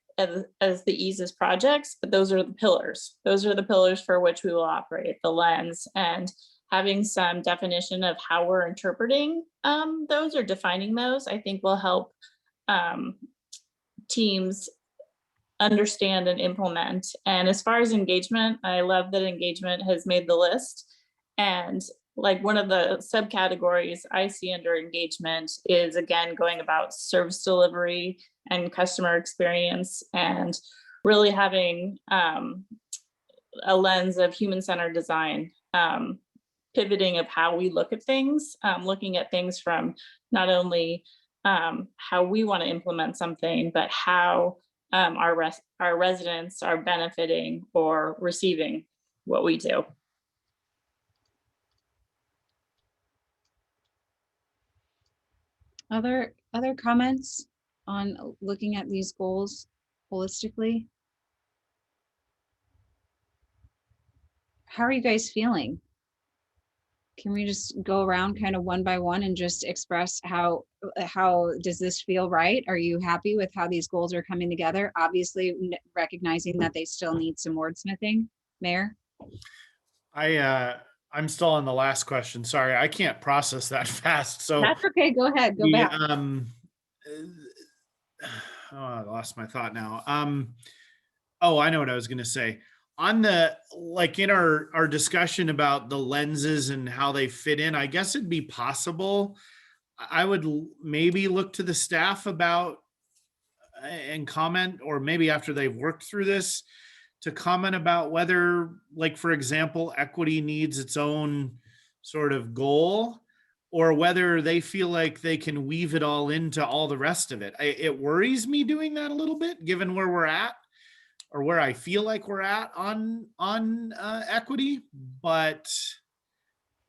as the E's as projects, but those are the pillars. Those are the pillars for which we will operate, the lens, and having some definition of how we're interpreting those or defining those, I think will help teams understand and implement. And as far as engagement, I love that engagement has made the list. And like one of the subcategories I see under engagement is, again, going about service delivery and customer experience, and really having a lens of human-centered design, pivoting of how we look at things, looking at things from not only how we want to implement something, but how our residents are benefiting or receiving what we do. Other comments on looking at these goals holistically? How are you guys feeling? Can we just go around kind of one by one and just express how does this feel right? Are you happy with how these goals are coming together? Obviously, recognizing that they still need some wordsmithing. Mayor? I'm still on the last question. Sorry, I can't process that fast. So that's okay. Go ahead. Go back. I lost my thought now. I know what I was going to say. On the, like in our discussion about the lenses and how they fit in, I guess it'd be possible. I would maybe look to the staff about and comment, or maybe after they've worked through this, to comment about whether, like, for example, equity needs its own sort of goal, or whether they feel like they can weave it all into all the rest of it. It worries me doing that a little bit, given where we're at, or where I feel like we're at on equity. But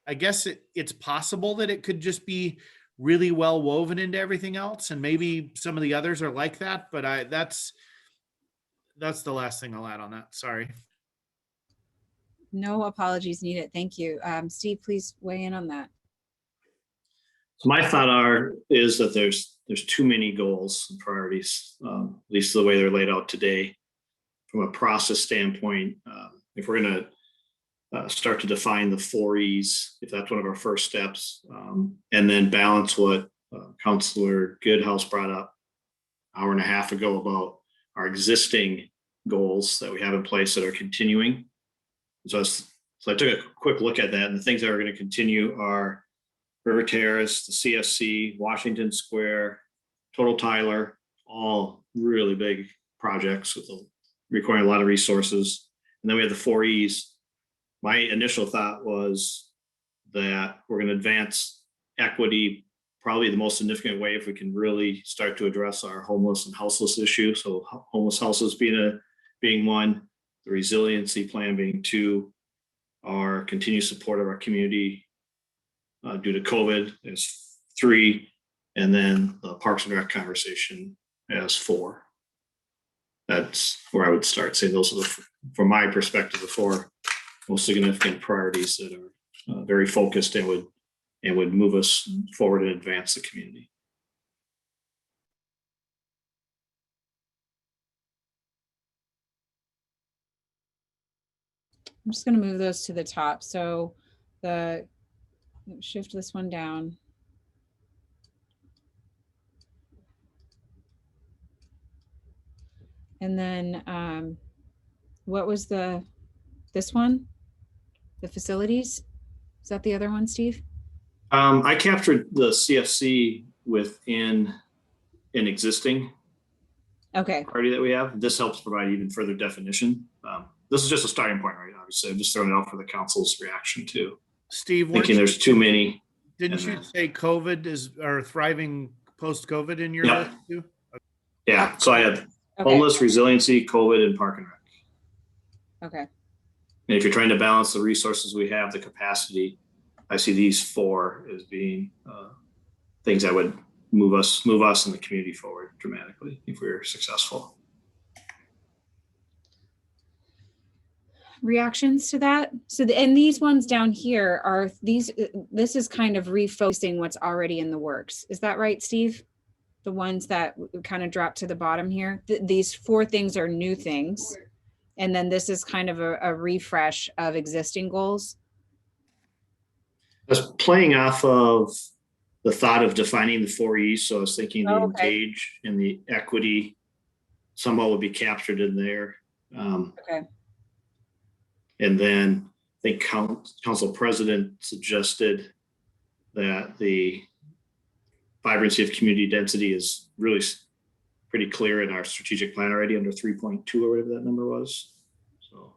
I guess it's possible that it could just be really well woven into everything else, and maybe some of the others are like that. But that's the last thing I'll add on that. Sorry. No apologies needed. Thank you. Steve, please weigh in on that. So my thought is that there's too many goals and priorities, at least the way they're laid out today. From a process standpoint, if we're going to start to define the 4 E's, if that's one of our first steps, and then balance what Councilor Goodhouse brought up an hour and a half ago about our existing goals that we have in place that are continuing. So I took a quick look at that, and the things that are going to continue are River Terrace, the CFC, Washington Square, Total Tyler, all really big projects requiring a lot of resources. And then we have the 4 E's. My initial thought was that we're going to advance equity probably the most significant way if we can really start to address our homeless and houseless issue. So homeless houses being one, the resiliency plan being 2, our continued support of our community due to COVID as 3, and then the Parks and Rec conversation as 4. That's where I would start saying those are from my perspective, the 4 most significant priorities that are very focused and would move us forward and advance the community. I'm just going to move those to the top. So shift this one down. And then what was this one? The facilities? Is that the other one, Steve? I captured the CFC within an existing priority that we have. This helps provide even further definition. This is just a starting point, right? Obviously, I'm just throwing it out for the council's reaction too. Steve, thinking there's too many. Didn't you say COVID are thriving post-COVID in your list too? Yeah. So I had homeless, resiliency, COVID, and Park and Rec. Okay. And if you're trying to balance the resources we have, the capacity, I see these 4 as being things that would move us and the community forward dramatically if we're successful. Reactions to that? So and these ones down here are this is kind of refocusing what's already in the works. Is that right, Steve? The ones that kind of drop to the bottom here. These 4 things are new things. And then this is kind of a refresh of existing goals. I was playing off of the thought of defining the 4 E's. So I was thinking the engage and the equity somehow would be captured in there. Okay. And then I think council president suggested that the vibrancy of community density is really pretty clear in our strategic plan already under 3.2 or whatever that number was. So.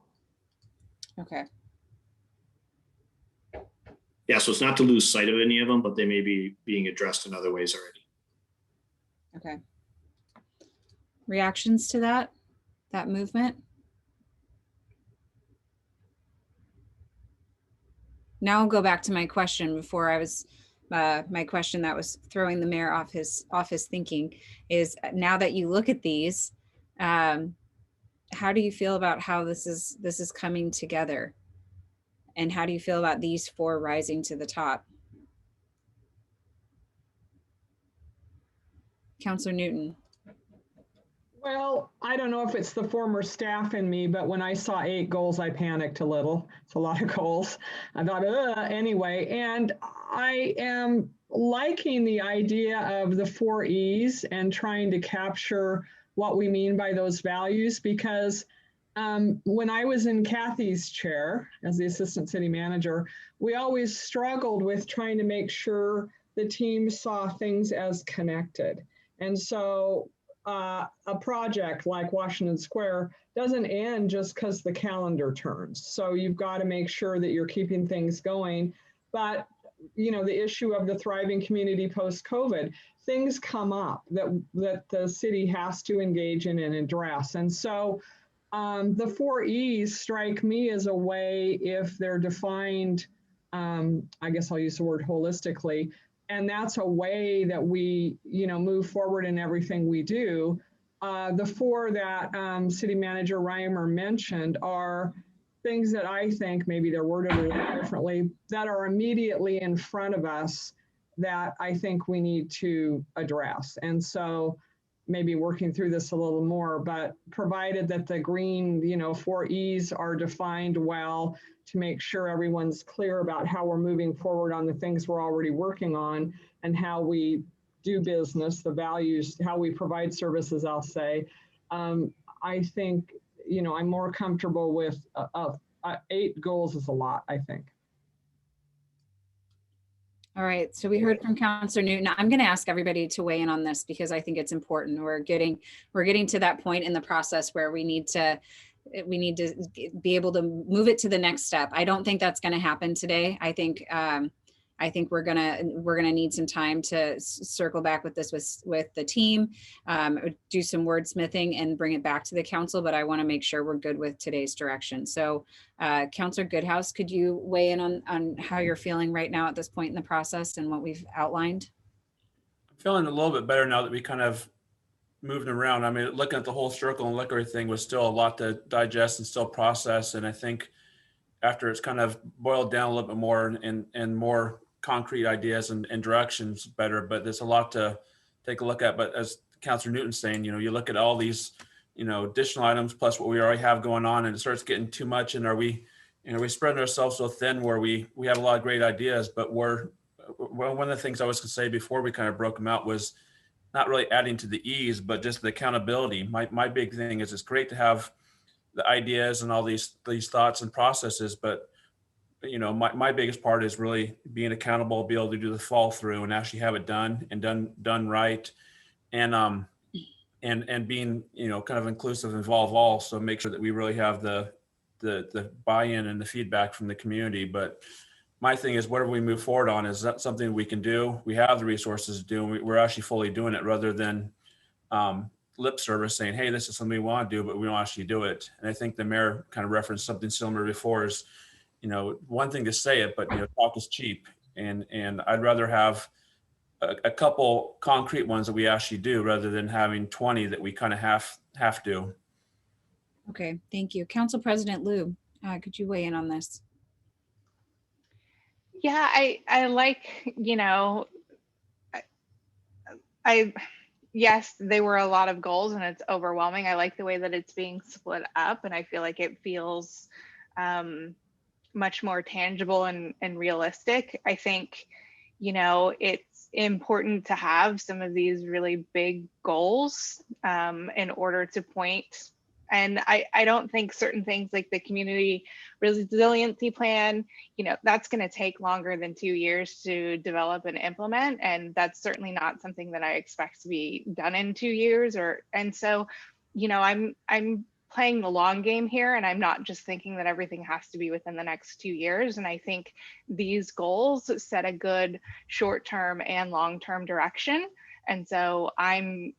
Okay. Yeah, so it's not to lose sight of any of them, but they may be being addressed in other ways already. Okay. Reactions to that movement? Now I'll go back to my question before I was, my question that was throwing the mayor off his thinking is, now that you look at these, how do you feel about how this is coming together? And how do you feel about these 4 rising to the top? Councilor Newton. Well, I don't know if it's the former staff in me, but when I saw 8 goals, I panicked a little. It's a lot of goals. I thought, anyway. And I am liking the idea of the 4 E's and trying to capture what we mean by those values, because when I was in Kathy's chair as the assistant city manager, we always struggled with trying to make sure the team saw things as connected. And so a project like Washington Square doesn't end just because the calendar turns. So you've got to make sure that you're keeping things going. But the issue of the thriving community post-COVID, things come up that the city has to engage in and address. And so the 4 E's strike me as a way, if they're defined, I guess I'll use the word holistically, and that's a way that we, move forward in everything we do. The 4 that City Manager Reimer mentioned are things that I think, maybe they're worded a little differently, that are immediately in front of us that I think we need to address. And so maybe working through this a little more, but provided that the green, 4 E's are defined well, to make sure everyone's clear about how we're moving forward on the things we're already working on and how we do business, the values, how we provide services, I'll say. I think, I'm more comfortable with 8 goals is a lot, I think. All right, so we heard from Councillor Newton. I'm going to ask everybody to weigh in on this because I think it's important. We're getting to that point in the process where we need to be able to move it to the next step. I don't think that's going to happen today. I think we're gonna need some time to circle back with this with the team, do some wordsmithing and bring it back to the council. But I want to make sure we're good with today's direction. So, Councillor Goodhouse, could you weigh in on how you're feeling right now at this point in the process and what we've outlined? I'm feeling a little bit better now that we kind of moved around. I mean, looking at the whole circle and liquor thing was still a lot to digest and still process. And I think after it's kind of boiled down a little bit more and more concrete ideas and directions better, but there's a lot to take a look at. But as Councillor Newton's saying, you look at all these, additional items plus what we already have going on, and it starts getting too much. And are we spreading ourselves so thin where we have a lot of great ideas, but one of the things I was going to say before we kind of broke them out was not really adding to the E's, but just the accountability. My big thing is it's great to have the ideas and all these thoughts and processes, but my biggest part is really being accountable, be able to do the follow through and actually have it done right. And being, kind of inclusive, involve all. So make sure that we really have the buy-in and the feedback from the community. But my thing is, whatever we move forward on, is that something we can do? We have the resources to do, and we're actually fully doing it, rather than lip service saying, hey, this is something we want to do, but we don't actually do it. And I think the mayor kind of referenced something similar before, is, one thing to say it, but talk is cheap. And I'd rather have a couple concrete ones that we actually do, rather than having 20 that we kind of half do. Okay, thank you. Council President Liu, could you weigh in on this? Yeah, I like, yes, they were a lot of goals and it's overwhelming. I like the way that it's being split up, and I feel like it feels much more tangible and realistic. I think, it's important to have some of these really big goals in order to point. And I don't think certain things like the community resiliency plan, that's going to take longer than 2 years to develop and implement. And that's certainly not something that I expect to be done in 2 years. And so, I'm playing the long game here, and I'm not just thinking that everything has to be within the next 2 years. And I think these goals set a good short-term and long-term direction. And so I'm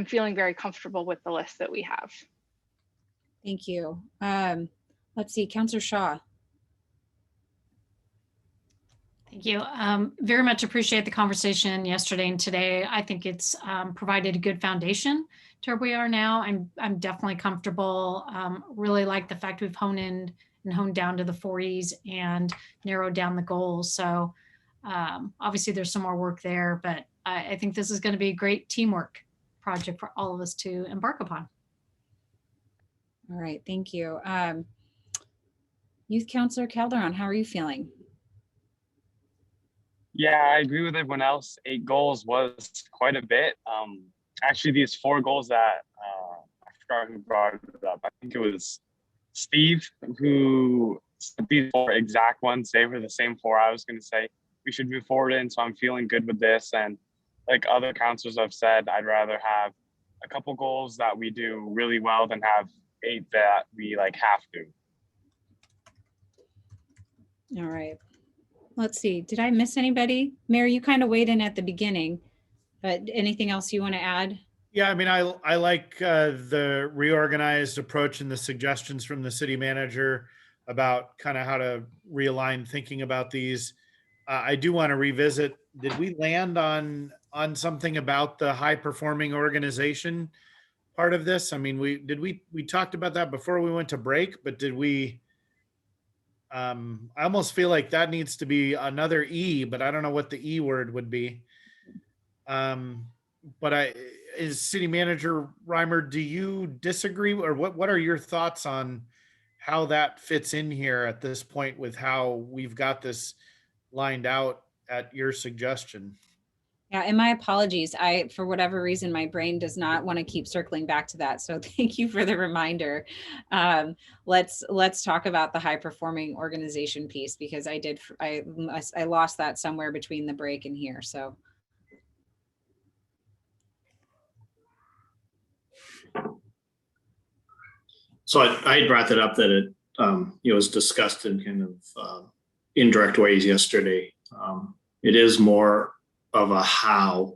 feeling very comfortable with the list that we have. Thank you. Let's see, Councillor Shaw. Thank you. Very much appreciate the conversation yesterday and today. I think it's provided a good foundation to where we are now. I'm definitely comfortable. Really like the fact we've honed down to the 4 E's and narrowed down the goals. So obviously there's some more work there, but I think this is going to be a great teamwork project for all of us to embark upon. All right, thank you. Youth Councillor Calderon, how are you feeling? Yeah, I agree with everyone else. 8 goals was quite a bit. Actually, these 4 goals that I forgot who brought it up. I think it was Steve who said these 4 exact ones. They were the same 4 I was going to say we should move forward in. So I'm feeling good with this. And like other councilors have said, I'd rather have a couple goals that we do really well than have 8 that we have to. All right. let's see. Did I miss anybody? Mayor, you kind of weighed in at the beginning, but anything else you want to add? Yeah, I mean, I like the reorganized approach and the suggestions from the city manager about kind of how to realign thinking about these. I do want to revisit. Did we land on something about the high performing organization part of this? I mean, we talked about that before we went to break, but did we? I almost feel like that needs to be another E, but I don't know what the E word would be. But is City Manager Reimer, do you disagree, or what are your thoughts on how that fits in here at this point with how we've got this lined out at your suggestion? Yeah, and my apologies. For whatever reason, my brain does not want to keep circling back to that. So thank you for the reminder. Let's talk about the high performing organization piece, because I lost that somewhere between the break and here. So. So I brought that up that it was discussed in kind of indirect ways yesterday. It is more of a how,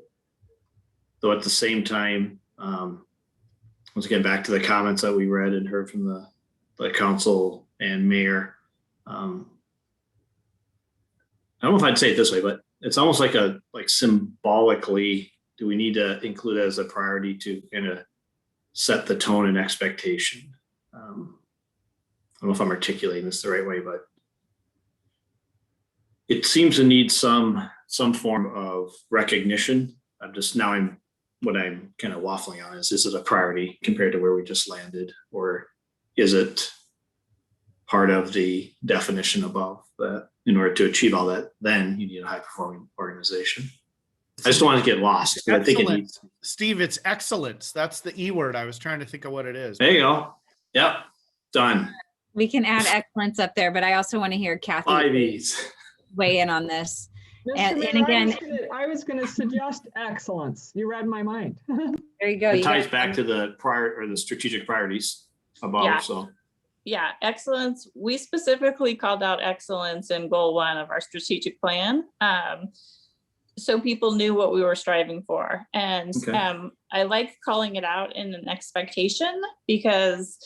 though at the same time, let's get back to the comments that we read and heard from the council and mayor. I don't know if I'd say it this way, but it's almost like symbolically, do we need to include it as a priority to kind of set the tone and expectation? I don't know if I'm articulating this the right way, but it seems to need some form of recognition. What I'm kind of waffling on is it a priority compared to where we just landed, or is it part of the definition above that? In order to achieve all that, then you need a high performing organization. I just don't want to get lost. I think it needs. Steve, it's excellence. That's the E word. I was trying to think of what it is. There you go. Yep. Done. We can add excellence up there, but I also want to hear Kathy 5 E's. weigh in on this. Mr. Mayor, and again, I was going to suggest excellence. You read my mind. There you go. It ties back to the the strategic priorities above. Yeah. So Yeah, excellence. We specifically called out excellence in goal 1 of our strategic plan. So people knew what we were striving for. And okay. I like calling it out in an expectation, because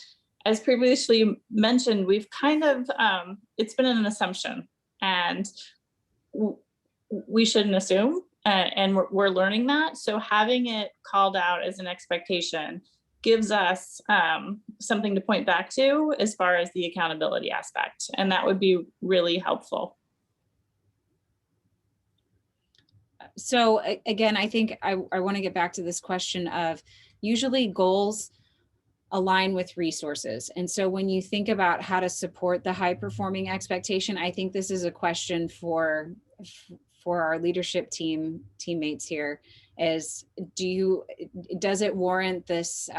as previously mentioned, we've kind of, it's been an assumption, and we shouldn't assume, and we're learning that. So having it called out as an expectation gives us something to point back to as far as the accountability aspect. And that would be really helpful. So again, I think I want to get back to this question of, usually goals align with resources. And so when you think about how to support the high performing expectation, I think this is a question for our leadership teammates here, is does it warrant this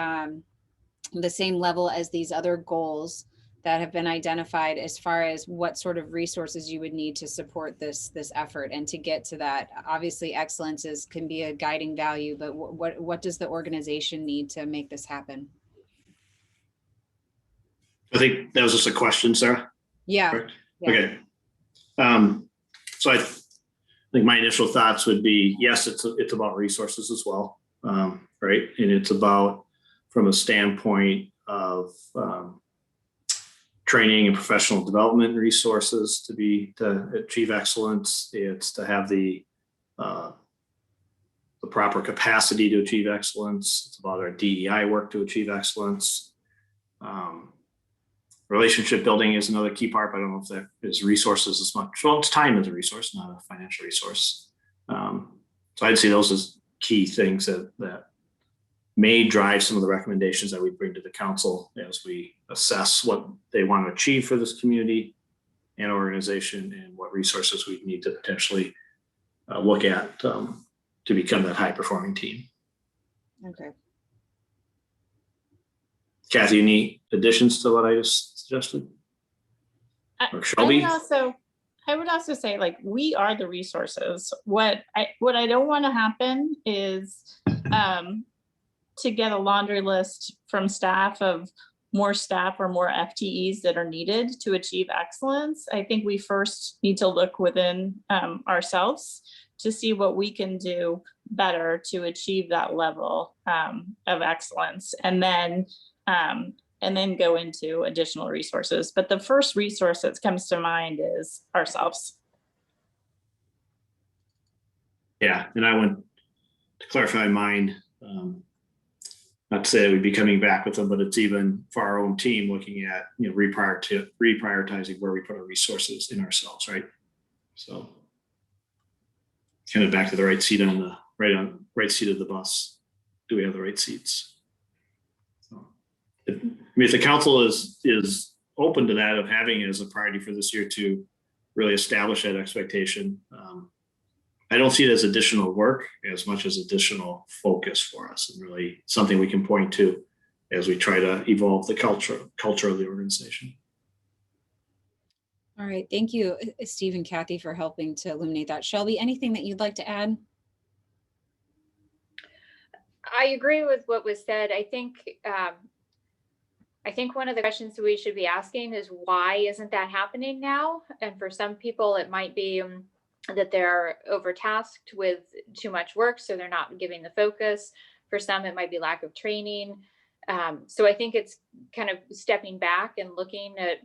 the same level as these other goals that have been identified, as far as what sort of resources you would need to support this effort and to get to that? Obviously excellence can be a guiding value, but what does the organization need to make this happen? I think that was just a question, Sarah. Yeah. Yeah. Okay. So I think my initial thoughts would be, yes, it's about resources as well, right? And it's about, from a standpoint of training and professional development resources to achieve excellence. It's to have the proper capacity to achieve excellence. It's about our DEI work to achieve excellence. Relationship building is another key part, but I don't know if that is resources as much. Well, it's time as a resource, not a financial resource. So I'd see those as key things that may drive some of the recommendations that we bring to the council as we assess what they want to achieve for this community and organization, and what resources we need to potentially look at to become that high performing team. Okay. Kathy, any additions to what I just suggested? Or Shelby? I would also say, like, we are the resources. What I don't want to happen is to get a laundry list from staff of more staff or more FTEs that are needed to achieve excellence. I think we first need to look within ourselves to see what we can do better to achieve that level of excellence, and then go into additional resources. But the first resource that comes to mind is ourselves. Yeah, and I want to clarify mine. Not to say that we'd be coming back with them, but it's even for our own team looking at, you know, reprioritizing where we put our resources in ourselves, right? So kind of back to the right seat on the right seat of the bus. Do we have the right seats? So, I mean, if the council is open to that, of having it as a priority for this year to really establish that expectation, I don't see it as additional work as much as additional focus for us, and really something we can point to as we try to evolve the culture of the organization. All right, thank you, Steve and Kathy, for helping to illuminate that. Shelby, anything that you'd like to add? I agree with what was said. I think one of the questions we should be asking is, why isn't that happening now? And for some people, it might be that they're overtasked with too much work, so they're not giving the focus. For some, it might be lack of training. So I think it's kind of stepping back and looking at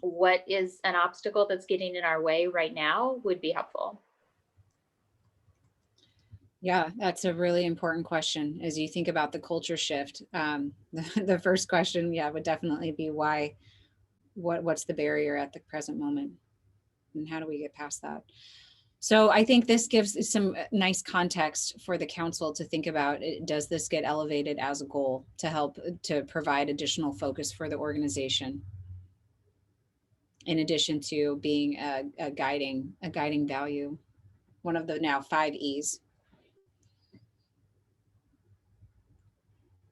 what is an obstacle that's getting in our way right now would be helpful. Yeah, that's a really important question as you think about the culture shift. The first question, yeah, would definitely be why, what's the barrier at the present moment? And how do we get past that? So I think this gives some nice context for the council to think about. Does this get elevated as a goal to help to provide additional focus for the organization, in addition to being a guiding value, one of the now 5 E's.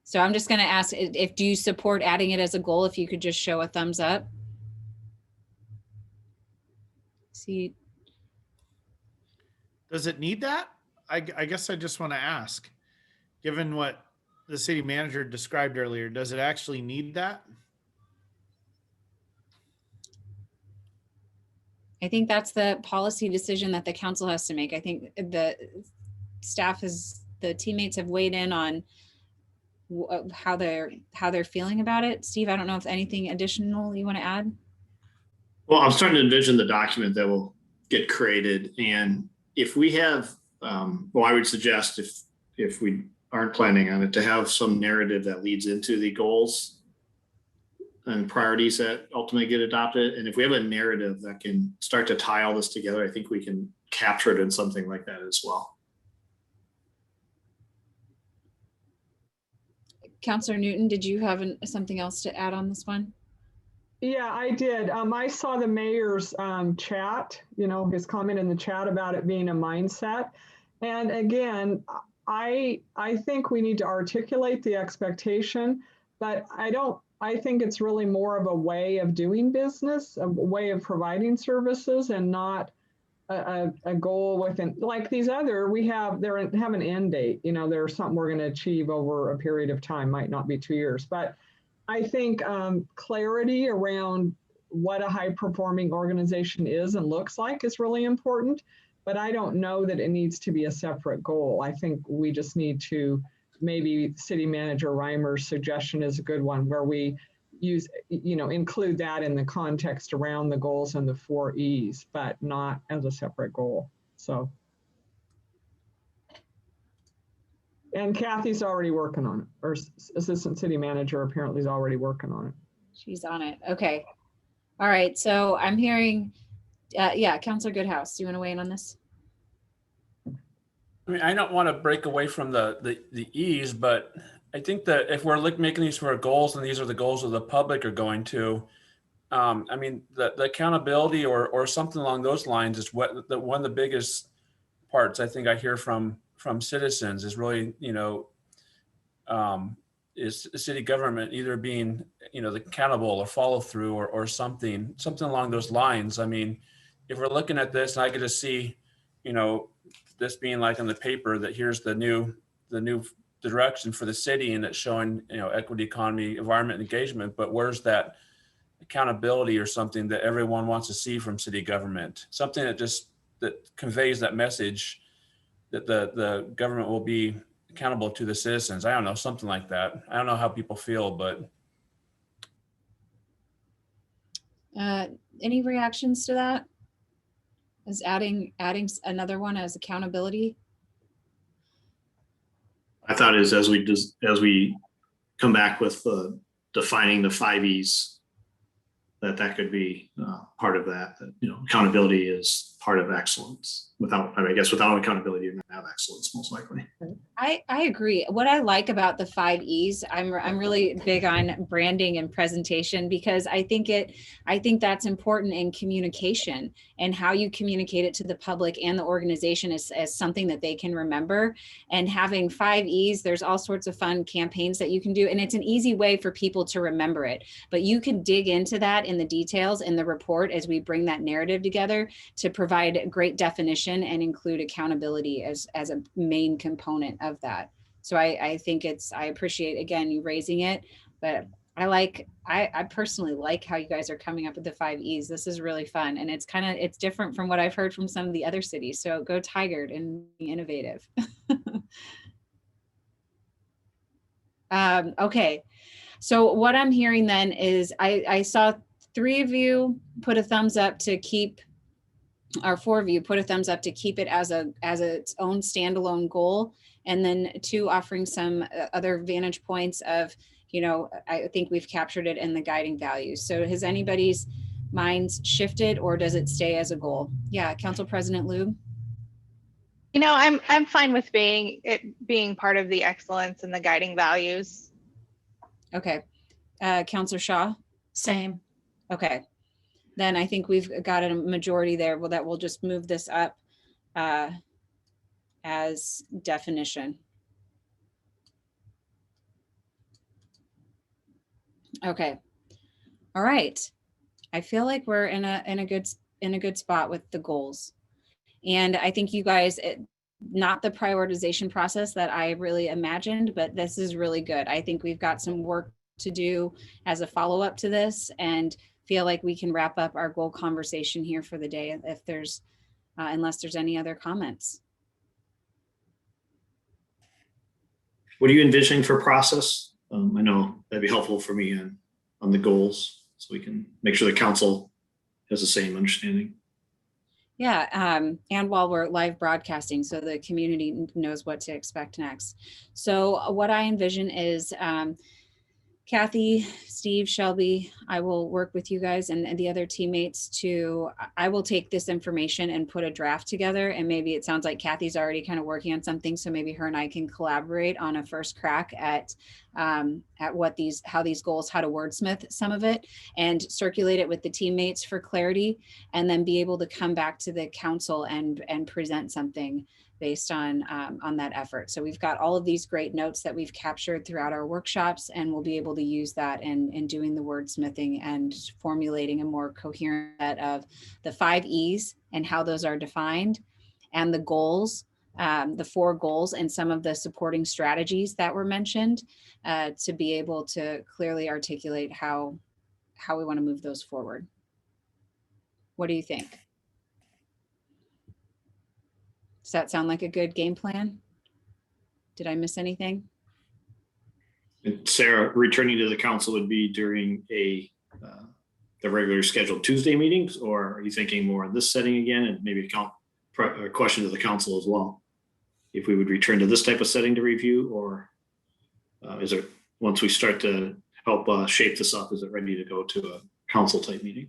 So I'm just going to ask, do you support adding it as a goal? If you could just show a thumbs up. See. Does it need that? I guess I just want to ask, given what the city manager described earlier, does it actually need that? I think that's the policy decision that the council has to make. I think the staff the teammates have weighed in on how they're feeling about it. Steve, I don't know if anything additional you want to add. Well, I'm starting to envision the document that will get created, and if we have, well, I would suggest if we aren't planning on it, to have some narrative that leads into the goals and priorities that ultimately get adopted. And if we have a narrative that can start to tie all this together, I think we can capture it in something like that as well. Councillor Newton, did you have something else to add on this one? Yeah, I did. I saw the mayor's chat, you know, his comment in the chat about it being a mindset. And again, I think we need to articulate the expectation, but I think it's really more of a way of doing business, a way of providing services, and not a goal within, like these other, they have an end date, you know, there's something we're going to achieve over a period of time, might not be 2 years, but I think clarity around what a high performing organization is and looks like is really important, but I don't know that it needs to be a separate goal. I think we just need to, maybe City Manager Reimer's suggestion is a good one, where we use, you know, include that in the context around the goals and the 4 E's, but not as a separate goal. So. And Kathy's already working on it, or Assistant City Manager apparently is already working on it. She's on it. Okay. All right. So I'm hearing, yeah, Councillor Goodhouse, do you want to weigh in on this? I mean, I don't want to break away from the E's, but I think that if we're making these for goals, and these are the goals of the public are going to, I mean, the accountability or something along those lines is one of the biggest parts I think I hear from citizens is really, you know, is city government either being, you know, accountable or follow through or something along those lines. I mean, if we're looking at this, and I could just see, you know, this being like on the paper that here's the new direction for the city and it's showing, equity, economy, environment, engagement, but where's that accountability or something that everyone wants to see from city government? Something that conveys that message that the government will be accountable to the citizens. I don't know, something like that. I don't know how people feel, but. Any reactions to that? Is adding another one as accountability? I thought as we come back with defining the 5 E's, that could be part of that. Accountability is part of excellence. Without accountability, you're going to have excellence most likely. I agree. What I like about the 5 E's, I'm really big on branding and presentation, because I think that's important in communication, and how you communicate it to the public and the organization as something that they can remember. And having 5 E's, there's all sorts of fun campaigns that you can do, and it's an easy way for people to remember it. But you can dig into that in the details in the report as we bring that narrative together to provide great definition and include accountability as a main component of that. So I think I appreciate, again, you raising it, but I personally like how you guys are coming up with the 5 E's. This is really fun. And it's different from what I've heard from some of the other cities. So go Tigard and be innovative. Okay. So what I'm hearing then is I saw 3 of you put a thumbs up to keep, or 4 of you put a thumbs up to keep it as its own standalone goal, and then 2 offering some other vantage points of, I think we've captured it in the guiding values. So has anybody's minds shifted, or does it stay as a goal? Yeah, Council President Lube. I'm fine with being part of the excellence and the guiding values. Okay, Councilor Shaw. Same. Okay. Then I think we've got a majority there. Well, that will just move this up as definition. Okay. All right. I feel like we're in a good spot with the goals. And I think you guys, not the prioritization process that I really imagined, but this is really good. I think we've got some work to do as a follow-up to this, and feel like we can wrap up our goal conversation here for the day if there's, unless there's any other comments. What are you envisioning for process? I know that'd be helpful for me on the goals, so we can make sure the council has the same understanding. Yeah, and while we're live broadcasting, so the community knows what to expect next. So what I envision is, Kathy, Steve, Shelby, I will work with you guys and the other teammates I will take this information and put a draft together. And maybe it sounds like Kathy's already kind of working on something. So maybe her and I can collaborate on a first crack at how these goals, how to wordsmith some of it and circulate it with the teammates for clarity, and then be able to come back to the council and present something based on that effort. So we've got all of these great notes that we've captured throughout our workshops, and we'll be able to use that in doing the wordsmithing and formulating a more coherent set of the 5 E's and how those are defined, and the goals, the 4 goals and some of the supporting strategies that were mentioned, to be able to clearly articulate how we want to move those forward. What do you think? Does that sound like a good game plan? Did I miss anything? And Sarah, returning to the council would be during the regular scheduled Tuesday meetings, or are you thinking more in this setting again? And maybe a question to the council as well. If we would return to this type of setting to review, or is it, once we start to help shape this up, is it ready to go to a council type meeting?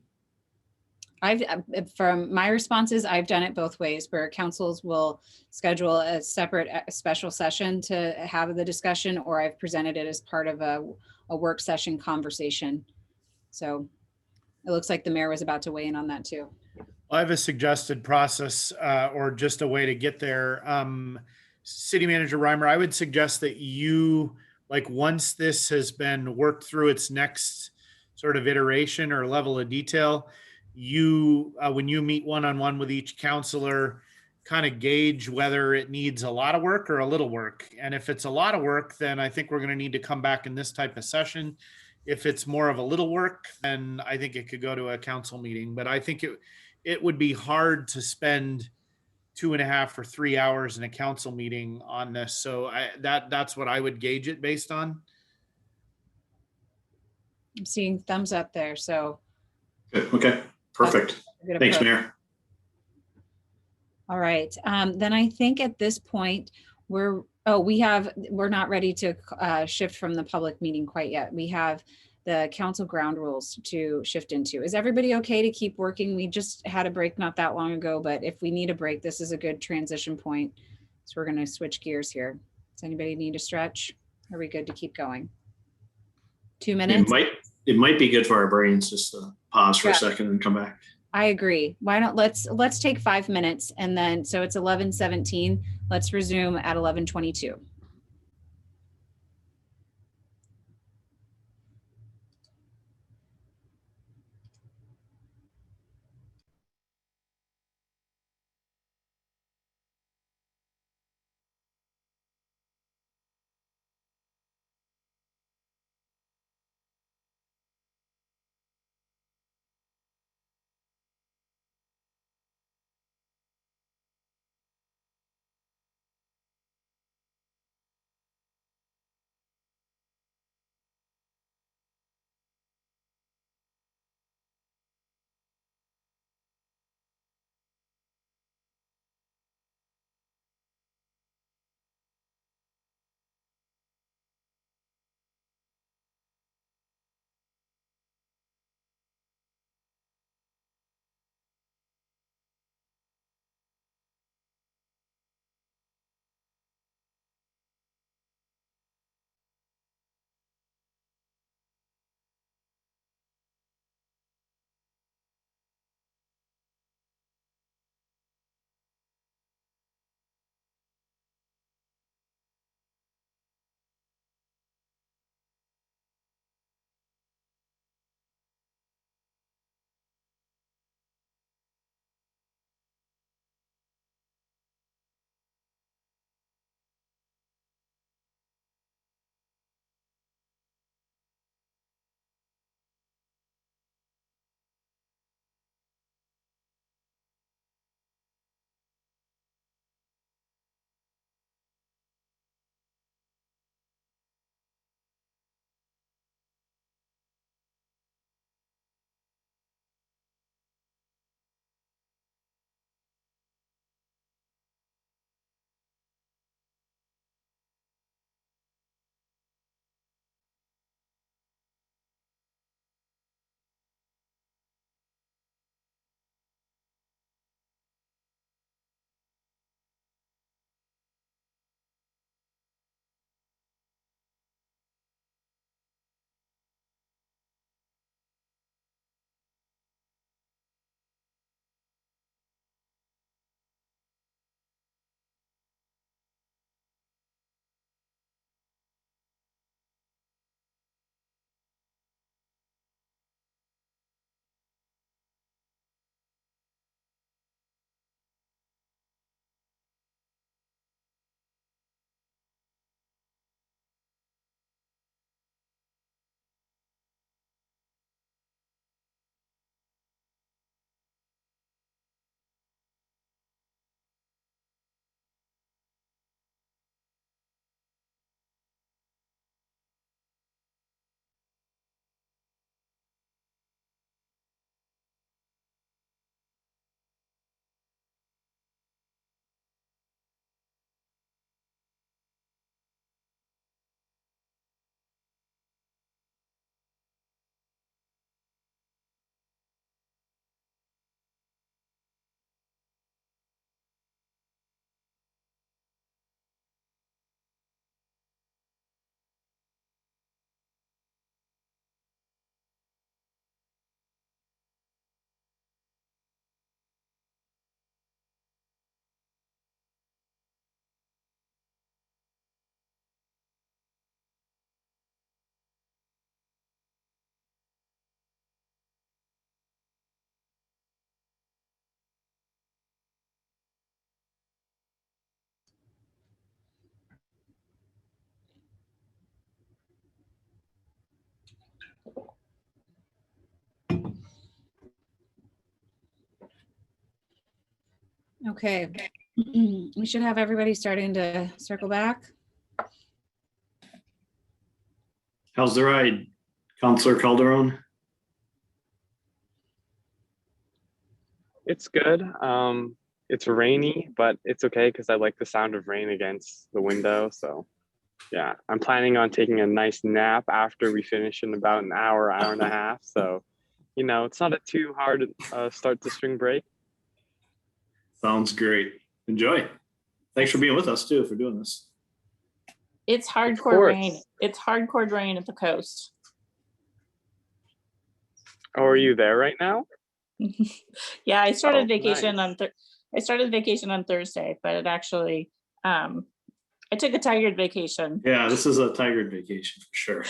From my responses, I've done it both ways, where councils will schedule a separate special session to have the discussion, or I've presented it as part of a work session conversation. So it looks like the mayor was about to weigh in on that too. I have a suggested process or just a way to get there. City Manager Reimer, I would suggest that you, once this has been worked through its next sort of iteration or level of detail, you, when you meet one-on-one with each counselor, kind of gauge whether it needs a lot of work or a little work. And if it's a lot of work, then I think we're going to need to come back in this type of session. If it's more of a little work, then I think it could go to a council meeting. But I think it would be hard to spend 2.5 or 3 hours in a council meeting on this. So that's what I would gauge it based on. I'm seeing thumbs up there. So Good. Okay, perfect. good Thanks, approach. Mayor. All right. Then I think at this point we're not ready to shift from the public meeting quite yet. We have the council ground rules to shift into. Is everybody okay to keep working? We just had a break not that long ago, but if we need a break, this is a good transition point. So we're going to switch gears here. Does anybody need a stretch? Are we good to keep going? 2 minutes? It might be good for our brains just to pause for Yeah. a second and come back. I agree. Why don't let's take 5 minutes, and then so it's 11:17. Let's resume at 11:22. Okay. We should have everybody starting to circle back. How's the ride, Counselor Calderon? It's good. It's rainy, but it's okay because I like the sound of rain against the window. So yeah, I'm planning on taking a nice nap after we finish in about an hour, hour and a half. So, you know, it's not a too hard start to spring break. Sounds great. Enjoy. Thanks for being with us too, for doing this. It's hardcore course. rain. It's hardcore rain at the coast. Oh, are you there right now? Yeah, I started Oh, vacation nice. I started vacation on Thursday, but it actually I took a Tigard vacation. Yeah, this is a Tigard vacation for sure.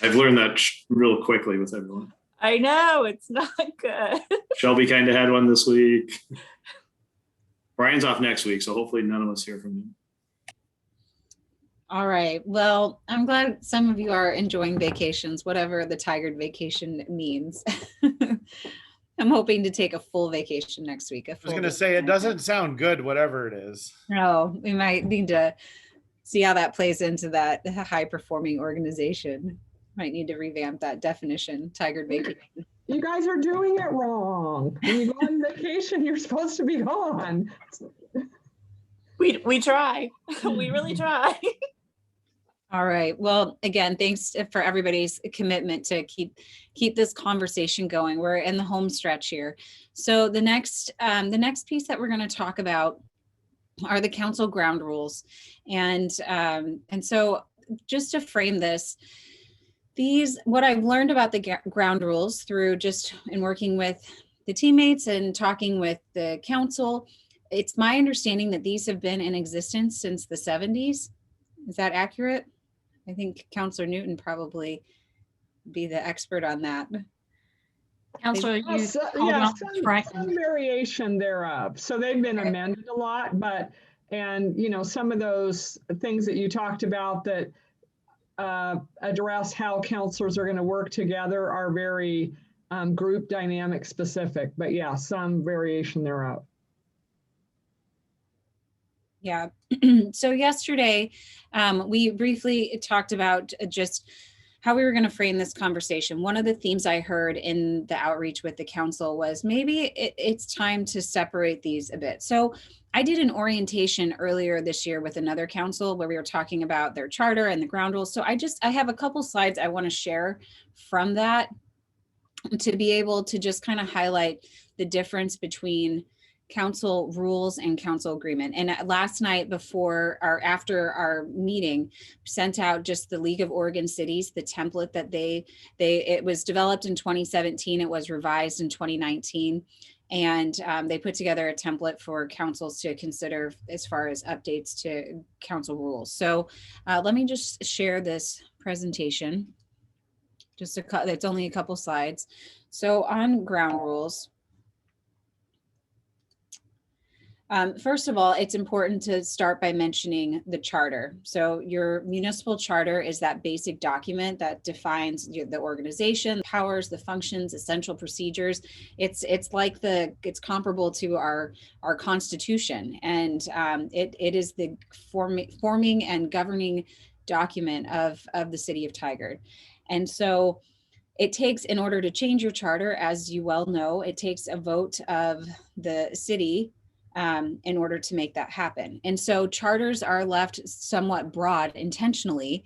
I've learned that real quickly with everyone. I know, it's not good. Shelby kind of had one this week. Brian's off next week, so hopefully none of us hear from him. All right. Well, I'm glad some of you are enjoying vacations, whatever the Tigard vacation means. I'm hoping to take a full vacation next week. I was going to say, it doesn't sound good, whatever it is. No, we might need to see how that plays into that high performing organization. Might need to revamp that definition, Tigard vacation. You guys are doing it wrong. When you go on vacation, you're supposed to be gone. We try. We really try. All right. Well, again, thanks for everybody's commitment to keep this conversation going. We're in the home stretch here. So the next piece that we're going to talk about are the council ground rules. And so just to frame this, what I've learned about the ground rules through just in working with the teammates and talking with the council, it's my understanding that these have been in existence since the 70s. Is that accurate? I think Councilor Newton probably be the expert on that. Councilor, you some variation thereof. So they've been amended a lot, and you know, some of those things that you talked about that address how counselors are going to work together are very group dynamic specific, but yeah, some variation thereof. Yeah. So yesterday, we briefly talked about just how we were going to frame this conversation. One of the themes I heard in the outreach with the council was maybe it's time to separate these a bit. So I did an orientation earlier this year with another council where we were talking about their charter and the ground rules. So I have a couple slides I want to share from that to be able to just kind of highlight the difference between council rules and council agreement. And last night after our meeting, sent out just the League of Oregon Cities, the template that it was developed in 2017. It was revised in 2019. And they put together a template for councils to consider as far as updates to council rules. So let me just share this presentation. It's only a couple slides. So on ground rules, first of all, it's important to start by mentioning the charter. So your municipal charter is that basic document that defines the organization, powers, the functions, essential procedures. It's comparable to our constitution, and it is the forming and governing document of the city of Tigard. And so it takes, in order to change your charter, as you well know, it takes a vote of the city in order to make that happen. And so charters are left somewhat broad intentionally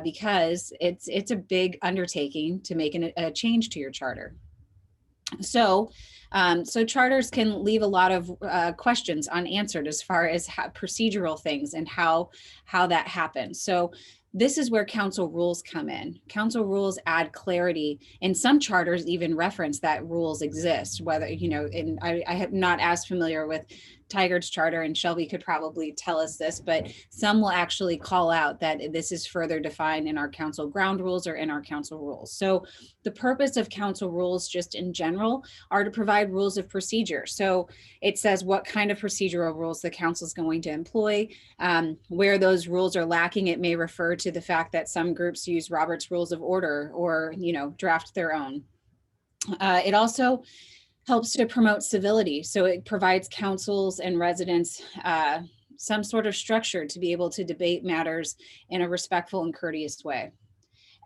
because it's a big undertaking to make a change to your charter. So charters can leave a lot of questions unanswered as far as procedural things and how that happens. So this is where council rules come in. Council rules add clarity, and some charters even reference that rules exist, whether, and I am not as familiar with Tigard's charter, and Shelby could probably tell us this, but some will actually call out that this is further defined in our council ground rules or in our council rules. So the purpose of council rules just in general are to provide rules of procedure. So it says what kind of procedural rules the council is going to employ. Where those rules are lacking, it may refer to the fact that some groups use Robert's Rules of Order or, draft their own. It also helps to promote civility. So it provides councils and residents some sort of structure to be able to debate matters in a respectful and courteous way.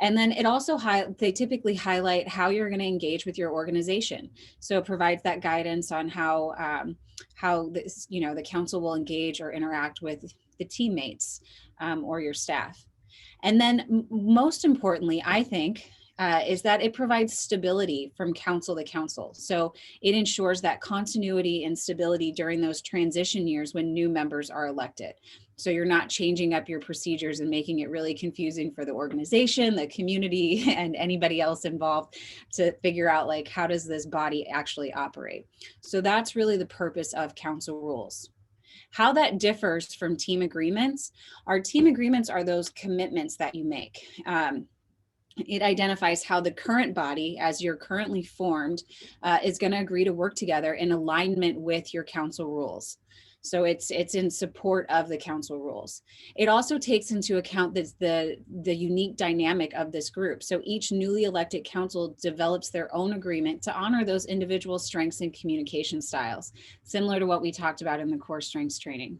And then it also, they typically highlight how you're going to engage with your organization. So it provides that guidance on how this, the council will engage or interact with the teammates or your staff. And then most importantly, I think, is that it provides stability from council to council. So it ensures that continuity and stability during those transition years when new members are elected. So you're not changing up your procedures and making it really confusing for the organization, the community, and anybody else involved to figure out, like, how does this body actually operate? So that's really the purpose of council rules. How that differs from team agreements, our team agreements are those commitments that you make. It identifies how the current body, as you're currently formed, is going to agree to work together in alignment with your council rules. So it's in support of the council rules. It also takes into account the unique dynamic of this group. So each newly elected council develops their own agreement to honor those individual strengths and communication styles, similar to what we talked about in the core strengths training.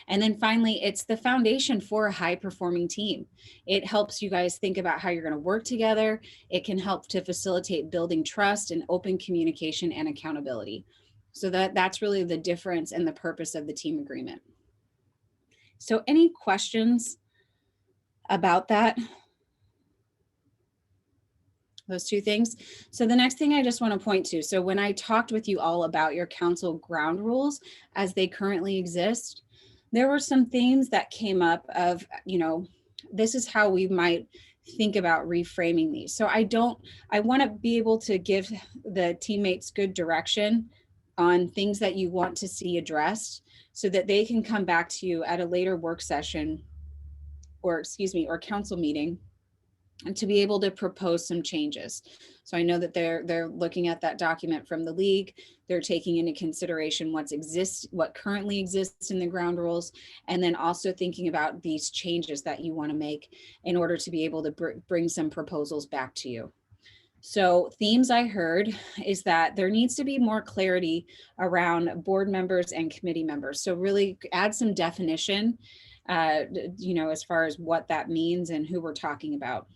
And then finally, it's the foundation for a high performing team. It helps you guys think about how you're going to work together. It can help to facilitate building trust and open communication and accountability. So that's really the difference and the purpose of the team agreement. So any questions about that? Those two things. So the next thing I just want to point to, so when I talked with you all about your council ground rules as they currently exist, there were some themes that came up of, this is how we might think about reframing these. So I want to be able to give the teammates good direction on things that you want to see addressed so that they can come back to you at a later work session or council meeting and to be able to propose some changes. So I know that they're looking at that document from the league. They're taking into consideration what currently exists in the ground rules, and then also thinking about these changes that you want to make in order to be able to bring some proposals back to you. So themes I heard is that there needs to be more clarity around board members and committee members. So really add some definition, as far as what that means and who we're talking about.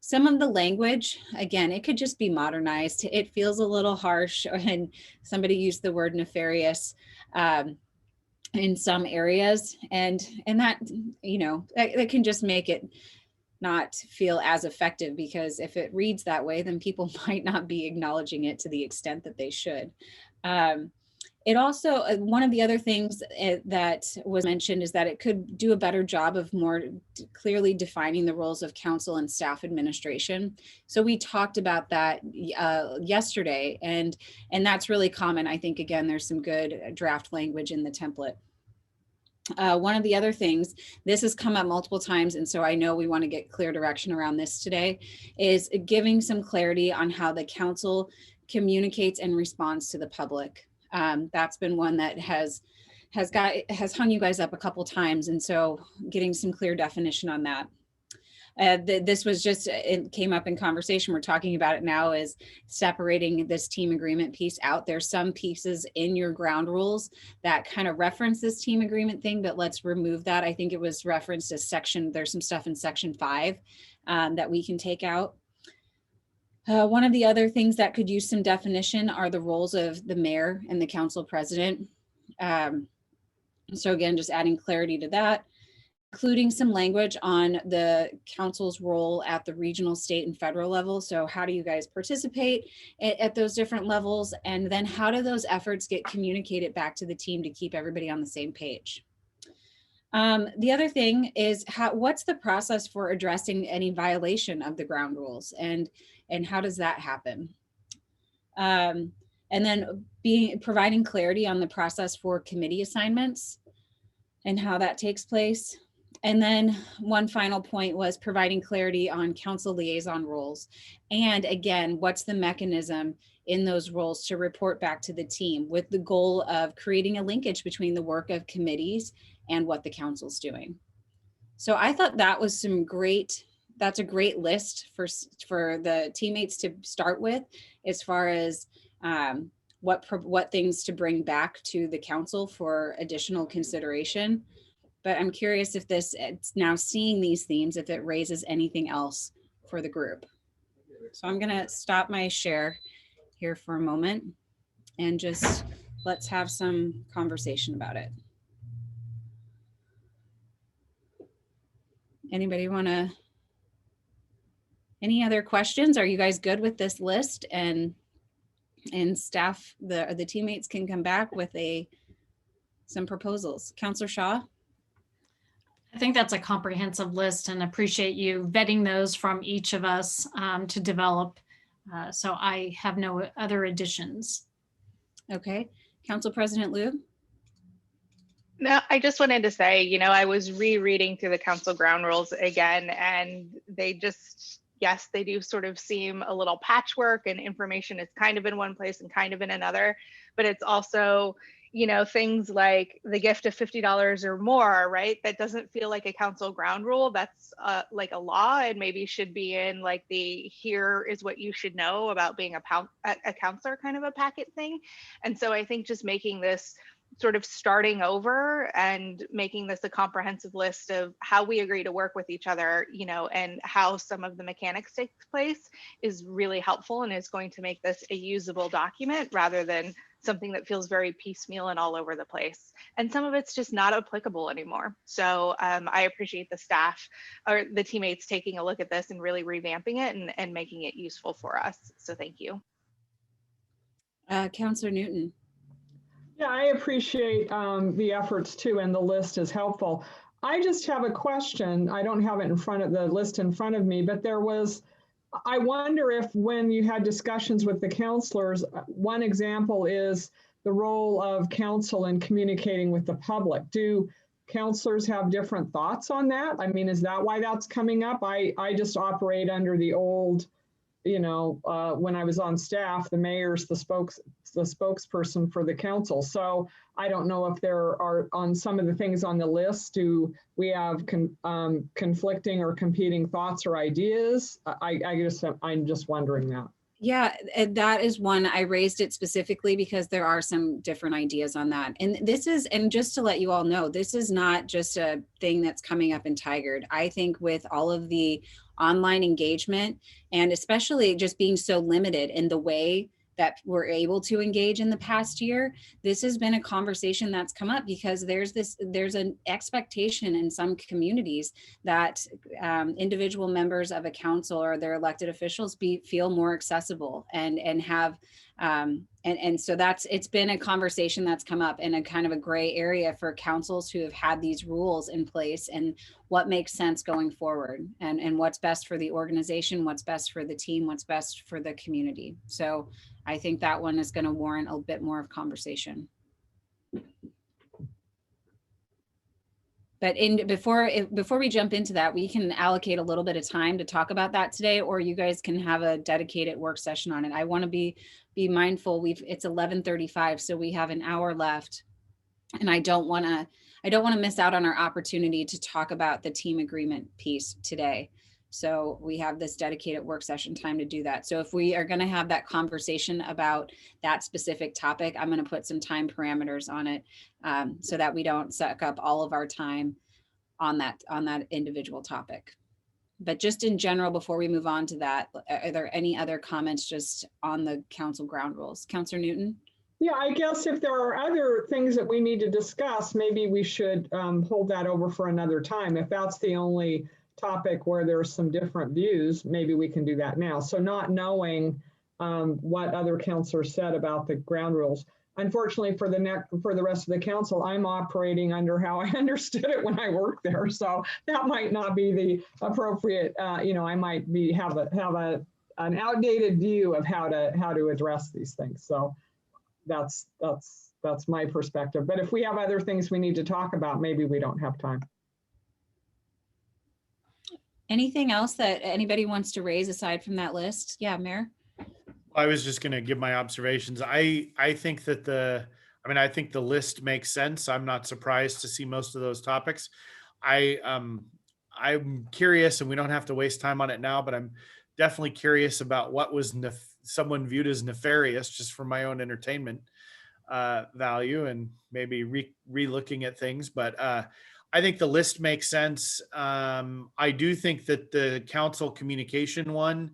Some of the language, again, it could just be modernized. It feels a little harsh, and somebody used the word nefarious in some areas, and that, that can just make it not feel as effective, because if it reads that way, then people might not be acknowledging it to the extent that they should. It also, one of the other things that was mentioned is that it could do a better job of more clearly defining the roles of council and staff administration. So we talked about that yesterday, and that's really common. I think, again, there's some good draft language in the template. One of the other things, this has come up multiple times, and so I know we want to get clear direction around this today, is giving some clarity on how the council communicates and responds to the public. That's been one that has hung you guys up a couple times, and so getting some clear definition on that. This was just, it came up in conversation, we're talking about it now, is separating this team agreement piece out. There's some pieces in your ground rules that kind of reference this team agreement thing, but let's remove that. I think it was referenced as there's some stuff in section 5 that we can take out. One of the other things that could use some definition are the roles of the mayor and the council president. So again, just adding clarity to that, including some language on the council's role at the regional, state, and federal level. So how do you guys participate at those different levels? And then how do those efforts get communicated back to the team to keep everybody on the same page? The other thing is, what's the process for addressing any violation of the ground rules, and how does that happen? And then providing clarity on the process for committee assignments and how that takes place. And then one final point was providing clarity on council liaison roles. And again, what's the mechanism in those roles to report back to the team, with the goal of creating a linkage between the work of committees and what the council's doing. So I thought that was that's a great list for the teammates to start with, as far as what things to bring back to the council for additional consideration. But I'm curious if it's now seeing these themes, if it raises anything else for the group. So I'm going to stop my share here for a moment and just let's have some conversation about it. Anybody want to, any other questions? Are you guys good with this list? And staff, the teammates can come back with some proposals. Councillor Shaw? I think that's a comprehensive list and appreciate you vetting those from each of us to develop. So I have no other additions. Okay. Council President Liu? No, I just wanted to say, you know, I was rereading through the council ground rules again, and they just, yes, they do sort of seem a little patchwork and information is kind of in one place and kind of in another, but it's also, you know, things like the gift of $50 or more, right? That doesn't feel like a council ground rule. That's like a law, and maybe should be in like the here is what you should know about being a counselor kind of a packet thing. And so I think just making this sort of starting over and making this a comprehensive list of how we agree to work with each other, you know, and how some of the mechanics take place is really helpful and is going to make this a usable document rather than something that feels very piecemeal and all over the place. And some of it's just not applicable anymore. So I appreciate the staff or the teammates taking a look at this and really revamping it and making it useful for us. So thank you. Councillor Newton. Yeah, I appreciate the efforts too, and the list is helpful. I just have a question. I don't have it in front of the list in front of me, but I wonder if when you had discussions with the counselors, one example is the role of council in communicating with the public. Do counselors have different thoughts on that? I mean, is that why that's coming up? I just operate under the old, you know, when I was on staff, the mayor's the spokesperson for the council. So I don't know if there are, on some of the things on the list, do we have conflicting or competing thoughts or ideas? I'm just wondering that. Yeah, that is one. I raised it specifically because there are some different ideas on that. And and just to let you all know, this is not just a thing that's coming up in Tigard. I think with all of the online engagement and especially just being so limited in the way that we're able to engage in the past year, this has been a conversation that's come up because there's an expectation in some communities that individual members of a council or their elected officials feel more accessible and have and so it's been a conversation that's come up in a kind of a gray area for councils who have had these rules in place and what makes sense going forward and what's best for the organization, what's best for the team, what's best for the community. So I think that one is going to warrant a bit more of conversation. But before we jump into that, we can allocate a little bit of time to talk about that today, or you guys can have a dedicated work session on it. I want to be mindful. It's 11:35, so we have an hour left, and I don't want to miss out on our opportunity to talk about the team agreement piece today. So we have this dedicated work session time to do that. So if we are going to have that conversation about that specific topic, I'm going to put some time parameters on it so that we don't suck up all of our time on that individual topic. But just in general, before we move on to that, are there any other comments just on the council ground rules? Councillor Newton? Yeah, I guess if there are other things that we need to discuss, maybe we should hold that over for another time. If that's the only topic where there's some different views, maybe we can do that now. So not knowing what other counselors said about the ground rules. Unfortunately for the rest of the council, I'm operating under how I understood it when I worked there. So that might not be the appropriate, I might have an outdated view of how to address these things. So that's my perspective. But if we have other things we need to talk about, maybe we don't have time. Anything else that anybody wants to raise aside from that list? Yeah, Mayor. I was just going to give my observations. I think that I think the list makes sense. I'm not surprised to see most of those topics. I'm curious, and we don't have to waste time on it now, but I'm definitely curious about what was someone viewed as nefarious just for my own entertainment value, and maybe re-looking at things. But I think the list makes sense. I do think that the council communication one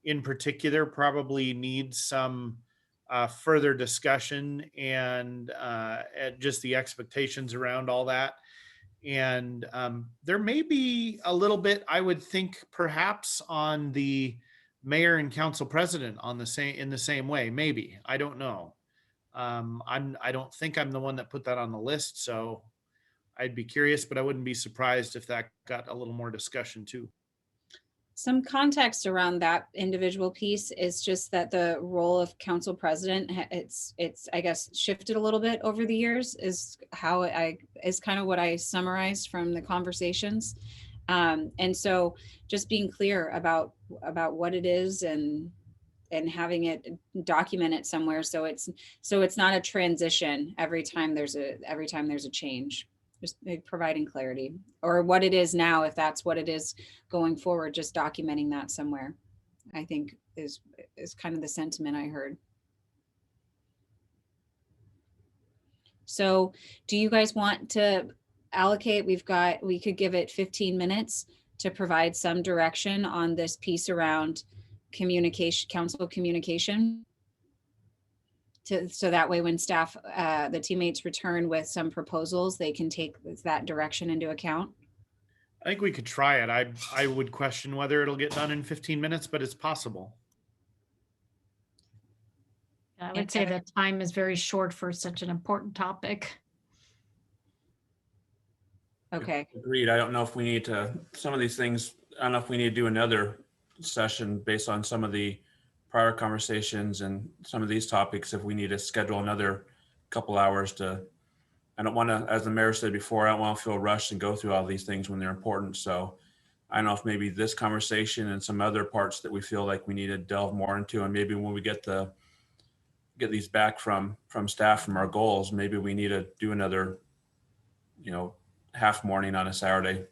in particular probably needs some further discussion and just the expectations around all that. And there may be a little bit, I would think, perhaps on the mayor and council president in the same way. Maybe, I don't know. I don't think I'm the one that put that on the list, so I'd be curious, but I wouldn't be surprised if that got a little more discussion too. Some context around that individual piece is just that the role of council president, it's I guess shifted a little bit over the years, is kind of what I summarized from the conversations. And so just being clear about what it is and having it documented somewhere, so it's not a transition every time there's a change. Just providing clarity, or what it is now, if that's what it is going forward, just documenting that somewhere, I think is kind of the sentiment I heard. So do you guys want to allocate? We could give it 15 minutes to provide some direction on this piece around communication, council communication. So that way when staff, the teammates return with some proposals, they can take that direction into account. I think we could try it. I would question whether it'll get done in 15 minutes, but it's possible. I would say that time is very short for such an important topic. Okay. Agreed. I don't know if we need to, some of these things, I don't know if we need to do another session based on some of the prior conversations and some of these topics. If we need to schedule another couple hours to, I don't want to, as the mayor said before, I don't want to feel rushed and go through all these things when they're important. So I don't know if maybe this conversation and some other parts that we feel like we need to delve more into, and maybe when we get these back from staff, from our goals, maybe we need to do another, half morning on a Saturday.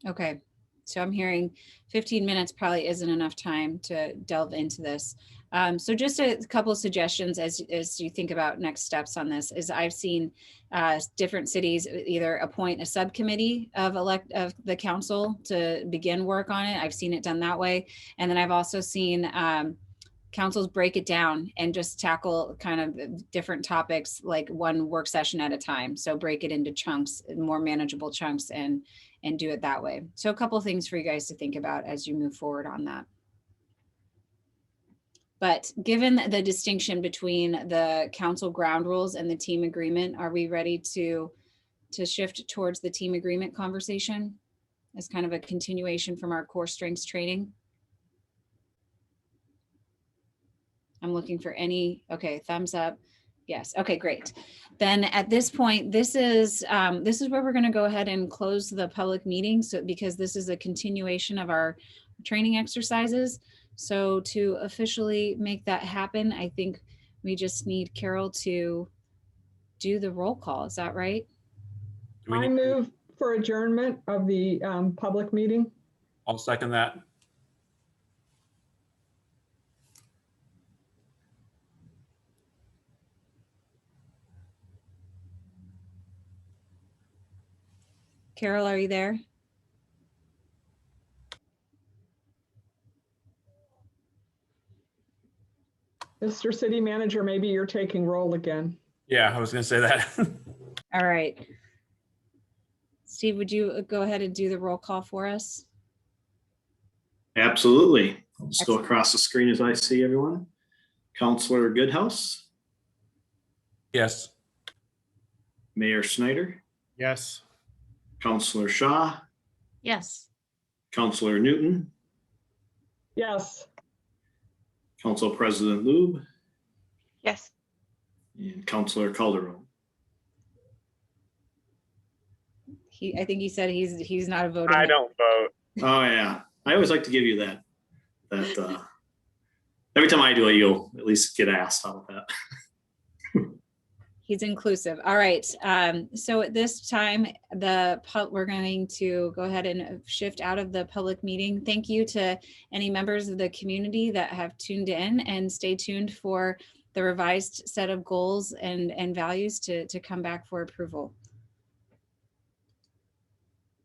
Okay. So I'm hearing 15 minutes probably isn't enough time to delve into this. So just a couple of suggestions as you think about next steps on this is I've seen different cities either appoint a subcommittee of the council to begin work on it. I've seen it done that way. And then I've also seen councils break it down and just tackle kind of different topics, like one work session at a time. So break it into chunks, more manageable chunks, and do it that way. So a couple of things for you guys to think about as you move forward on that. But given the distinction between the council ground rules and the team agreement, are we ready to shift towards the team agreement conversation as kind of a continuation from our core strengths training? I'm looking for any, okay, thumbs up. Yes, okay, great. Then at this point, this is where we're gonna go ahead and close the public meeting. So because this is a continuation of our training exercises. So to officially make that happen, I think we just need Carol to do the roll call. Is that right? I move for adjournment of the public meeting. I'll second that. Carol, are you there? Mr. City Manager, maybe you're taking roll again. Yeah, I was going to say that. All right. Steve, would you go ahead and do the roll call for us? Absolutely. I'll just go across the screen as I see everyone. Councilor Goodhouse. Yes. Mayor Snyder. Yes. Councilor Shaw. Yes. Councilor Newton. Yes. Council President Lube. Yes. And Councilor Calderon. I think he said he's not a voter. I don't vote. Oh yeah, I always like to give you that. Every time I do it, you'll at least get asked. How about that? He's inclusive. All right. So at this time, we're going to go ahead and shift out of the public meeting. Thank you to any members of the community that have tuned in, and stay tuned for the revised set of goals and values to come back for approval.